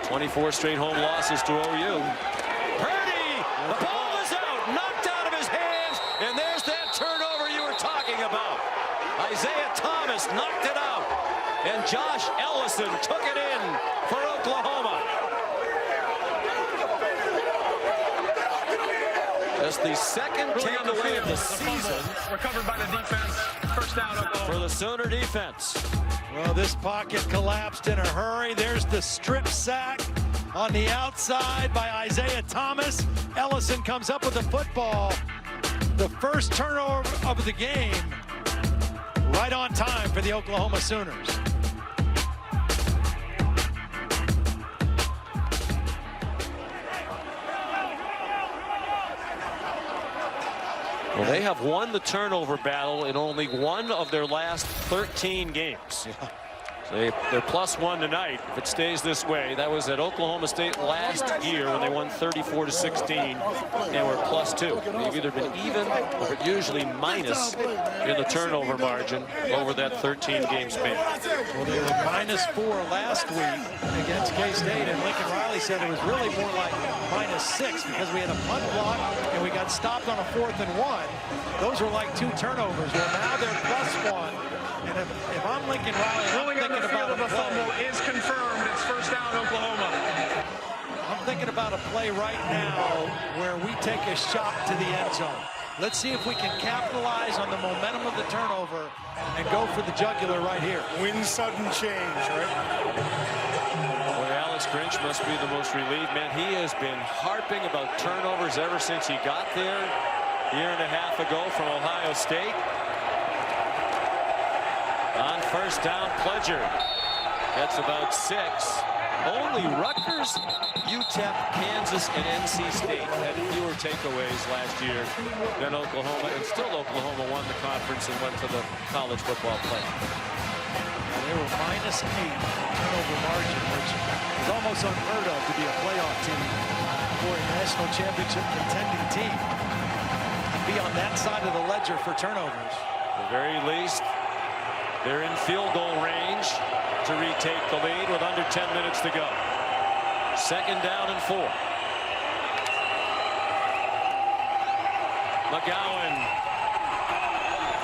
24 straight home losses to OU. Purdy! The ball is out! Knocked out of his hands! And there's that turnover you were talking about. Isaiah Thomas knocked it out. And Josh Ellison took it in for Oklahoma. That's the second takeaway of the season. Recovered by the defense. First down, Oklahoma. For the Sooner defense. Well, this pocket collapsed in a hurry. There's the strip sack on the outside by Isaiah Thomas. Ellison comes up with the football. The first turnover of the game. Right on time for the Oklahoma Sooners. Well, they have won the turnover battle in only one of their last 13 games. So they're +1 tonight. If it stays this way, that was at Oklahoma State last year when they won 34-16 and were +2. They've either been even or usually minus in the turnover margin over that 13-game span. Well, they were -4 last week against K-State, and Lincoln Riley said it was really more like -6 because we had a punt block and we got stopped on a 4th and 1. Those were like 2 turnovers. Well, now they're +1. And if I'm Lincoln Riley, I'm thinking about the fumble is confirmed. It's first down, Oklahoma. I'm thinking about a play right now where we take a shot to the end zone? Let's see if we can capitalize on the momentum of the turnover and go for the jugular right here. Win sudden change, right? Boy, Alex Grinch must be the most relieved man. He has been harping about turnovers ever since he got there a year and a half ago from Ohio State. On first down, Pledger gets about 6. Only Rutgers, UTEP, Kansas, and NC State had fewer takeaways last year than Oklahoma, and still Oklahoma won the conference and went to the college football playoff. They were -8 turnover margin, which is almost unheard of to be a playoff team for a national championship contending team. And be on that side of the ledger for turnovers. At the very least, they're in field goal range to retake the lead with under 10 minutes to go. Second down and 4. McGowan.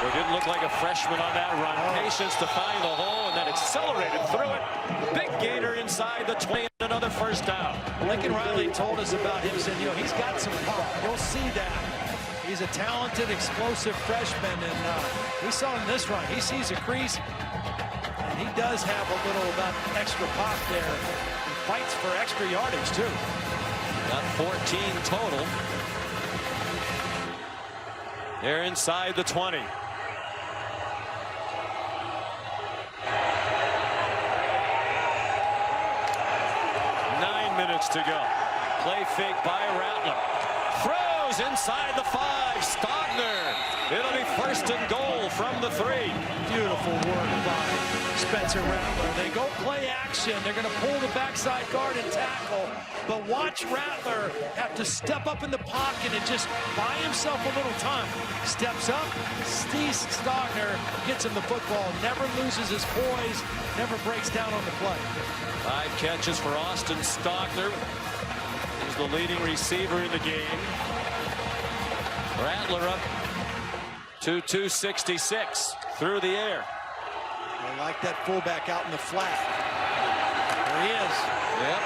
It didn't look like a freshman on that run. Patience to find the hole and then accelerated through it. Big gainer inside the 20 and another first down. Lincoln Riley told us about him, said, you know, he's got some pop. You'll see that. He's a talented, explosive freshman, and we saw in this run. He sees a crease, and he does have a little of that extra pop there. He fights for extra yardage, too. Got 14 total. They're inside the 20. To go. Play fake by Rattler. Throws inside the 5. Stogner. It'll be first and goal from the 3. Beautiful work by Spencer Rattler. They go play action. They're going to pull the backside guard and tackle. But watch Rattler have to step up in the pocket and just buy himself a little time. Steps up. Steve Stogner gets him the football. Never loses his poise. Never breaks down on the play. 5 catches for Austin Stogner. He's the leading receiver in the game. Rattler up to 266 through the air. I like that fullback out in the flat. There he is. Yep.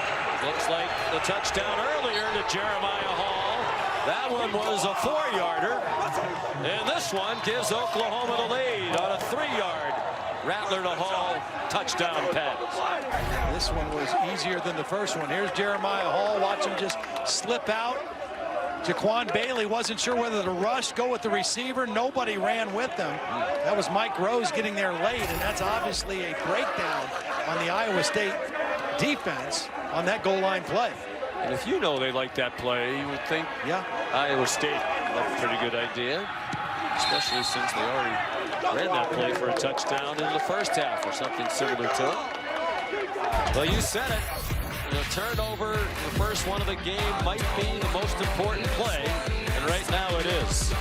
Looks like the touchdown earlier to Jeremiah Hall. That one was a 4-yarder. And this one gives Oklahoma the lead on a 3-yard Rattler to Hall touchdown pass. This one was easier than the first one. Here's Jeremiah Hall. Watch him just slip out. Jaquan Bailey wasn't sure whether to rush, go with the receiver. Nobody ran with them. That was Mike Rose getting there late, and that's obviously a breakdown on the Iowa State defense on that goal line play. And if you know they like that play, you would think, yeah, Iowa State had a pretty good idea, especially since they already ran that play for a touchdown in the first half or something similar to it. Well, you said it. The turnover, the first one of the game, might be the most important play, and right now it is.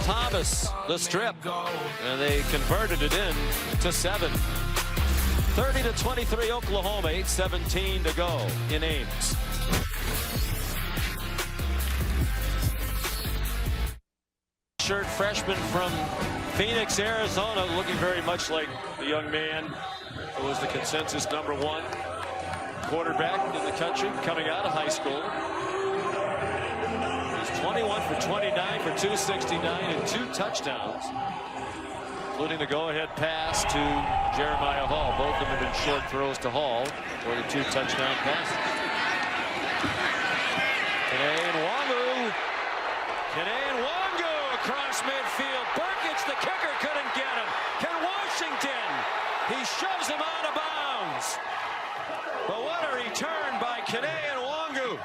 Thomas, the strip, and they converted it in to 7. 30-23 Oklahoma, 8:17 to go in Ames. Shirt freshman from Phoenix, Arizona, looking very much like the young man who was the consensus #1 quarterback in the country coming out of high school. He's 21 for 29 for 269 and 2 touchdowns, including the go-ahead pass to Jeremiah Hall. Both of them have been short throws to Hall for the 2 touchdown passes. Kene Nwangu across midfield. Burkett, the kicker, couldn't get him. Can Washington? He shoves him out of bounds. But what a return by Kene Nwangu.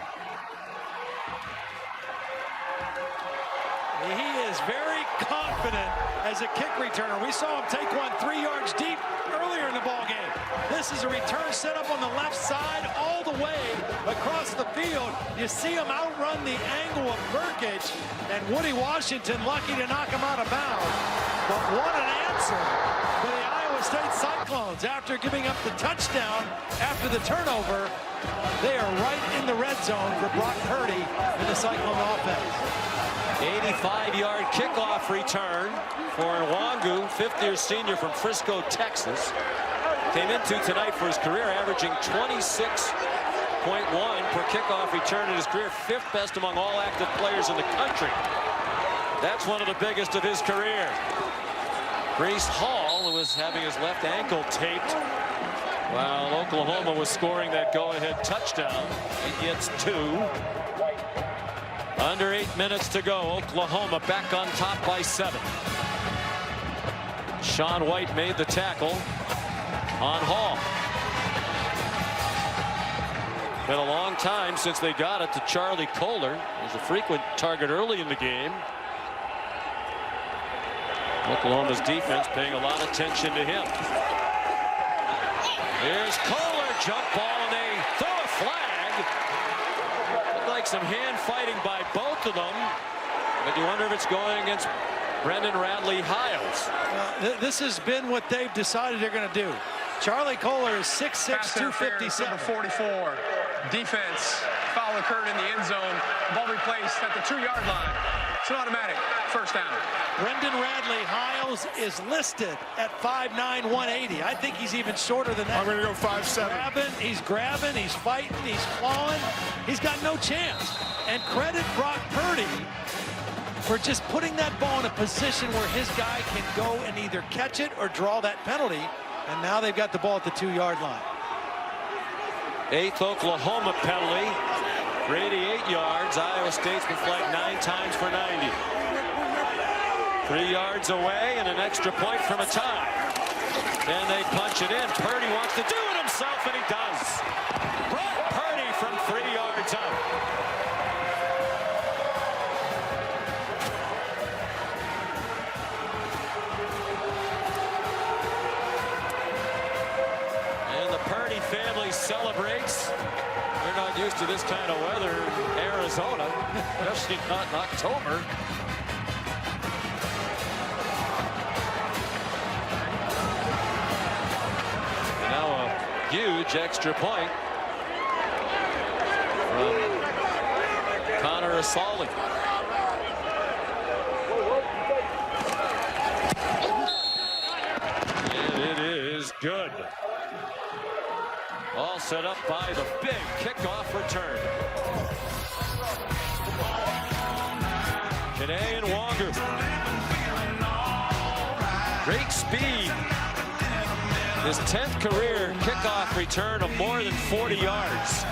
He is very confident as a kick returner. We saw him take one 3 yards deep earlier in the ball game. This is a return set up on the left side all the way across the field. You see him outrun the angle of Burkett, and Woody Washington lucky to knock him out of bounds. But what an answer for the Iowa State Cyclones. After giving up the touchdown after the turnover, they are right in the red zone for Brock Purdy in the Cyclone offense. 85-yard kickoff return for Nwangu, 5th-year senior from Frisco, Texas. Came into tonight for his career, averaging 26.2 per kickoff return in his career, 5th best among all active players in the country. That's one of the biggest of his career. Breece Hall was having his left ankle taped while Oklahoma was scoring that go-ahead touchdown. He gets 2. Under 8 minutes to go. Oklahoma back on top by 7. Sean White made the tackle on Hall. Been a long time since they got it to Charlie Kohler. He was a frequent target early in the game. Oklahoma's defense paying a lot of attention to him. Here's Kohler, jump ball, and they throw a flag. Looked like some hand fighting by both of them. But you wonder if it's going against Brendan Radley-Hiles. This has been what they've decided they're going to do. Charlie Kohler is 6'6", 257. Number 44. Defense. Foul occurred in the end zone. Ball replaced at the 2-yard line. It's an automatic first down. Brendan Radley-Hiles is listed at 5'9", 180. I think he's even shorter than that. I'm going to go 5'7". He's grabbing, he's fighting, he's clawing. He's got no chance. And credit Brock Purdy for just putting that ball in a position where his guy can go and either catch it or draw that penalty. And now they've got the ball at the 2-yard line. 8th Oklahoma penalty. Brady 8 yards. Iowa State's been flagged 9 times for 90. 3 yards away and an extra point from a tie. Then they punch it in. Purdy wants to do it himself, and he does. Brock Purdy from 3 yards out. And the Purdy family celebrates. They're not used to this kind of weather in Arizona, especially not in October. Now a huge extra point from Connor Asali. And it is good. All set up by the big kickoff return. Kene and Wonger. Great speed. His 10th career kickoff return of more than 40 yards.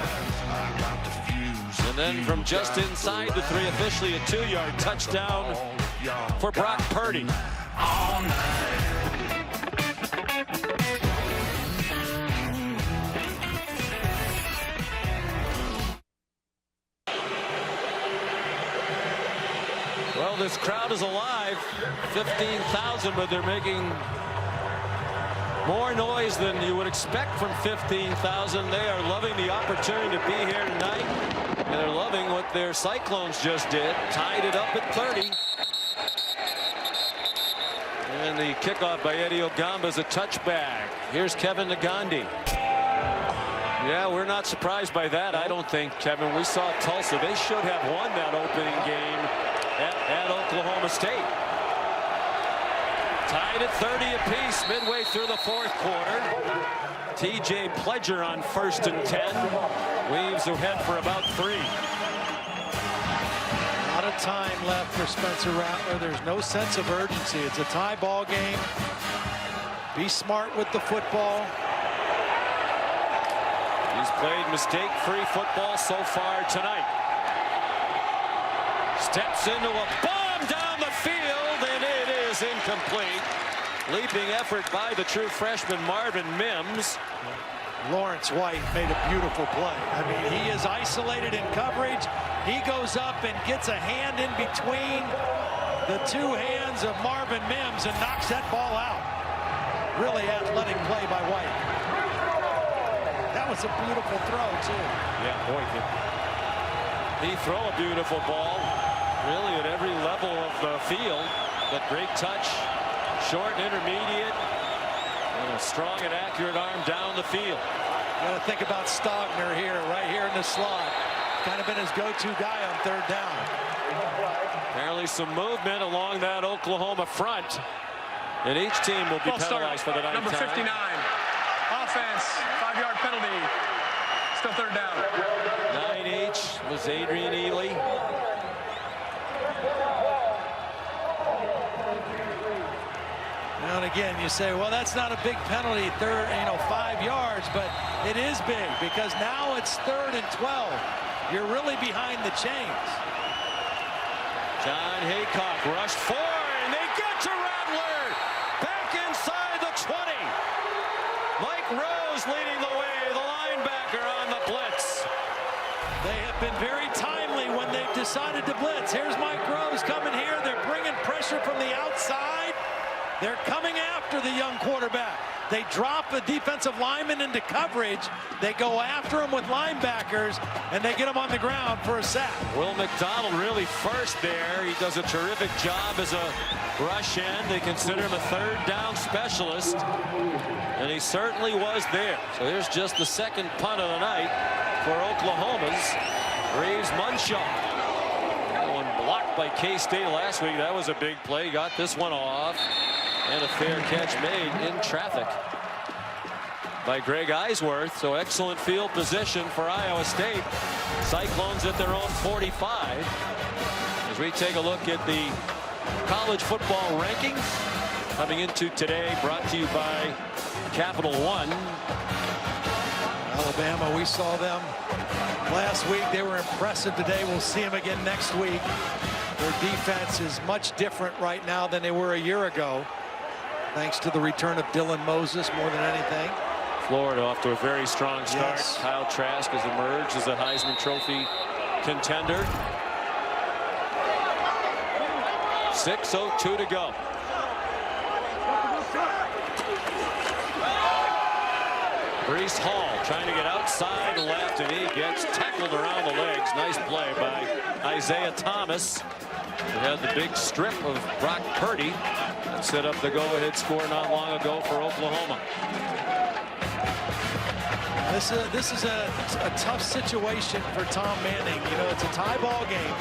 And then from just inside the 3, officially a 2-yard touchdown for Brock Purdy. Well, this crowd is alive. 15,000, but they're making more noise than you would expect from 15,000. They are loving the opportunity to be here tonight, and they're loving what their Cyclones just did. Tied it up at 30. And the kickoff by Eddie Ogamba is a touchback. Here's Kevin Nagandi. Yeah, we're not surprised by that, I don't think, Kevin. We saw Tulsa. They should have won that opening game at Oklahoma State. Tied at 30 apiece midway through the 4th quarter. TJ Pledger on 1st and 10. Weaves ahead for about 3. A lot of time left for Spencer Rattler. There's no sense of urgency. It's a tie ball game. Be smart with the football. He's played mistake-free football so far tonight. Steps into a bomb down the field, and it is incomplete. Leaping effort by the true freshman Marvin Mims. Lawrence White made a beautiful play. I mean, he is isolated in coverage. He goes up and gets a hand in between the 2 hands of Marvin Mims and knocks that ball out. Really athletic play by White. That was a beautiful throw, too. Yeah, boy, he throw a beautiful ball, really at every level of the field. But great touch, short and intermediate, and a strong and accurate arm down the field. You got to think about Stogner here, right here in the slot. Kind of been his go-to guy on 3rd down. Apparently some movement along that Oklahoma front. And each team will be penalized for the 9th Number 59. time. Offense, 5-yard penalty. Still third down. 9H was Adrian Ely. Now and again, you say, well, that's not a big penalty, 5 yards, but it is big because now it's 3rd and 12. You're really behind the chains. John Haycock rushed forward, and they get to Rattler. Back inside the 20. Mike Rose leading the way, the linebacker on the blitz. They have been very timely when they've decided to blitz. Here's Mike Rose coming here. They're bringing pressure from the outside. They're coming after the young quarterback. They drop the defensive lineman into coverage. They go after him with linebackers, and they get him on the ground for a sack. Will McDonald really first there. He does a terrific job as a rush end. They consider him a 3rd down specialist, and he certainly was there. So here's just the second punt of the night for Oklahoma's Reeves Munshaw. That one blocked by K-State last week. That was a big play. Got this one off. And a fair catch made in traffic by Greg Eisworth. So excellent field position for Iowa State. Cyclones at their own 45. As we take a look at the college football rankings coming into today, brought to you by Capital One. Alabama, we saw them last week. They were impressive today. We'll see them again next week. Their defense is much different right now than they were a year ago, thanks to the return of Dylan Moses more than anything. Florida off to a very strong start. Yes. Kyle Trask has emerged as a Heisman Trophy contender. 6:02 to go. Brees Hall trying to get outside left, and he gets tackled around the legs. Nice play by Isaiah Thomas. It had the big strip of Brock Purdy that set up the go-ahead score not long ago for Oklahoma. This is a tough situation for Tom Manning. You know, it's a tie ball game.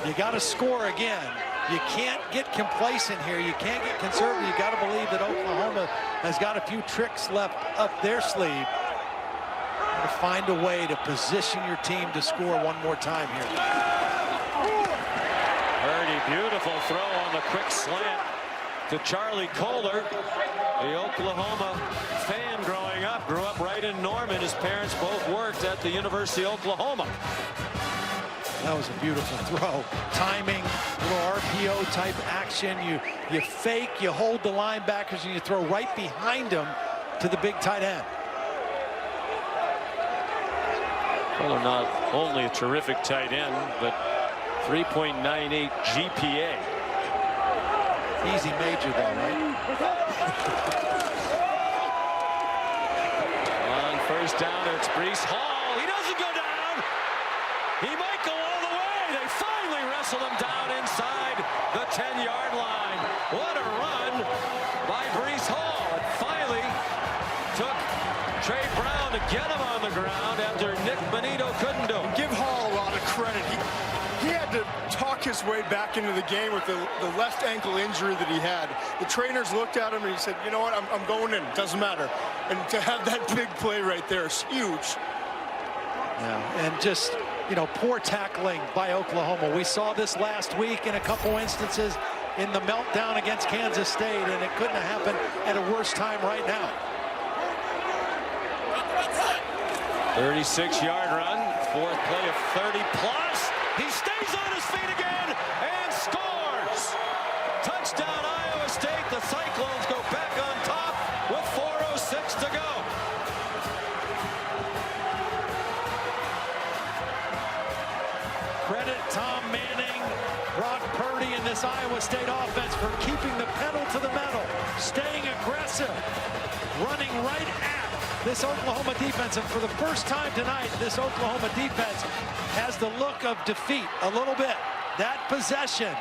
You got to score again. You can't get complacent here. You can't get conservative. You got to believe that Oklahoma has got a few tricks left up their sleeve to find a way to position your team to score one more time here. Purdy, beautiful throw on the quick slant to Charlie Kohler. The Oklahoma fan growing up, grew up right in Norman. His parents both worked at the University of Oklahoma. That was a beautiful throw. Timing, little RPO type action. You fake, you hold the linebackers, and you throw right behind them to the big tight end. Kohler not only a terrific tight end, but 3.98 GPA. Easy major though, right? On first down, it's Brees Hall. He doesn't go down. He might go all the way. They finally wrestle him down inside the 10-yard line. What a run by Brees Hall. It finally took Trey Brown to get him on the ground after Nick Bonito couldn't do it. Give Hall a lot of credit. He had to talk his way back into the game with the left ankle injury that he had. The trainers looked at him and he said, you know what, I'm going in. Doesn't matter. And to have that big play right there is huge. Yeah, and just, you know, poor tackling by Oklahoma. We saw this last week in a couple instances in the meltdown against Kansas State, and it couldn't have happened at a worse time right now. 36-yard run, fourth play of 30 plus. He stays on his feet again and scores. Touchdown Iowa State. The Cyclones go back on top with 4:06 to go. Credit Tom Manning, Brock Purdy, and this Iowa State offense for keeping the pedal to the metal, staying aggressive, running right at this Oklahoma defense. And for the first time tonight, this Oklahoma defense has the look of defeat a little bit. That possession,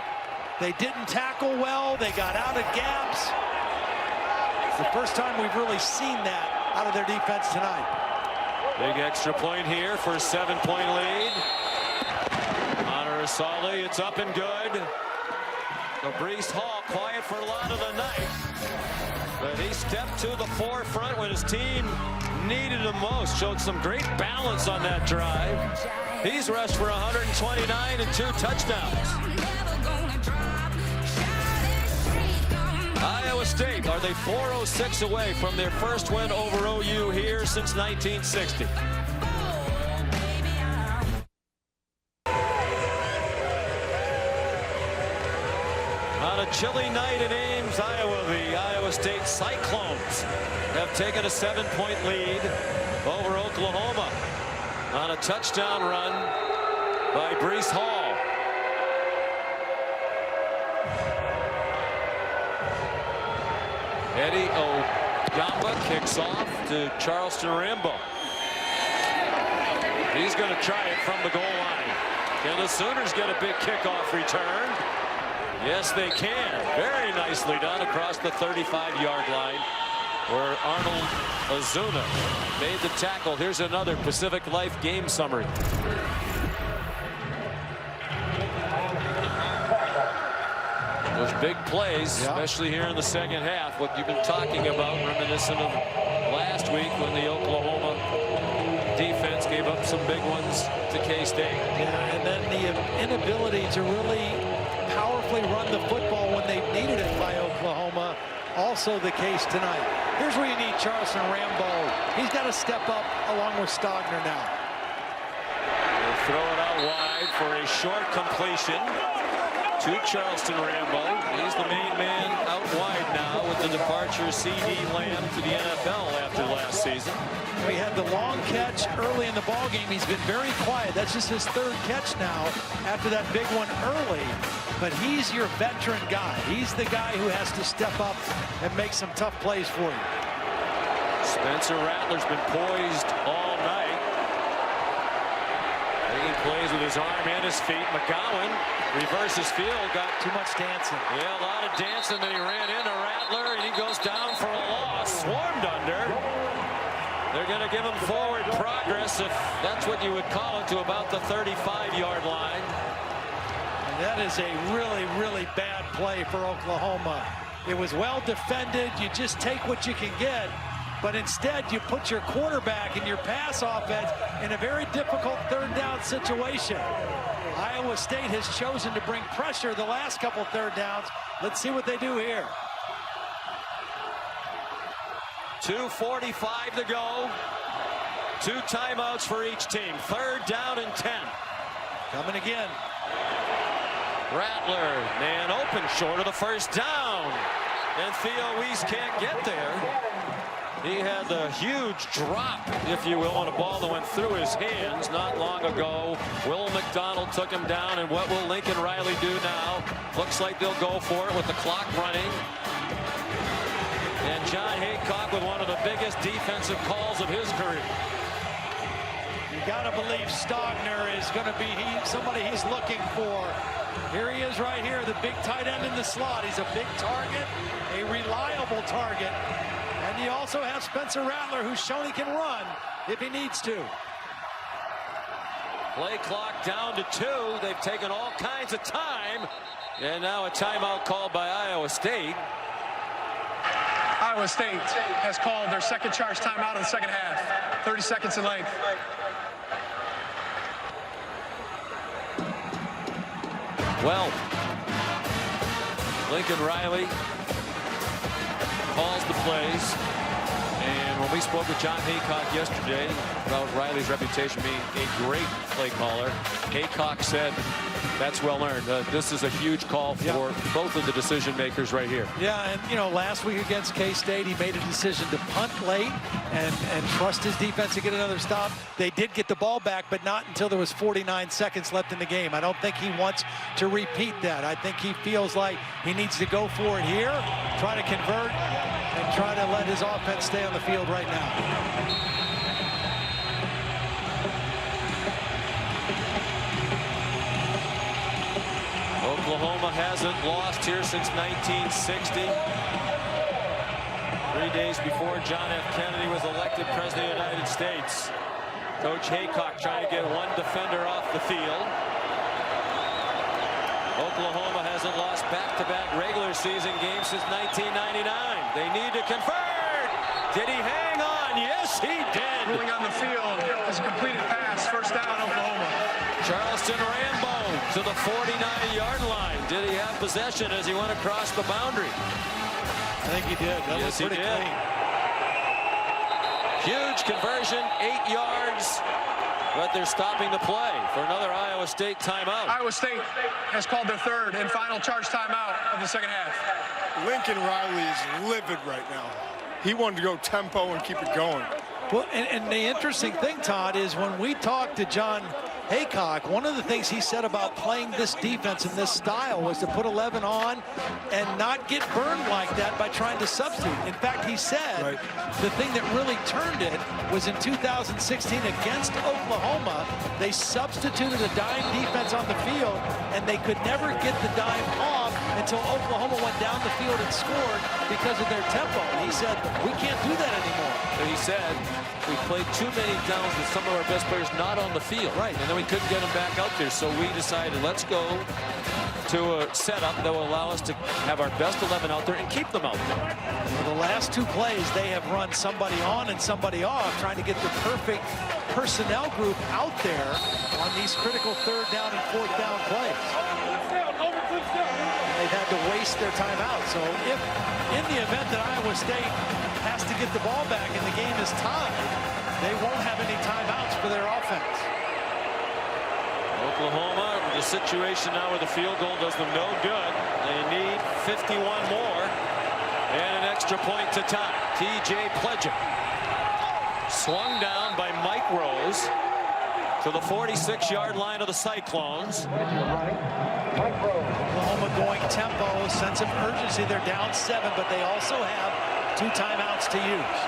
they didn't tackle well. They got out of gaps. It's the first time we've really seen that out of their defense tonight. Big extra point here for a 7-point lead. Honor Asali, it's up and good. So Brees Hall quiet for a lot of the night. But he stepped to the forefront when his team needed him most. Showed some great balance on that drive. He's rushed for 129 and 2 touchdowns. Iowa State, are they 406 away from their first win over OU here since 1960? On a chilly night in Ames, Iowa, the Iowa State Cyclones have taken a 7-point lead over Oklahoma on a touchdown run by Breece Hall. Eddie Oyamba kicks off to Charleston Rambo. He's going to try it from the goal line. Can the Sooners get a big kickoff return? Yes, they can. Very nicely done across the 35-yard line, where Arnold Azuna made the tackle. Here's another Pacific Life game summary. Those big plays, especially here in the second half, what you've been talking about, reminiscent of last week when the Oklahoma defense gave up some big ones to K-State. Yeah, and then the inability to really powerfully run the football when they needed it by Oklahoma, also the case tonight. Here's where you need Charleston Rambo. He's got to step up along with Stogner now. They'll throw it out wide for a short completion to Charleston Rambo. He's the main man out wide now with the departure of C.D. Lamb to the NFL after last season. We had the long catch early in the ball game. He's been very quiet. That's just his third catch now after that big one early. But he's your veteran guy. He's the guy who has to step up and make some tough plays for you. Spencer Rattler's been poised all night. Making plays with his arm and his feet. McGowan reverses field. Got too much dancing. Yeah, a lot of dancing. Then he ran into Rattler and he goes down for a loss. Swarmed under. They're going to give him forward progress, if that's what you would call it, to about the 35-yard line. And that is a really, really bad play for Oklahoma. It was well defended. You just take what you can get. But instead, you put your quarterback and your pass offense in a very difficult third down situation. Iowa State has chosen to bring pressure the last couple third downs. Let's see what they do here. 2:45 to go. 2 timeouts for each team. 3rd down and 10. Coming again. Rattler, man open, short of the first down. And Theo Weiss can't get there. He had the huge drop, if you will, on a ball that went through his hands not long ago. Will McDonald took him down, and what will Lincoln Riley do now? Looks like they'll go for it with the clock running. And John Haycock with one of the biggest defensive calls of his career. You got to believe Stogner is going to be somebody he's looking for. Here he is right here, the big tight end in the slot. He's a big target, a reliable target. And you also have Spencer Rattler, who's shown he can run if he needs to. Play clock down to 2. They've taken all kinds of time. And now a timeout called by Iowa State. Iowa State has called their second charge timeout of the second half. 30 seconds in length. Well, Lincoln Riley calls the plays. And when we spoke with John Haycock yesterday about Riley's reputation being a great play caller, Haycock said that's well earned. This is a huge call for both of the decision makers right here. Yeah, and you know, last week against K-State, he made a decision to punt late and trust his defense to get another stop. They did get the ball back, but not until there was 49 seconds left in the game. I don't think he wants to repeat that. I think he feels like he needs to go for it here, try to convert, and try to let his offense stay on the field right now. Oklahoma hasn't lost here since 1960. 3 days before John F. Kennedy was elected President of the United States. Coach Haycock trying to get one defender off the field. Oklahoma hasn't lost back-to-back regular season games since 1999. They need to convert. Did he hang on? Yes, he did. Ruling on the field is a completed pass. First down, Oklahoma. Charleston Rambo to the 49-yard line. Did he have possession as he went across the boundary? I think he did. That Yes, was he pretty did. clean. Huge conversion, 8 yards. But they're stopping the play for another Iowa State timeout. Iowa State has called their third and final charge timeout of the second half. Lincoln Riley is livid right now. He wanted to go tempo and keep it going. Well, and the interesting thing, Todd, is when we talked to John Haycock, one of the things he said about playing this defense in this style was to put 11 on and not get burned like that by trying to substitute. In fact, he said the thing that really turned it was in 2016 against Oklahoma. They substituted a dime defense on the field, and they could never get the dime off until Oklahoma went down the field and scored because of their tempo. And he said, we can't do that anymore. And he said, we played too many downs with some of our best players not on the field. Right. And then we couldn't get them back out there. So we decided, let's go to a setup that will allow us to have our best 11 out there and keep them out there. For the last two plays, they have run somebody on and somebody off, trying to get the perfect personnel group out there on these critical third down and fourth down plays. They've had to waste their timeout. So if in the event that Iowa State has to get the ball back and the game is tied, they won't have any timeouts for their offense. Oklahoma, the situation now where the field goal does them no good. They need 51 more and an extra point to tie. TJ Pledger swung down by Mike Rose to the 46-yard line of the Cyclones. Oklahoma going tempo, sense of urgency. They're down 7, but they also have 2 timeouts to use.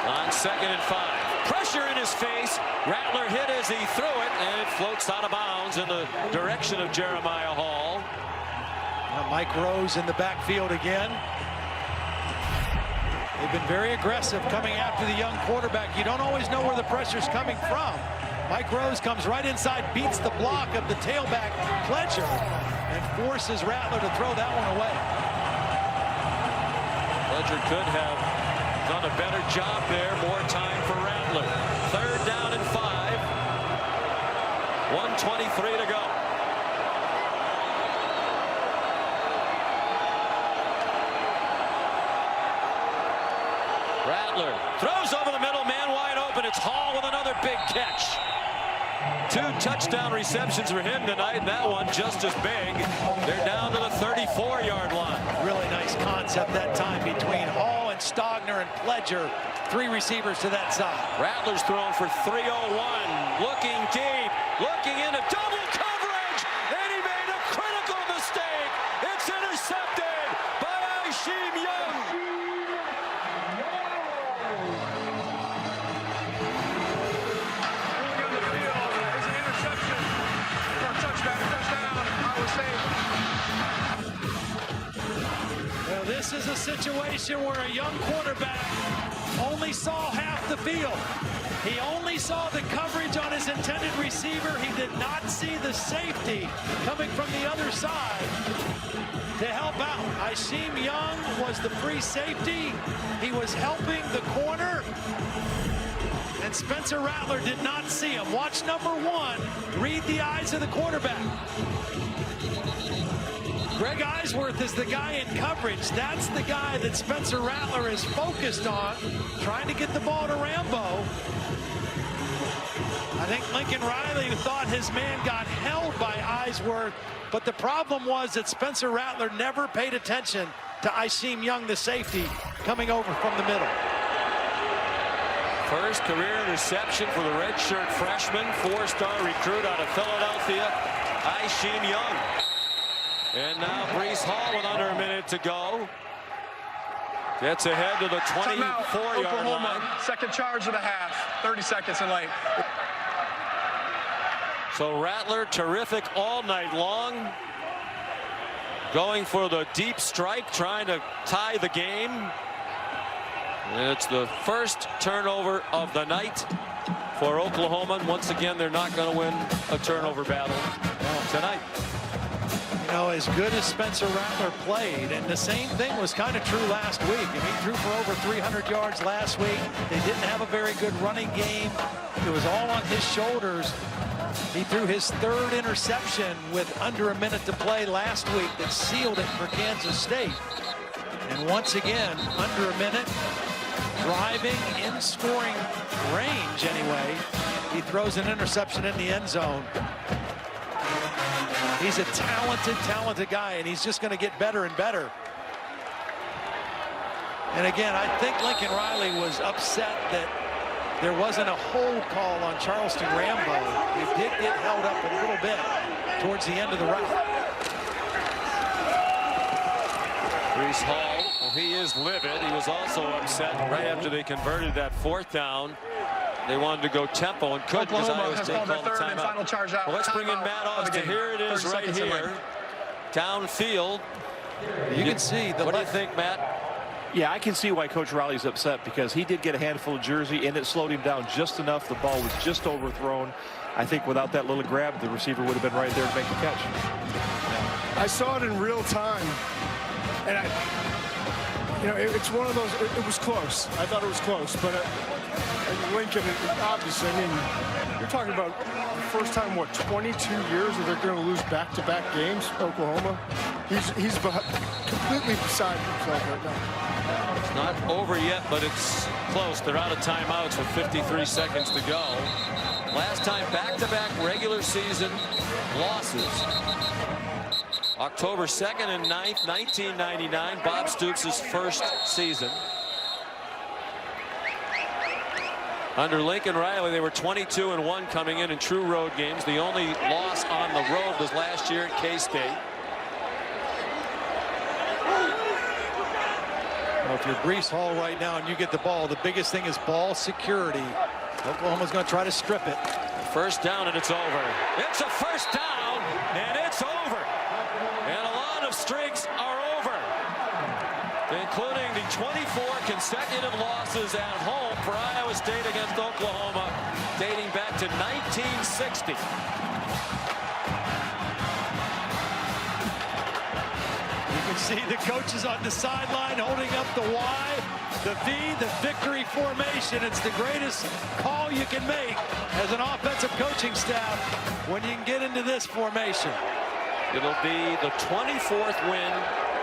On 2nd and 5. Pressure in his face. Rattler hit as he threw it, and it floats out of bounds in the direction of Jeremiah Hall. Mike Rose in the backfield again. They've been very aggressive coming after the young quarterback. You don't always know where the pressure's coming from. Mike Rose comes right inside, beats the block of the tailback Pledger, and forces Rattler to throw that one away. Pledger could have done a better job there. More time for Rattler. 3rd down and 5. 1:23 to go. Rattler throws over the middle, man wide open. It's Hall with another big catch. 2 touchdown receptions for him tonight, and that one just as big. They're down to the 34-yard line. Really nice concept that time between Hall and Stogner and Pledger. 3 receivers to that side. Rattler's thrown for 301. Looking deep, looking into double coverage, and he made a critical mistake. It's intercepted by Aisheem Young. Well, this is a situation where a young quarterback only saw half the field. He only saw the coverage on his intended receiver. He did not see the safety coming from the other side to help out. Aisheem Young was the free safety. He was helping the corner. And Spencer Rattler did not see him. Watch number 1. Read the eyes of the quarterback. Greg Eisworth is the guy in coverage. That's the guy that Spencer Rattler is focused on, trying to get the ball to Rambo. I think Lincoln Riley thought his man got held by Eisworth, but the problem was that Spencer Rattler never paid attention to Aisheem Young, the safety, coming over from the middle. First career interception for the redshirt freshman, 4-star recruit out of Philadelphia, Aisheem Young. And now Breece Hall with under a minute to go. Gets ahead to the 24-yard line. Second charge of the half. 30 seconds and late. So Rattler, terrific all night long. Going for the deep strike, trying to tie the game. And it's the first turnover of the night for Oklahoma. And once again, they're not going to win a turnover battle tonight. You know, as good as Spencer Rattler played, and the same thing was kind of true last week. And he threw for over 300 yards last week. They didn't have a very good running game. It was all on his shoulders. He threw his 3rd interception with under a minute to play last week that sealed it for Kansas State. And once again, under a minute, driving in scoring range anyway, he throws an interception in the end zone. He's a talented guy, and he's just going to get better and better. And again, I think Lincoln Riley was upset that there wasn't a hold call on Charleston Rambo. He did get held up a little bit towards the end of the route. Brees Hall, well, he is livid. He was also upset right after they converted that 4th down. They wanted to go tempo and couldn't because Iowa State called the timeout. Well, let's bring in Matt Austin. Here it is right here. Downfield. You can see the What do you think, Matt? Yeah, I can see why Coach Riley's upset, because he did get a handful of jersey and it slowed him down just enough. The ball was just overthrown. I think without that little grab, the receiver would have been right there to make the catch. I saw it in real time, and it's one of those. It was close. I thought it was close, but Lincoln, obviously, I mean, you're talking about the first time, what, 22 years that they're going to lose back-to-back games, Oklahoma. He's completely beside himself right now. It's not over yet, but it's close. They're out of timeouts with 53 seconds to go. Last time back-to-back regular season losses. October 2nd and 9th, 1999, Bob Stoops' first season. Under Lincoln Riley, they were 22-1 coming in true road games. The only loss on the road was last year at K-State. Well, if you're Brees Hall right now and you get the ball, the biggest thing is ball security. Oklahoma's going to try to strip it. First down, and it's over. It's a first down, and it's over. And a lot of streaks are over, including the 24 consecutive losses at home for Iowa State against Oklahoma, dating back to 1960. You can see the coaches on the sideline holding up the Y, the V, the victory formation. It's the greatest call you can make as an offensive coaching staff when you can get into this formation. It'll be the 24th win,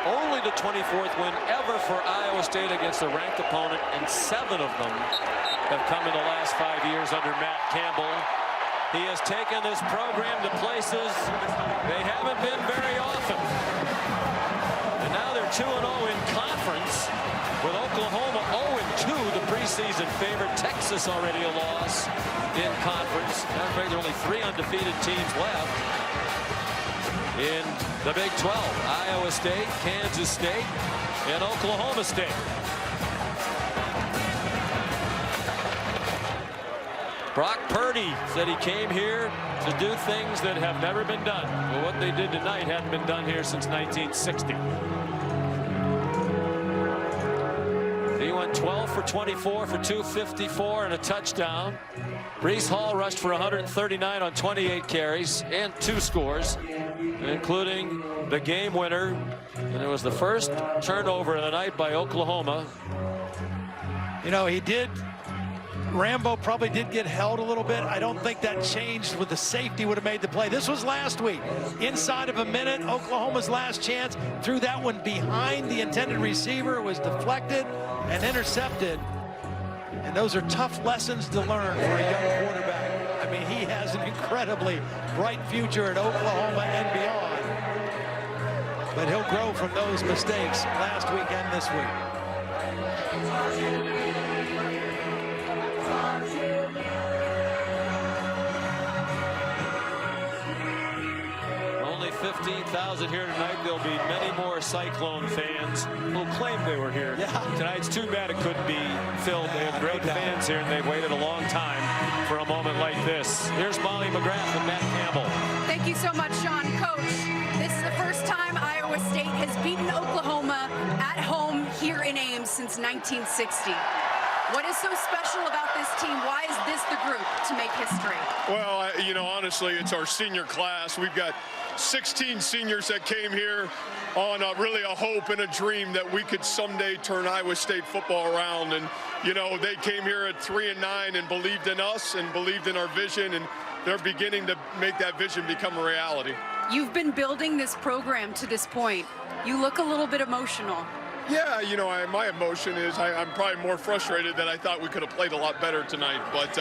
only the 24th win ever for Iowa State against a ranked opponent, and 7 of them have come in the last 5 years under Matt Campbell. He has taken this program to places they haven't been very often. And now they're 2-0 in conference, with Oklahoma 0-2, the preseason favorite. Texas already a loss in conference. Matter of fact, there are only 3 undefeated teams left in the Big 12. Iowa State, Kansas State, and Oklahoma State. Brock Purdy said he came here to do things that have never been done. Well, what they did tonight hadn't been done here since 1960. He went 12 for 24 for 254 and a touchdown. Brees Hall rushed for 139 on 28 carries and 2 scores, including the game winner. And it was the first turnover of the night by Oklahoma. You know, Rambo probably did get held a little bit. I don't think that changed with the safety would have made the play. This was last week. Inside of a minute, Oklahoma's last chance. Threw that one behind the intended receiver. It was deflected and intercepted. And those are tough lessons to learn for a young quarterback. I mean, he has an incredibly bright future at Oklahoma and beyond. But he'll grow from those mistakes last week and this week. Only 15,000 here tonight. There'll be many more Cyclone fans who claim they were here. Yeah. Tonight's too bad it couldn't be filled. They have great fans here, and they've waited a long time for a moment like this. Here's Molly McGrath and Matt Campbell. Thank you so much, Sean. Coach, this is the first time Iowa State has beaten Oklahoma at home here in Ames since 1960. What is so special about this team? Why is this the group? to make history? Well, you know, honestly, it's our senior class. We've got 16 seniors that came here on really a hope and a dream that we could someday turn Iowa State football around. And, you know, they came here at 3-9 and believed in us and believed in our vision, and they're beginning to make that vision become a reality. You've been building this program to this point. You look a little bit emotional. Yeah, you know, my emotion is I'm probably more frustrated that I thought we could have played a lot better tonight. But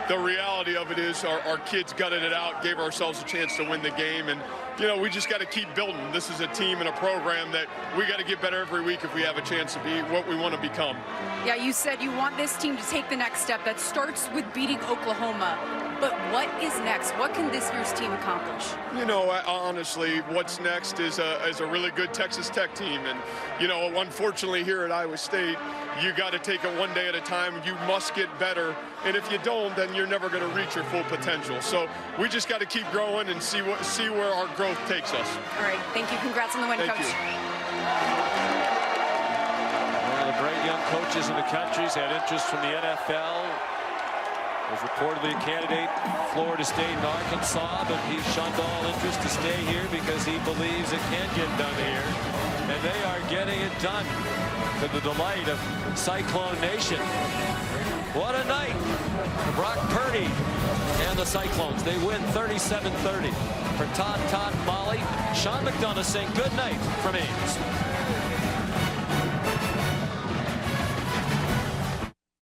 the reality of it is our kids gutted it out, gave ourselves a chance to win the game. And, you know, we just got to keep building. This is a team and a program that we got to get better every week if we have a chance to be what we want to become. Yeah, you said you want this team to take the next step. That starts with beating Oklahoma. But what is next? What can this year's team accomplish? You know, honestly, what's next is a really good Texas Tech team. And, you know, unfortunately here at Iowa State, you got to take it one day at a time. You must get better. And if you don't, then you're never going to reach your full potential. So we just got to keep growing and see where our growth takes us. All right. Thank you. Congrats on the win, Thank Coach. you. One of the great young coaches in the country has had interest from the NFL. Was reportedly a candidate Florida State and Arkansas, but he shunned all interest to stay here because he believes it can get done here. And they are getting it done to the delight of Cyclone Nation. What a night for Brock Purdy and the Cyclones. They win 37-30. For Todd, Molly, Sean McDonough saying good night from Ames.